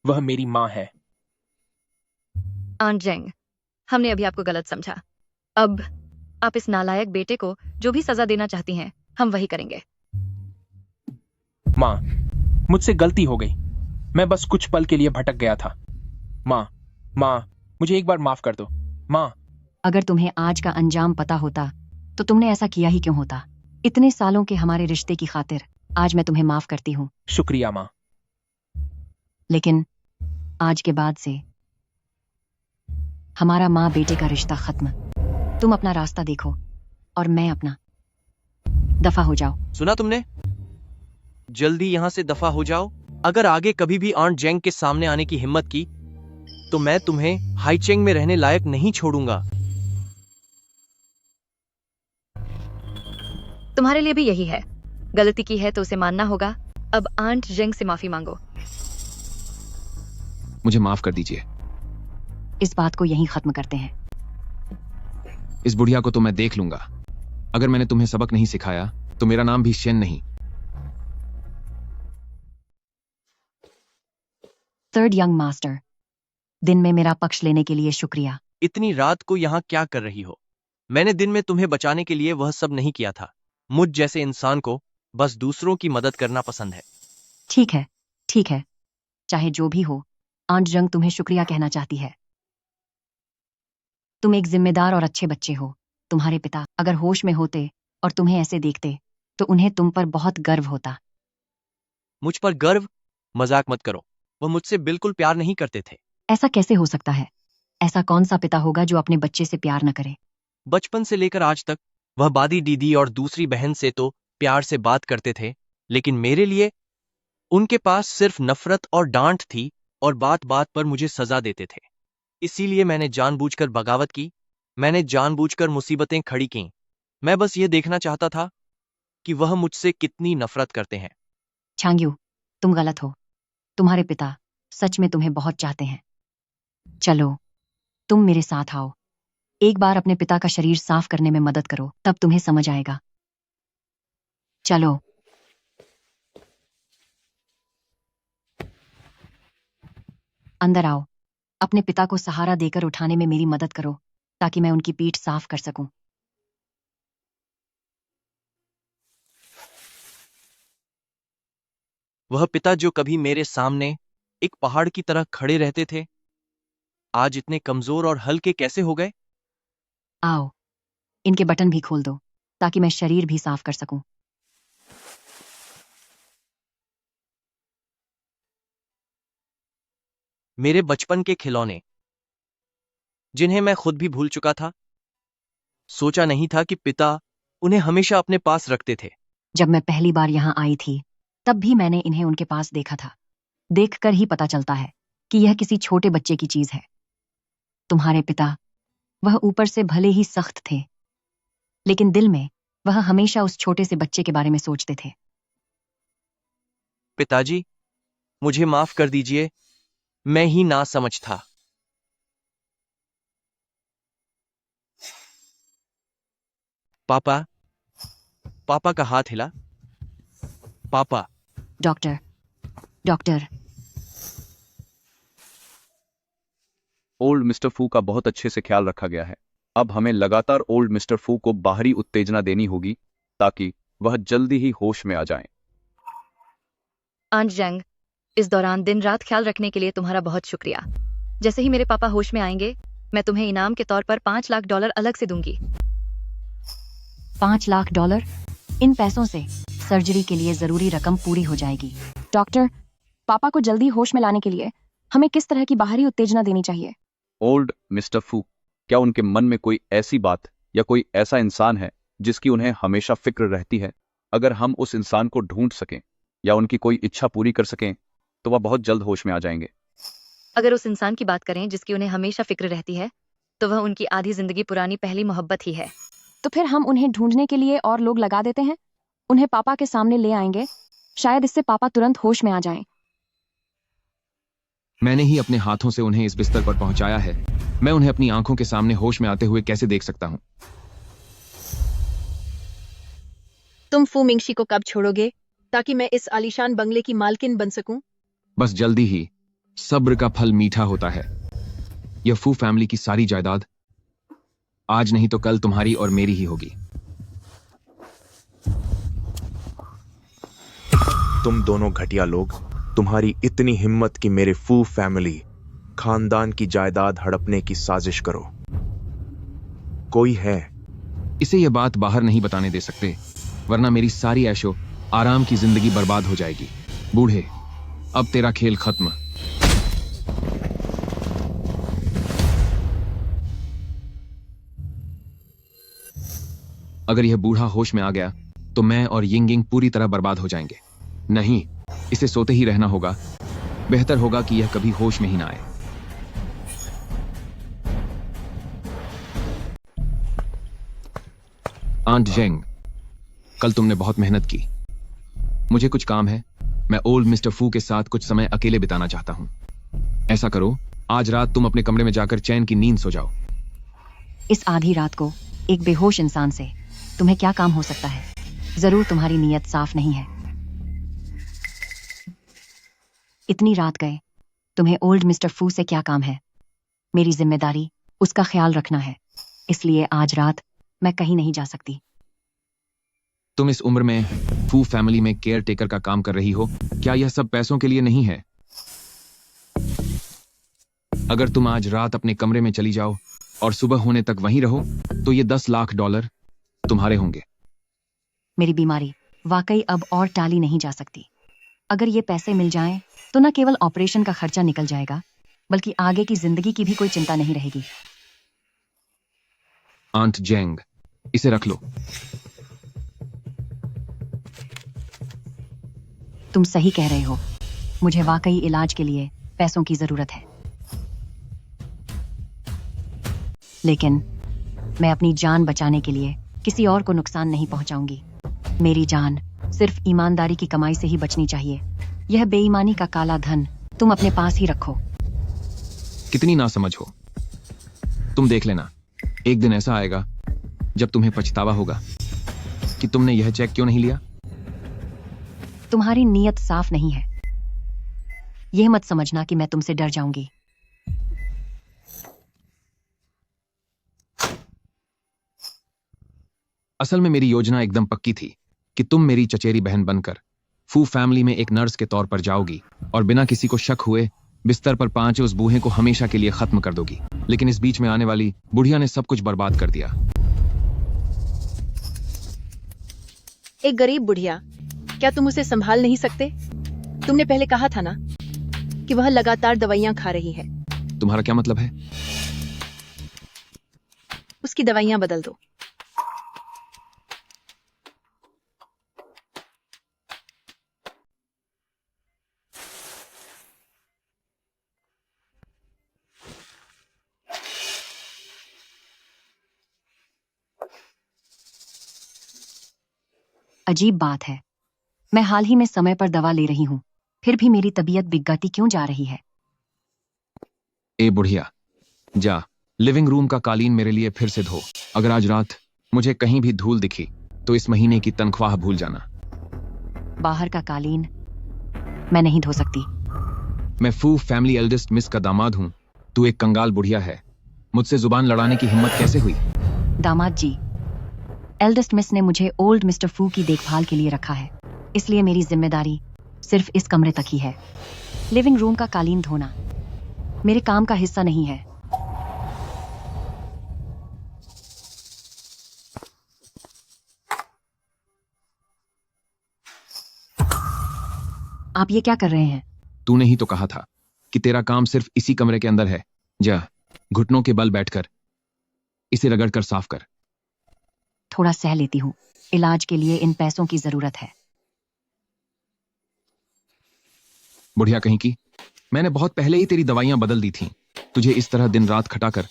वह मेरी माँ है। आंट जेंग, हमने अभी आपको गलत समझा। अब आप इस नालायक बेटे को जो भी सजा देना चाहती हैं हम वही करेंगे। माँ, मुझसे गलती हो गई। मैं बस कुछ पल के लिए भटक गया था। माँ, मुझे एक बार माफ कर दो। माँ, अगर तुम्हें आज का अंजाम पता होता तो तुमने ऐसा किया ही क्यों होता? इतने सालों के हमारे रिश्ते की खातिर आज मैं तुम्हें माफ करती हूँ। शुक्रिया माँ। लेकिन आज के बाद से हमारा माँ बेटे का रिश्ता खत्म। तुम अपना रास्ता देखो और मैं अपना। दफा हो जाओ। सुना तुमने? जल्दी यहाँ से दफा हो जाओ। अगर आगे कभी भी आंट जेंग के सामने आने की हिम्मत की तो मैं तुम्हें हाईचेंग में रहने लायक नहीं छोड़ूंगा। तुम्हारे लिए भी यही है। गलती की है तो उसे मानना होगा। अब आंट जेंग से माफी मांगो। मुझे माफ कर दीजिए। इस बात को यहीं खत्म करते हैं। इस बुढ़िया को तो मैं देख लूंगा। अगर मैंने तुम्हें सबक नहीं सिखाया तो मेरा नाम भी शेन नहीं। थर्ड यंग मास्टर, दिन में मेरा पक्ष लेने के लिए शुक्रिया। इतनी रात को यहाँ क्या कर रही हो? मैंने दिन में तुम्हें बचाने के लिए वह सब नहीं किया था। मुझ जैसे इंसान को बस दूसरों की मदद करना पसंद है। ठीक है, ठीक है, चाहे जो भी हो, आंट जंग तुम्हें शुक्रिया कहना चाहती है। तुम एक जिम्मेदार और अच्छे बच्चे हो। तुम्हारे पिता अगर होश में होते और तुम्हें ऐसे देखते तो उन्हें तुम पर बहुत गर्व होता। मुझ पर गर्व? मजाक मत करो। वह मुझसे बिल्कुल प्यार नहीं करते थे। ऐसा कैसे हो सकता है? ऐसा कौन सा पिता होगा जो अपने बच्चे से प्यार न करे? बचपन से लेकर आज तक वह बादी दीदी और दूसरी बहन से तो प्यार से बात करते थे, लेकिन मेरे लिए उनके पास सिर्फ नफरत और डांट थी और बात बात पर मुझे सजा देते थे। इसीलिए मैंने जानबूझकर बगावत की। मैंने जानबूझकर मुसीबतें खड़ी की। मैं बस ये देखना चाहता था कि वह मुझसे कितनी नफरत करते हैं। छांग्यू, तुम गलत हो। तुम्हारे पिता सच में तुम्हें बहुत चाहते हैं। चलो, तुम मेरे साथ आओ। एक बार अपने पिता का शरीर साफ करने में मदद करो, तब तुम्हें समझ आएगा। चलो। अंदर आओ। अपने पिता को सहारा देकर उठाने में मेरी मदद करो ताकि मैं उनकी पीठ साफ कर सकूं। वह पिता जो कभी मेरे सामने एक पहाड़ की तरह खड़े रहते थे, आज इतने कमजोर और हल्के कैसे हो गए? आओ, इनके बटन भी खोल दो ताकि मैं शरीर भी साफ कर सकूं। मेरे बचपन के खिलौने, जिन्हें मैं खुद भी भूल चुका था। सोचा नहीं था कि पिता उन्हें हमेशा अपने पास रखते थे। जब मैं पहली बार यहाँ आई थी तब भी मैंने इन्हें उनके पास देखा था। देखकर ही पता चलता है कि यह किसी छोटे बच्चे की चीज है। तुम्हारे पिता, वह ऊपर से भले ही सख्त थे, लेकिन दिल में वह हमेशा उस छोटे से बच्चे के बारे में सोचते थे। पिताजी, मुझे माफ कर दीजिए। मैं ही ना समझ था। पापा, पापा का हाथ हिला। पापा। Doctor, doctor. ओल्ड मिस्टर फू का बहुत अच्छे से ख्याल रखा गया है। अब हमें लगातार ओल्ड मिस्टर फू को बाहरी उत्तेजना देनी होगी ताकि वह जल्दी ही होश में आ जाएं। आंट जेंग, इस दौरान दिन रात ख्याल रखने के लिए तुम्हारा बहुत शुक्रिया। जैसे ही मेरे पापा होश में आएंगे, मैं तुम्हें इनाम के तौर पर $5 लाख अलग से दूंगी। $5 लाख? इन पैसों से सर्जरी के लिए जरूरी रकम पूरी हो जाएगी। डॉक्टर, पापा को जल्दी होश में लाने के लिए हमें किस तरह की बाहरी उत्तेजना देनी चाहिए? ओल्ड मिस्टर फू, क्या उनके मन में कोई ऐसी बात या कोई ऐसा इंसान है जिसकी उन्हें हमेशा फिक्र रहती है? अगर हम उस इंसान को ढूंढ सकें या उनकी कोई इच्छा पूरी कर सकें तो वह बहुत जल्द होश में आ जाएंगे। अगर उस इंसान की बात करें जिसकी उन्हें हमेशा फिक्र रहती है, तो वह उनकी आधी जिंदगी पुरानी पहली मोहब्बत ही है। तो फिर हम उन्हें ढूंढने के लिए और लोग लगा देते हैं। उन्हें पापा के सामने ले आएंगे। शायद इससे पापा तुरंत होश में आ जाएं। मैंने ही अपने हाथों से उन्हें इस बिस्तर पर पहुंचाया है। मैं उन्हें अपनी आंखों के सामने होश में आते हुए कैसे देख सकता हूं? तुम फू मिंगशी को कब छोड़ोगे ताकि मैं इस आलीशान बंगले की मालकिन बन सकूं? बस जल्दी ही। सब्र का फल मीठा होता है। यह फू फैमिली की सारी जायदाद आज नहीं तो कल तुम्हारी और मेरी ही होगी। तुम दोनों घटिया लोग, तुम्हारी इतनी हिम्मत कि मेरे फू फैमिली खानदान की जायदाद हड़पने की साजिश करो। कोई है? इसे यह बात बाहर नहीं बताने दे सकते, वरना मेरी सारी ऐशो आराम की जिंदगी बर्बाद हो जाएगी। बूढ़े, अब तेरा खेल खत्म। अगर यह बूढ़ा होश में आ गया तो मैं और यिंगिंग पूरी तरह बर्बाद हो जाएंगे। नहीं, इसे सोते ही रहना होगा। बेहतर होगा कि यह कभी होश में ही ना आए। आंट जेंग, कल तुमने बहुत मेहनत की। मुझे कुछ काम है। मैं ओल्ड मिस्टर फू के साथ कुछ समय अकेले बिताना चाहता हूं। ऐसा करो, आज रात तुम अपने कमरे में जाकर चैन की नींद सो जाओ। इस आधी रात को एक बेहोश इंसान से तुम्हें क्या काम हो सकता है? जरूर तुम्हारी नीयत साफ नहीं है। इतनी रात गए, तुम्हें ओल्ड मिस्टर फू से क्या काम है? मेरी जिम्मेदारी उसका ख्याल रखना है, इसलिए आज रात मैं कहीं नहीं जा सकती। तुम इस उम्र में फू फैमिली में केयर टेकर का काम कर रही हो। क्या यह सब पैसों के लिए नहीं है? अगर तुम आज रात अपने कमरे में चली जाओ और सुबह होने तक वहीं रहो तो ये $10 लाख तुम्हारे होंगे। मेरी बीमारी वाकई अब और टाली नहीं जा सकती। अगर ये पैसे मिल जाएं, तो न केवल ऑपरेशन का खर्चा निकल जाएगा, बल्कि आगे की जिंदगी की भी कोई चिंता नहीं रहेगी। आंट जेंग, इसे रख लो। तुम सही कह रहे हो। मुझे वाकई इलाज के लिए पैसों की जरूरत है, लेकिन मैं अपनी जान बचाने के लिए किसी और को नुकसान नहीं पहुंचाऊंगी। मेरी जान सिर्फ ईमानदारी की कमाई से ही बचनी चाहिए। यह बेईमानी का काला धन तुम अपने पास ही रखो। कितनी नासमझ हो। तुम देख लेना, एक दिन ऐसा आएगा जब तुम्हें पछतावा होगा कि तुमने यह चेक क्यों नहीं लिया। तुम्हारी नीयत साफ नहीं है। यह मत समझना कि मैं तुमसे डर जाऊंगी। असल में मेरी योजना एकदम पक्की थी कि तुम मेरी चचेरी बहन बनकर फू फैमिली में एक नर्स के तौर पर जाओगी और बिना किसी को शक हुए बिस्तर पर पांचे उस बूहे को हमेशा के लिए खत्म कर दोगी। लेकिन इस बीच में आने वाली बुढ़िया ने सब कुछ बर्बाद कर दिया। एक गरीब बुढ़िया, क्या तुम उसे संभाल नहीं सकते? तुमने पहले कहा था ना कि वह लगातार दवाइयां खा रही है। तुम्हारा क्या मतलब है? उसकी दवाइयां बदल दो। अजीब बात है, मैं हाल ही में समय पर दवा ले रही हूं, फिर भी मेरी तबीयत बिगड़ती क्यों जा रही है? ए बुढ़िया, जा लिविंग रूम का कालीन मेरे लिए फिर से धो। अगर आज रात मुझे कहीं भी धूल दिखी तो इस महीने की तनख्वाह भूल जाना। बाहर का कालीन मैं नहीं धो सकती। मैं फू फैमिली एल्डेस्ट मिस का दामाद हूं। तू एक कंगाल बुढ़िया है। मुझसे जुबान लड़ाने की हिम्मत कैसे हुई? दामाद जी, एल्डेस्ट मिस ने मुझे ओल्ड मिस्टर फू की देखभाल के लिए रखा है, इसलिए मेरी जिम्मेदारी सिर्फ इस कमरे तक ही है। लिविंग रूम का कालीन धोना मेरे काम का हिस्सा नहीं है। आप ये क्या कर रहे हैं? तूने ही तो कहा था कि तेरा काम सिर्फ इसी कमरे के अंदर है। जा घुटनों के बल बैठकर इसे रगड़कर साफ कर। थोड़ा सह लेती हूँ। इलाज के लिए इन पैसों की जरूरत है। बुढ़िया कहीं की, मैंने बहुत पहले ही तेरी दवाइयां बदल दी थीं। तुझे इस तरह दिन रात खटाकर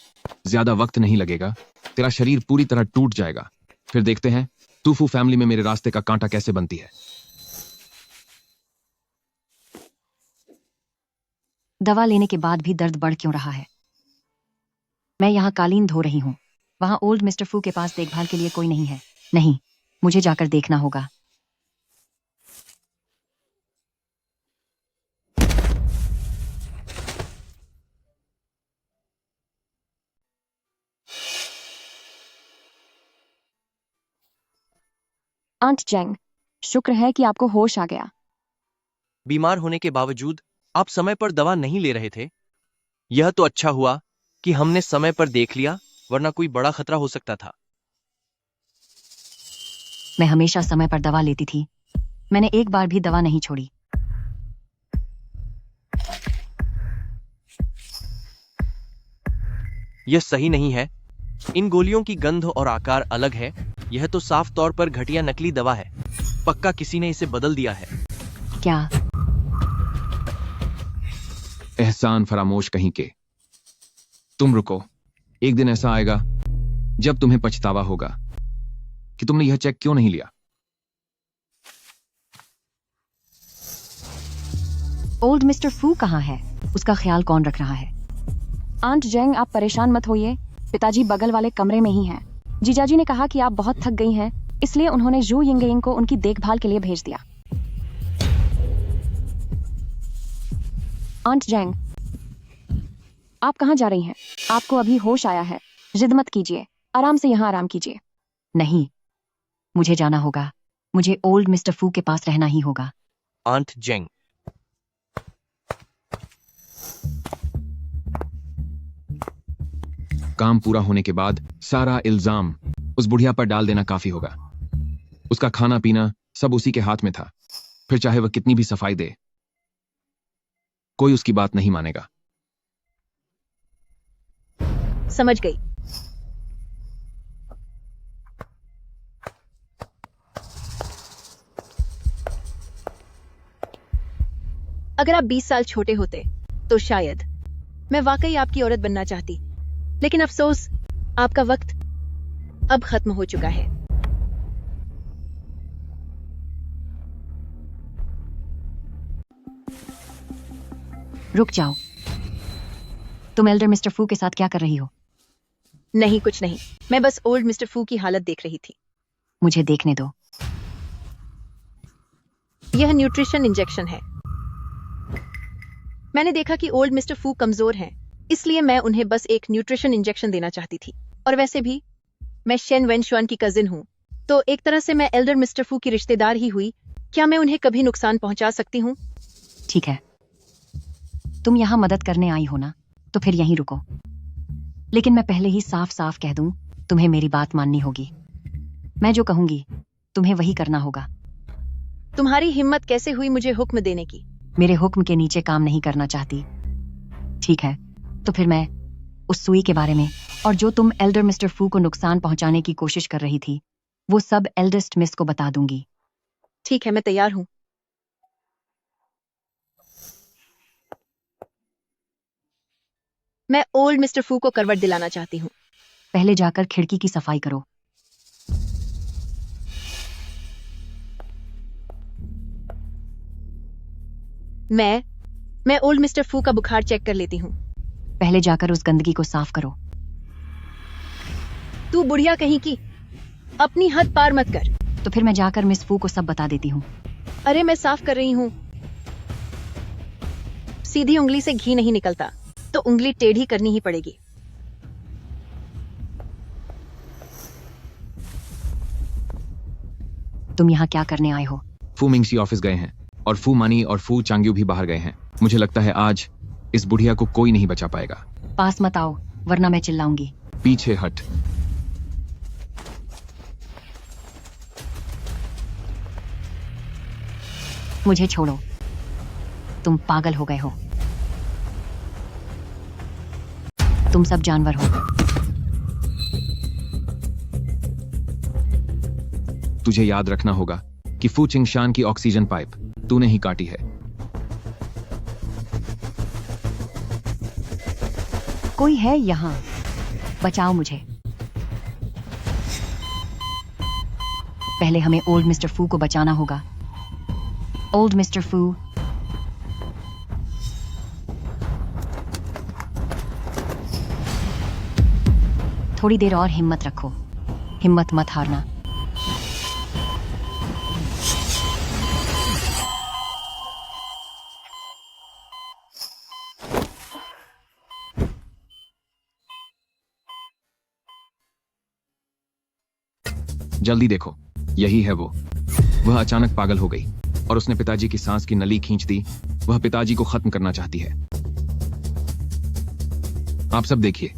ज्यादा वक्त नहीं लगेगा। तेरा शरीर पूरी तरह टूट जाएगा। फिर देखते हैं तू फू फैमिली में मेरे रास्ते का कांटा कैसे बनती है। दवा लेने के बाद भी दर्द बढ़ क्यों रहा है? मैं यहाँ कालीन धो रही हूँ। वहां ओल्ड मिस्टर फू के पास देखभाल के लिए कोई नहीं है। नहीं, मुझे जाकर देखना होगा। आंट जेंग, शुक्र है कि आपको होश आ गया। बीमार होने के बावजूद आप समय पर दवा नहीं ले रहे थे। यह तो अच्छा हुआ कि हमने समय पर देख लिया, वरना कोई बड़ा खतरा हो सकता था। मैं हमेशा समय पर दवा लेती थी। मैंने एक बार भी दवा नहीं छोड़ी। यह सही नहीं है। इन गोलियों की गंध और आकार अलग है। यह तो साफ तौर पर घटिया नकली दवा है। पक्का किसी ने इसे बदल दिया है। क्या? एहसान फरामोश कहीं के। तुम रुको, एक दिन ऐसा आएगा जब तुम्हें पछतावा होगा कि तुमने यह चेक क्यों नहीं लिया। ओल्ड मिस्टर फू कहाँ है? उसका ख्याल कौन रख रहा है? आंट जेंग, आप परेशान मत होइए, पिताजी बगल वाले कमरे में ही हैं। जीजाजी ने कहा कि आप बहुत थक गई हैं, इसलिए उन्होंने जू यिंगयिंग को उनकी देखभाल के लिए भेज दिया। आंट जेंग, आप कहाँ जा रही हैं? आपको अभी होश आया है, जिद मत कीजिए, आराम से यहाँ आराम कीजिए। नहीं, मुझे जाना होगा। मुझे ओल्ड मिस्टर फू के पास रहना ही होगा। आंट जेंग, काम पूरा होने के बाद सारा इल्जाम उस बुढ़िया पर डाल देना काफी होगा। उसका खाना पीना सब उसी के हाथ में था, फिर चाहे वह कितनी भी सफाई दे, कोई उसकी बात नहीं मानेगा। समझ गई। अगर आप 20 साल छोटे होते तो शायद मैं वाकई आपकी औरत बनना चाहती, लेकिन अफसोस आपका वक्त अब खत्म हो चुका है। रुक जाओ, तुम एल्डर मिस्टर फू के साथ क्या कर रही हो? नहीं, कुछ नहीं, मैं बस ओल्ड मिस्टर फू की हालत देख रही थी। मुझे देखने दो। यह न्यूट्रिशन इंजेक्शन है। मैंने देखा कि ओल्ड मिस्टर फू कमजोर हैं, इसलिए मैं उन्हें बस एक न्यूट्रिशन इंजेक्शन देना चाहती थी। और वैसे भी मैं शेन वेनशुआन की कजिन हूँ, तो एक तरह से मैं एल्डर मिस्टर फू की रिश्तेदार ही हुई। क्या मैं उन्हें कभी नुकसान पहुंचा सकती हूँ? ठीक है, तुम यहाँ मदद करने आई हो ना, तो फिर यहीं रुको। लेकिन मैं पहले ही साफ साफ कह दूं, तुम्हें मेरी बात माननी होगी। मैं जो कहूंगी तुम्हें वही करना होगा। तुम्हारी हिम्मत कैसे हुई मुझे हुक्म देने की? मेरे हुक्म के नीचे काम नहीं करना चाहती? ठीक है, तो फिर मैं उस सुई के बारे में और जो तुम एल्डर मिस्टर फू को नुकसान पहुंचाने की कोशिश कर रही थी, वो सब एल्डेस्ट मिस को बता दूंगी। ठीक है, मैं तैयार हूं। मैं ओल्ड मिस्टर फू को करवट दिलाना चाहती हूँ। पहले जाकर खिड़की की सफाई करो। मैं ओल्ड मिस्टर फू का बुखार चेक कर लेती हूँ। पहले जाकर उस गंदगी को साफ करो। तू बुढ़िया कहीं की, अपनी हद पार मत कर। तो फिर मैं जाकर मिस फू को सब बता देती हूँ। अरे मैं साफ कर रही हूँ। सीधी उंगली से घी नहीं निकलता, तो उंगली टेढ़ी करनी ही पड़ेगी। तुम यहाँ क्या करने आए हो? फू मिंगसी ऑफिस गए हैं और फू मानी और फू चांग्यू भी बाहर गए हैं। मुझे लगता है आज इस बुढ़िया को कोई नहीं बचा पाएगा। पास मत आओ, वरना मैं चिल्लाऊंगी। पीछे हट। मुझे छोड़ो, तुम पागल हो गए हो। तुम सब जानवर हो। तुझे याद रखना होगा कि फू चिंगशान की ऑक्सीजन पाइप तूने ही काटी है। कोई है यहाँ, बचाओ मुझे। पहले हमें ओल्ड मिस्टर फू को बचाना होगा। ओल्ड मिस्टर फू, थोड़ी देर और हिम्मत रखो, हिम्मत मत हारना। जल्दी देखो, यही है वो। वह अचानक पागल हो गई और उसने पिताजी की सांस की नली खींच दी। वह पिताजी को खत्म करना चाहती है। आप सब देखिए।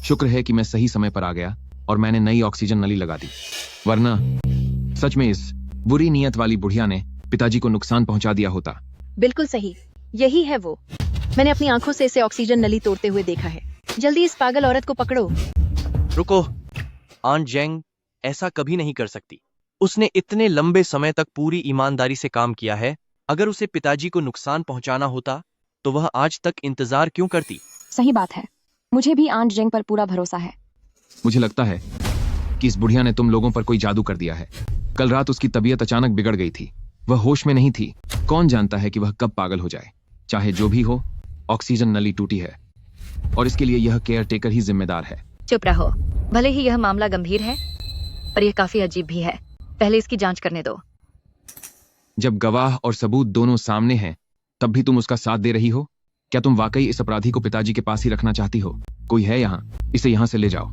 शुक्र है कि मैं सही समय पर आ गया और मैंने नई ऑक्सीजन नली लगा दी, वरना सच में इस बुरी नीयत वाली बुढ़िया ने पिताजी को नुकसान पहुंचा दिया होता। बिल्कुल सही, यही है वो। मैंने अपनी आंखों से इसे ऑक्सीजन नली तोड़ते हुए देखा है। जल्दी इस पागल औरत को पकड़ो। रुको, आंट जेंग ऐसा कभी नहीं कर सकती। उसने इतने लंबे समय तक पूरी ईमानदारी से काम किया है। अगर उसे पिताजी को नुकसान पहुंचाना होता तो वह आज तक इंतजार क्यों करती? सही बात है, मुझे भी आंट जेंग पर पूरा भरोसा है। मुझे लगता है कि इस बुढ़िया ने तुम लोगों पर कोई जादू कर दिया है। कल रात उसकी तबीयत अचानक बिगड़ गई थी, वह होश में नहीं थी। कौन जानता है कि वह कब पागल हो जाए। चाहे जो भी हो, ऑक्सीजन नली टूटी है और इसके लिए यह केयर टेकर ही जिम्मेदार है। चुप रहो। भले ही यह मामला गंभीर है पर यह काफी अजीब भी है। पहले इसकी जांच करने दो। जब गवाह और सबूत दोनों सामने हैं तब भी तुम उसका साथ दे रही हो? क्या तुम वाकई इस अपराधी को पिताजी के पास ही रखना चाहती हो? कोई है यहाँ? इसे यहाँ से ले जाओ।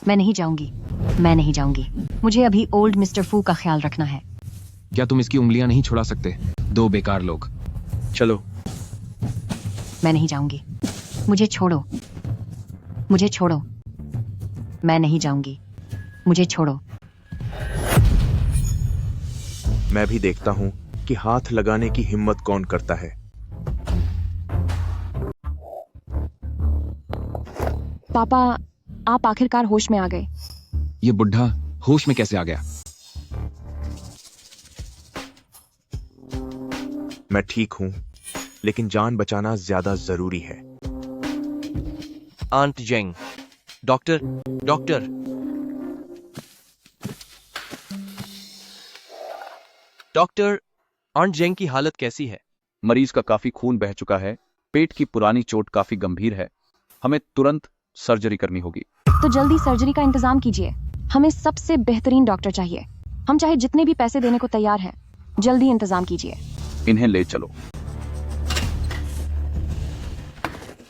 मैं नहीं जाऊंगी, मैं नहीं जाऊंगी। मुझे अभी ओल्ड मिस्टर फू का ख्याल रखना है। क्या तुम इसकी उंगलियां नहीं छुड़ा सकते? दो बेकार लोग। चलो। मैं नहीं जाऊंगी, मुझे छोड़ो, मुझे छोड़ो। मैं नहीं जाऊंगी, मुझे छोड़ो। मैं भी देखता हूं कि हाथ लगाने की हिम्मत कौन करता है। पापा, आप आखिरकार होश में आ गए। ये बुढ़ा होश में कैसे आ गया? मैं ठीक हूं, लेकिन जान बचाना ज्यादा जरूरी है। Aunt Zheng, doctor, doctor. Doctor, aunt Zheng की हालत कैसी है? मरीज का काफी खून बह चुका है। पेट की पुरानी चोट काफी गंभीर है। हमें तुरंत सर्जरी करनी होगी। तो जल्दी सर्जरी का इंतजाम कीजिए। हमें सबसे बेहतरीन डॉक्टर चाहिए। हम चाहे जितने भी पैसे देने को तैयार हैं। जल्दी इंतजाम कीजिए। इन्हें ले चलो।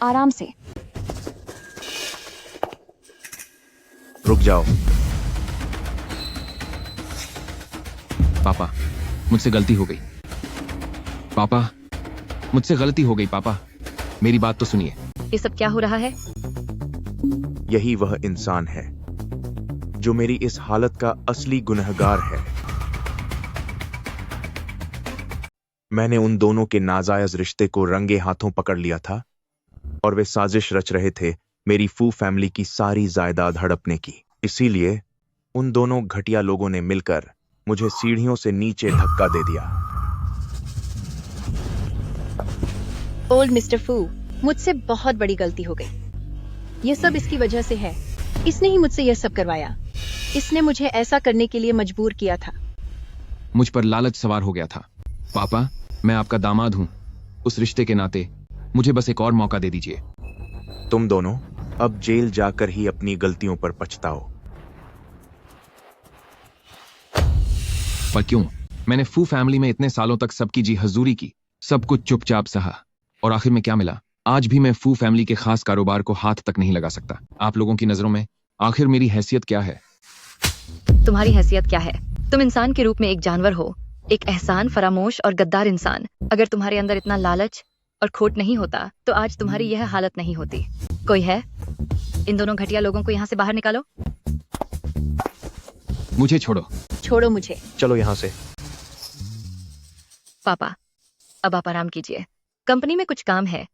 आराम से। रुक जाओ। पापा, मुझसे गलती हो गई। पापा, मुझसे गलती हो गई। पापा, मेरी बात तो सुनिए। ये सब क्या हो रहा है? यही वह इंसान है जो मेरी इस हालत का असली गुनहगार है। मैंने उन दोनों के नाजायज रिश्ते को रंगे हाथों पकड़ लिया था और वे साजिश रच रहे थे मेरी फू फैमिली की सारी जायदाद हड़पने की। इसीलिए उन दोनों घटिया लोगों ने मिलकर मुझे सीढ़ियों से नीचे धक्का दे दिया। ओल्ड मिस्टर फू, मुझसे बहुत बड़ी गलती हो गई। यह सब इसकी वजह से है। इसने ही मुझसे यह सब करवाया। इसने मुझे ऐसा करने के लिए मजबूर किया था। मुझ पर लालच सवार हो गया था। पापा, मैं आपका दामाद हूं। उस रिश्ते के नाते मुझे बस एक और मौका दे दीजिए। तुम दोनों अब जेल जाकर ही अपनी गलतियों पर पछताओ। पर क्यों? मैंने फू फैमिली में इतने सालों तक सबकी जी हजूरी की, सब कुछ चुपचाप सहा, और आखिर में क्या मिला? आज भी मैं फू फैमिली के खास कारोबार को हाथ तक नहीं लगा सकता। आप लोगों की नजरों में आखिर मेरी हैसियत क्या है? तुम्हारी हैसियत क्या है? तुम इंसान के रूप में एक जानवर हो, एक एहसान फरामोश और गद्दार इंसान। अगर तुम्हारे अंदर इतना लालच और खोट नहीं होता तो आज तुम्हारी यह हालत नहीं होती। कोई है? इन दोनों घटिया लोगों को यहाँ से बाहर निकालो। मुझे छोड़ो। छोड़ो मुझे। चलो यहाँ से। पापा, अब आप आराम कीजिए। कंपनी में कुछ काम है,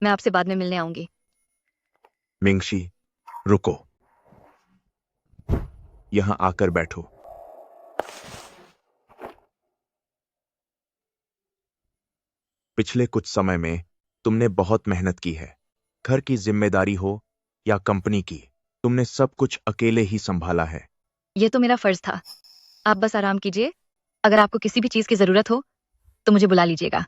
मैं आपसे बाद में मिलने आऊंगी। मिंगशी, रुको। यहां आकर बैठो। पिछले कुछ समय में तुमने बहुत मेहनत की है। घर की जिम्मेदारी हो या कंपनी की, तुमने सब कुछ अकेले ही संभाला है। यह तो मेरा फर्ज था। आप बस आराम कीजिए। अगर आपको किसी भी चीज की जरूरत हो तो मुझे बुला लीजिएगा।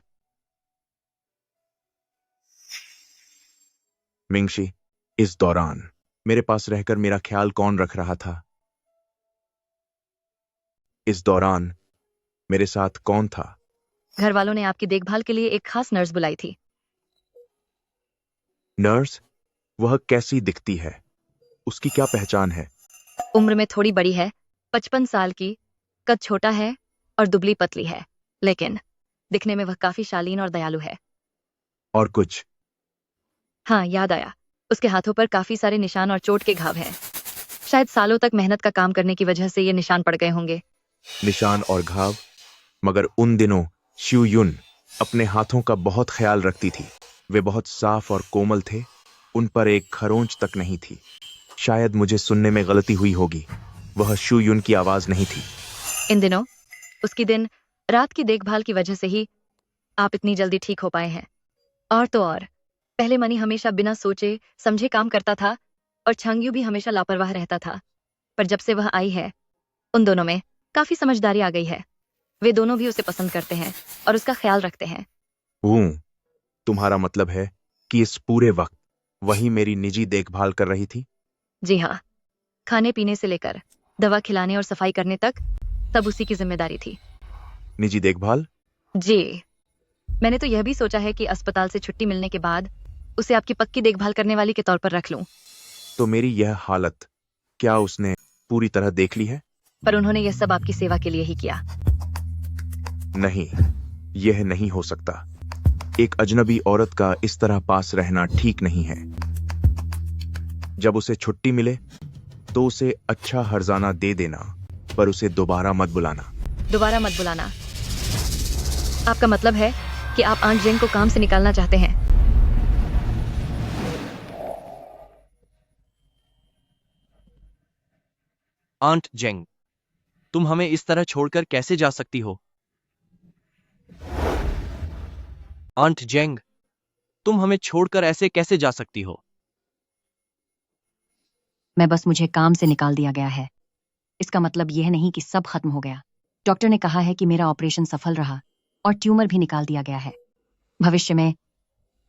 मिंगशी, इस दौरान मेरे पास रहकर मेरा ख्याल कौन रख रहा था? इस दौरान मेरे साथ कौन था? घर वालों ने आपकी देखभाल के लिए एक खास नर्स बुलाई थी। नर्स? वह कैसी दिखती है? उसकी क्या पहचान है? उम्र में थोड़ी बड़ी है, 55 साल की, कद छोटा है और दुबली पतली है, लेकिन दिखने में वह काफी शालीन और दयालु है। और कुछ? हाँ, याद आया। उसके हाथों पर काफी सारे निशान और चोट के घाव हैं। शायद सालों तक मेहनत का काम करने की वजह से ये निशान पड़ गए होंगे। निशान और घाव? मगर उन दिनों श्यू युन अपने हाथों का बहुत ख्याल रखती थी। वे बहुत साफ और कोमल थे, उन पर एक खरोंच तक नहीं थी। शायद मुझे सुनने में गलती हुई होगी। वह शू युन की आवाज नहीं थी। इन दिनों उसकी दिन रात की देखभाल की वजह से ही आप इतनी जल्दी ठीक हो पाए हैं। और तो और पहले मनी हमेशा बिना सोचे समझे काम करता था और छांगयू भी हमेशा लापरवाह रहता था। पर जब से वह आई है उन दोनों में काफी समझदारी आ गई है। वे दोनों भी उसे पसंद करते हैं और उसका ख्याल रखते हैं। तुम्हारा मतलब है कि इस पूरे वक्त वही मेरी निजी देखभाल कर रही थी? जी हाँ, खाने पीने से लेकर दवा खिलाने और सफाई करने तक सब उसी की जिम्मेदारी थी। निजी देखभाल? जी, मैंने तो यह भी सोचा है कि अस्पताल से छुट्टी मिलने के बाद उसे आपकी पक्की देखभाल करने वाली के तौर पर रख लूं। तो मेरी यह हालत क्या उसने पूरी तरह देख ली है? पर उन्होंने यह सब आपकी सेवा के लिए ही किया। नहीं, यह नहीं हो सकता। एक अजनबी औरत का इस तरह पास रहना ठीक नहीं है। जब उसे छुट्टी मिले तो उसे अच्छा हर्जाना दे देना, पर उसे दोबारा मत बुलाना। दोबारा मत बुलाना? आपका मतलब है कि आप आंट जेंग को काम से निकालना चाहते हैं? आंट जेंग, तुम हमें इस तरह छोड़कर कैसे जा सकती हो? आंट जेंग, तुम हमें छोड़कर ऐसे कैसे जा सकती हो? मुझे काम से निकाल दिया गया है। इसका मतलब यह नहीं कि सब खत्म हो गया। डॉक्टर ने कहा है कि मेरा ऑपरेशन सफल रहा और ट्यूमर भी निकाल दिया गया है। भविष्य में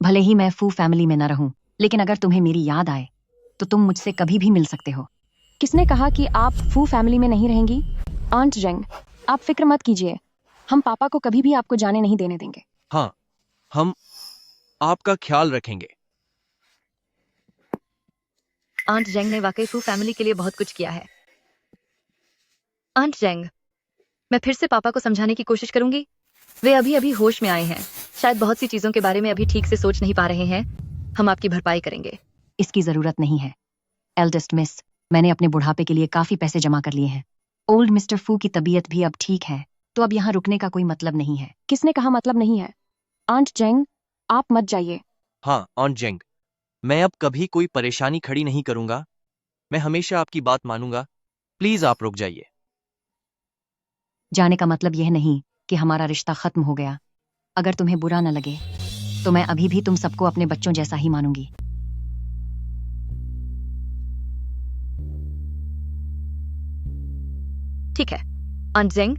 भले ही मैं फू फैमिली में न रहूं, लेकिन अगर तुम्हें मेरी याद आए तो तुम मुझसे कभी भी मिल सकते हो। किसने कहा कि आप फू फैमिली में नहीं रहेंगी? आंट जेंग, आप फिक्र मत कीजिए, हम पापा को कभी भी आपको जाने नहीं देने देंगे। हाँ, हम आपका ख्याल रखेंगे। आंट जेंग ने वाकई फू फैमिली के लिए बहुत कुछ किया है। आंट जेंग, मैं फिर से पापा को समझाने की कोशिश करूंगी। वे अभी अभी होश में आए हैं, शायद बहुत सी चीजों के बारे में अभी ठीक से सोच नहीं पा रहे हैं। हम आपकी भरपाई करेंगे। इसकी जरूरत नहीं है एल्डेस्ट मिस, मैंने अपने बुढ़ापे के लिए काफी पैसे जमा कर लिए हैं। ओल्ड मिस्टर फू की तबीयत भी अब ठीक है, तो अब यहाँ रुकने का कोई मतलब नहीं है। किसने कहा मतलब नहीं है? आंट जेंग, आप मत जाइए। हाँ आंट जेंग, मैं अब कभी कोई परेशानी खड़ी नहीं करूंगा। मैं हमेशा आपकी बात मानूंगा। प्लीज आप रुक जाइए। जाने का मतलब यह नहीं कि हमारा रिश्ता खत्म हो गया। अगर तुम्हें बुरा न लगे तो मैं अभी भी तुम सबको अपने बच्चों जैसा ही मानूंगी। ठीक है आंट जेंग,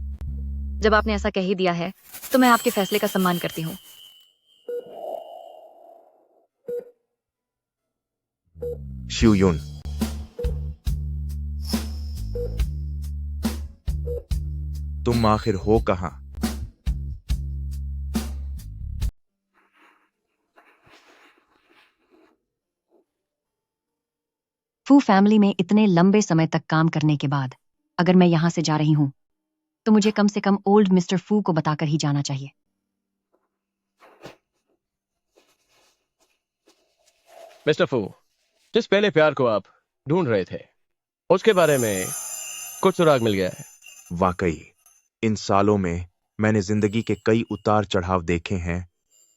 जब आपने ऐसा कह ही दिया है तो मैं आपके फैसले का सम्मान करती हूँ। शू युन, तुम आखिर हो कहां? फू फैमिली में इतने लंबे समय तक काम करने के बाद अगर मैं यहां से जा रही हूं तो मुझे कम से कम ओल्ड मिस्टर फू को बताकर ही जाना चाहिए। मिस्टर फू, जिस पहले प्यार को आप ढूंढ रहे थे उसके बारे में कुछ सुराग मिल गया है? वाकई इन सालों में मैंने जिंदगी के कई उतार चढ़ाव देखे हैं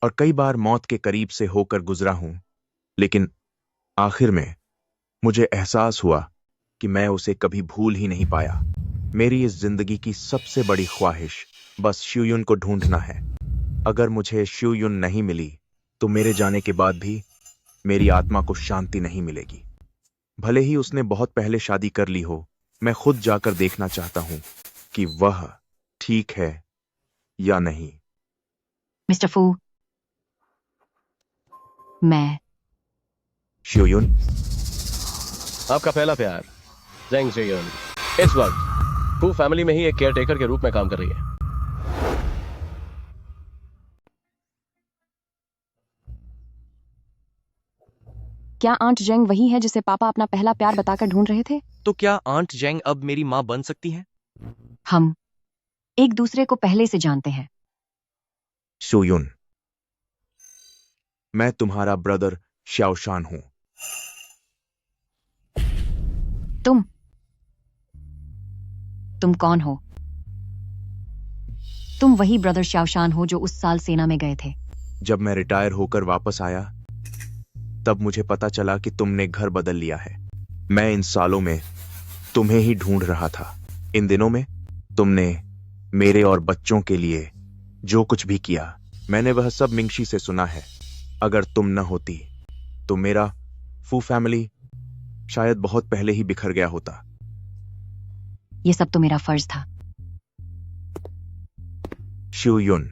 और कई बार मौत के करीब से होकर गुजरा हूं, लेकिन आखिर में मुझे एहसास हुआ कि मैं उसे कभी भूल ही नहीं पाया। मेरी इस जिंदगी की सबसे बड़ी ख्वाहिश बस शू युन को ढूंढना है। अगर मुझे शू युन नहीं मिली तो मेरे जाने के बाद भी मेरी आत्मा को शांति नहीं मिलेगी। भले ही उसने बहुत पहले शादी कर ली हो, मैं खुद जाकर देखना चाहता हूं कि वह ठीक है या नहीं। मिस्टर फू, मैं शू युन, आपका पहला प्यार जेंग जेयुन इस वक्त फू फैमिली में ही एक केयरटेकर के रूप में काम कर रही है। क्या आंट जेंग वही है जिसे पापा अपना पहला प्यार बताकर ढूंढ रहे थे? तो क्या आंट जेंग अब मेरी माँ बन सकती है? हम एक दूसरे को पहले से जानते हैं। शू युन, मैं तुम्हारा ब्रदर शाओशान हूं। तुम कौन हो? तुम वही ब्रदर शाओशान हो जो उस साल सेना में गए थे। जब मैं रिटायर होकर वापस आया तब मुझे पता चला कि तुमने घर बदल लिया है। मैं इन सालों में तुम्हें ही ढूंढ रहा था। इन दिनों में तुमने मेरे और बच्चों के लिए जो कुछ भी किया, मैंने वह सब मिंगशी से सुना है। अगर तुम न होती तो मेरा फू फैमिली शायद बहुत पहले ही बिखर गया होता। ये सब तो मेरा फर्ज था। शिव युन,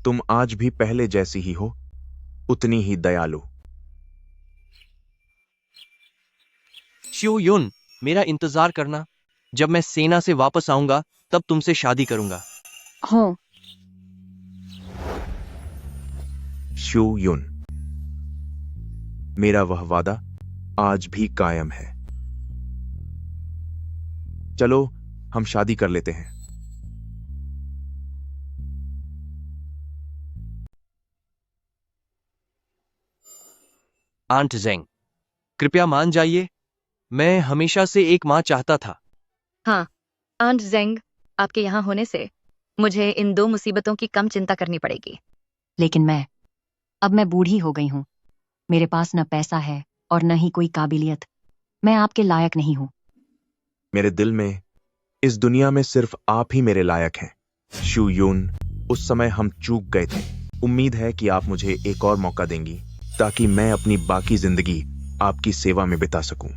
तुम आज भी पहले जैसी ही हो, उतनी ही दयालु। शिव युन, मेरा इंतजार करना। जब मैं सेना से वापस आऊंगा तब तुमसे शादी करूंगा। हो। शिव युन, मेरा वह वादा आज भी कायम है। चलो हम शादी कर लेते हैं। आंट जेंग, कृपया मान जाइए, मैं हमेशा से एक मां चाहता था। हाँ, आंट जेंग, आपके यहाँ होने से मुझे इन 2 मुसीबतों की कम चिंता करनी पड़ेगी। लेकिन अब मैं बूढ़ी हो गई हूं। मेरे पास न पैसा है और न ही कोई काबिलियत। मैं आपके लायक नहीं हूं। मेरे दिल में इस दुनिया में सिर्फ आप ही मेरे लायक हैं। शू यून, उस समय हम चूक गए थे। उम्मीद है कि आप मुझे एक और मौका देंगी ताकि मैं अपनी बाकी जिंदगी आपकी सेवा में बिता सकूं।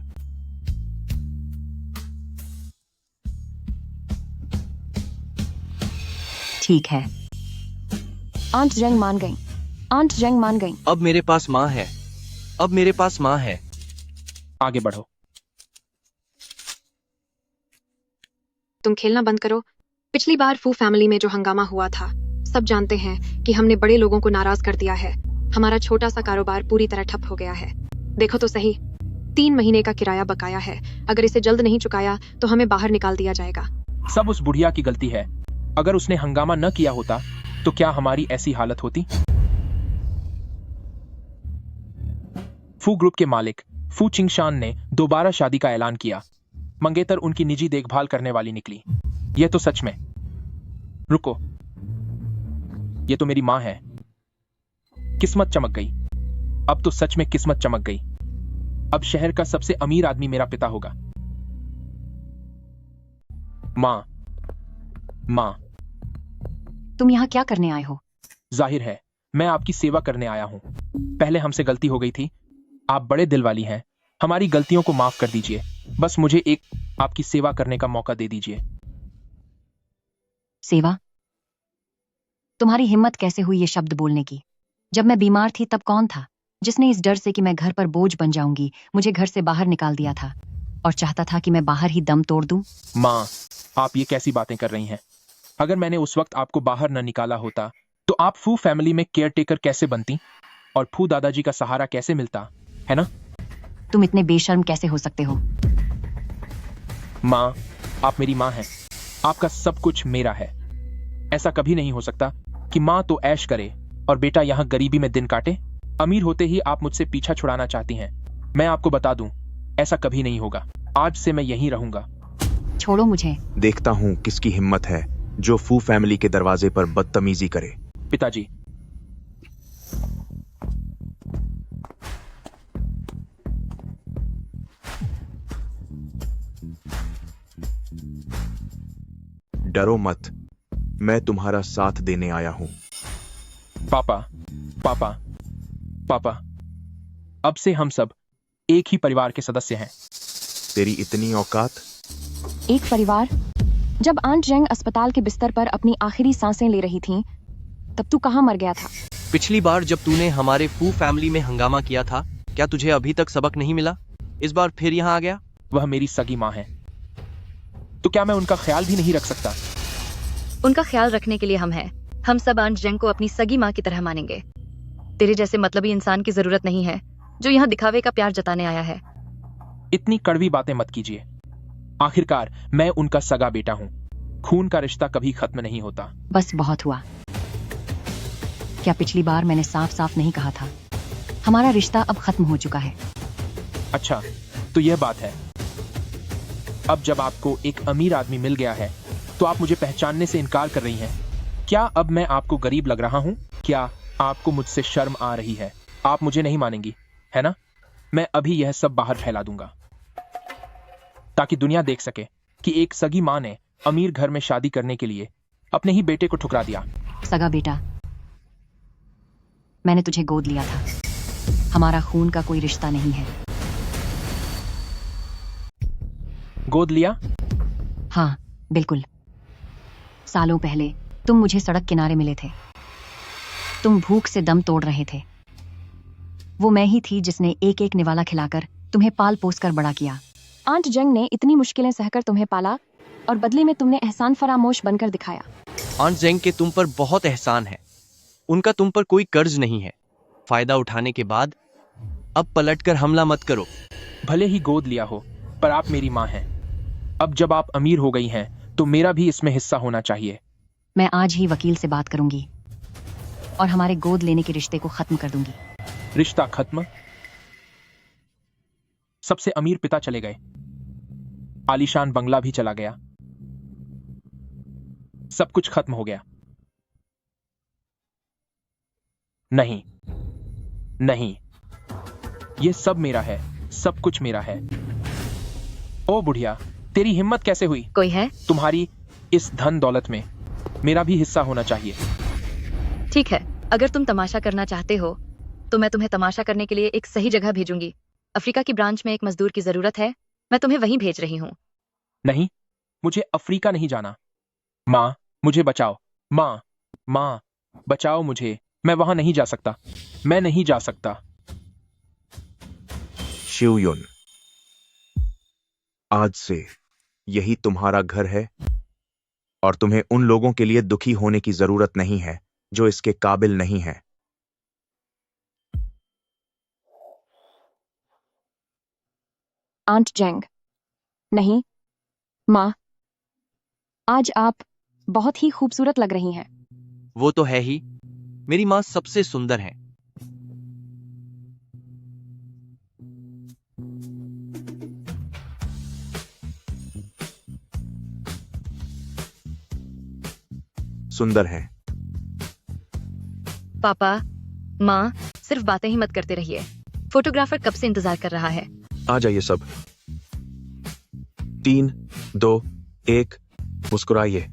ठीक है। आंट जेंग मान गई। आंट जेंग मान गई। अब मेरे पास मां है। अब मेरे पास मां है। आगे बढ़ो। तुम खेलना बंद करो। पिछली बार फू फैमिली में जो हंगामा हुआ था, सब जानते हैं कि हमने बड़े लोगों को नाराज कर दिया है। हमारा छोटा सा कारोबार पूरी तरह ठप हो गया है। देखो तो सही, 3 महीने का किराया बकाया है। अगर इसे जल्द नहीं चुकाया तो हमें बाहर निकाल दिया जाएगा। सब उस बुढ़िया की गलती है। अगर उसने हंगामा न किया होता तो क्या हमारी ऐसी हालत होती? फू ग्रुप के मालिक फू चिंगशान ने दोबारा शादी का ऐलान किया। मंगेतर उनकी निजी देखभाल करने वाली निकली। यह तो सच में। रुको, यह तो मेरी मां है। किस्मत चमक गई। अब तो सच में किस्मत चमक गई। अब शहर का सबसे अमीर आदमी मेरा पिता होगा। मां, मां, तुम यहाँ क्या करने आए हो? जाहिर है मैं आपकी सेवा करने आया हूं। पहले हमसे गलती हो गई थी। आप बड़े दिल वाली हैं। हमारी गलतियों को माफ कर दीजिए। बस मुझे एक आपकी सेवा करने का मौका दे दीजिए। सेवा? तुम्हारी हिम्मत कैसे हुई ये शब्द बोलने की? जब मैं बीमार थी तब कौन था जिसने इस डर से कि मैं घर पर बोझ बन जाऊंगी मुझे घर से बाहर निकाल दिया था और चाहता था कि मैं बाहर ही दम तोड़ दूं? मां, आप ये कैसी बातें कर रही हैं? अगर मैंने उस वक्त आपको बाहर न निकाला होता तो आप फू फैमिली में केयरटेकर कैसे बनती और फू दादाजी का सहारा कैसे मिलता, है ना? तुम इतने बेशर्म कैसे हो सकते हो? मां, आप मेरी मां हैं। आपका सब कुछ मेरा है। ऐसा कभी नहीं हो सकता कि मां तो ऐश करे और बेटा यहां गरीबी में दिन काटे। अमीर होते ही आप मुझसे पीछा छुड़ाना चाहती हैं। मैं आपको बता दूं, ऐसा कभी नहीं होगा। आज से मैं यहीं रहूंगा। छोड़ो मुझे। देखता हूं किसकी हिम्मत है जो फू फैमिली के दरवाजे पर बदतमीजी करे। पिताजी, डरो मत, मैं तुम्हारा साथ देने आया हूं। पापा, पापा, पापा, अब से हम सब एक ही परिवार के सदस्य हैं। तेरी इतनी औकात? एक परिवार? जब आंट जेंग अस्पताल के बिस्तर पर अपनी आखिरी सांसें ले रही थीं, तब तू कहां मर गया था? पिछली बार जब तूने हमारे फू फैमिली में हंगामा किया था, क्या तुझे अभी तक सबक नहीं मिला? इस बार फिर यहाँ आ गया? वह मेरी सगी माँ है, तो क्या मैं उनका ख्याल भी नहीं रख सकता? उनका ख्याल रखने के लिए हम हैं। हम सब आंट जेंग को अपनी सगी माँ की तरह मानेंगे। तेरे जैसे मतलबी इंसान की जरूरत नहीं है जो यहाँ दिखावे का प्यार जताने आया है। इतनी कड़वी बातें मत कीजिए। आखिरकार मैं उनका सगा बेटा हूँ। खून का रिश्ता कभी खत्म नहीं होता। बस बहुत हुआ। क्या पिछली बार मैंने साफ साफ नहीं कहा था? हमारा रिश्ता अब खत्म हो चुका है। अच्छा, तो यह बात है। अब जब आपको एक अमीर आदमी मिल गया है तो आप मुझे पहचानने से इनकार कर रही हैं। क्या अब मैं आपको गरीब लग रहा हूँ? क्या आपको मुझसे शर्म आ रही है? आप मुझे नहीं मानेंगी, है ना? मैं अभी यह सब बाहर फैला दूंगा ताकि दुनिया देख सके कि एक सगी मां ने अमीर घर में शादी करने के लिए अपने ही बेटे को ठुकरा दिया। सगा बेटा, मैंने तुझे गोद लिया था। हमारा खून का कोई रिश्ता नहीं है। गोद लिया? हाँ, बिल्कुल। सालों पहले तुम मुझे सड़क किनारे मिले थे। तुम भूख से दम तोड़ रहे थे। वो मैं ही थी जिसने एक एक निवाला खिलाकर तुम्हें पाल पोस कर बड़ा किया। आंट जंग ने इतनी मुश्किलें सहकर तुम्हें पाला और बदले में तुमने एहसान फरामोश बनकर दिखाया। आंट जेंग के तुम पर बहुत एहसान है। उनका तुम पर कोई कर्ज नहीं है। फायदा उठाने के बाद अब पलटकर हमला मत करो। भले ही गोद लिया हो, पर आप मेरी मां हैं। अब जब आप अमीर हो गई हैं, तो मेरा भी इसमें हिस्सा होना चाहिए। मैं आज ही वकील से बात करूंगी और हमारे गोद लेने के रिश्ते को खत्म कर दूंगी। रिश्ता खत्म? सबसे अमीर पिता चले गए, आलीशान बंगला भी चला गया, सब कुछ खत्म हो गया। नहीं नहीं, ये सब मेरा है, सब कुछ मेरा है। ओ बुढ़िया, तेरी हिम्मत कैसे हुई? कोई है? तुम्हारी इस धन दौलत में मेरा भी हिस्सा होना चाहिए। ठीक है, अगर तुम तमाशा करना चाहते हो तो मैं तुम्हें तमाशा करने के लिए एक सही जगह भेजूंगी। अफ्रीका की ब्रांच में एक मजदूर की जरूरत है, मैं तुम्हें वहीं भेज रही हूँ। नहीं, मुझे अफ्रीका नहीं जाना। माँ, मुझे बचाओ। माँ, माँ, बचाओ मुझे। मैं वहां नहीं जा सकता, मैं नहीं जा सकता। शिवयुन, आज से यही तुम्हारा घर है और तुम्हें उन लोगों के लिए दुखी होने की जरूरत नहीं है जो इसके काबिल नहीं है। आंट जेंग, नहीं माँ, आज आप बहुत ही खूबसूरत लग रही हैं। वो तो है ही, मेरी माँ सबसे सुंदर है। सुंदर है। पापा, माँ, सिर्फ बातें ही मत करते रहिए। फोटोग्राफर कब से इंतजार कर रहा है। आ जाइए सब। 3, 2, 1, मुस्कुराइए।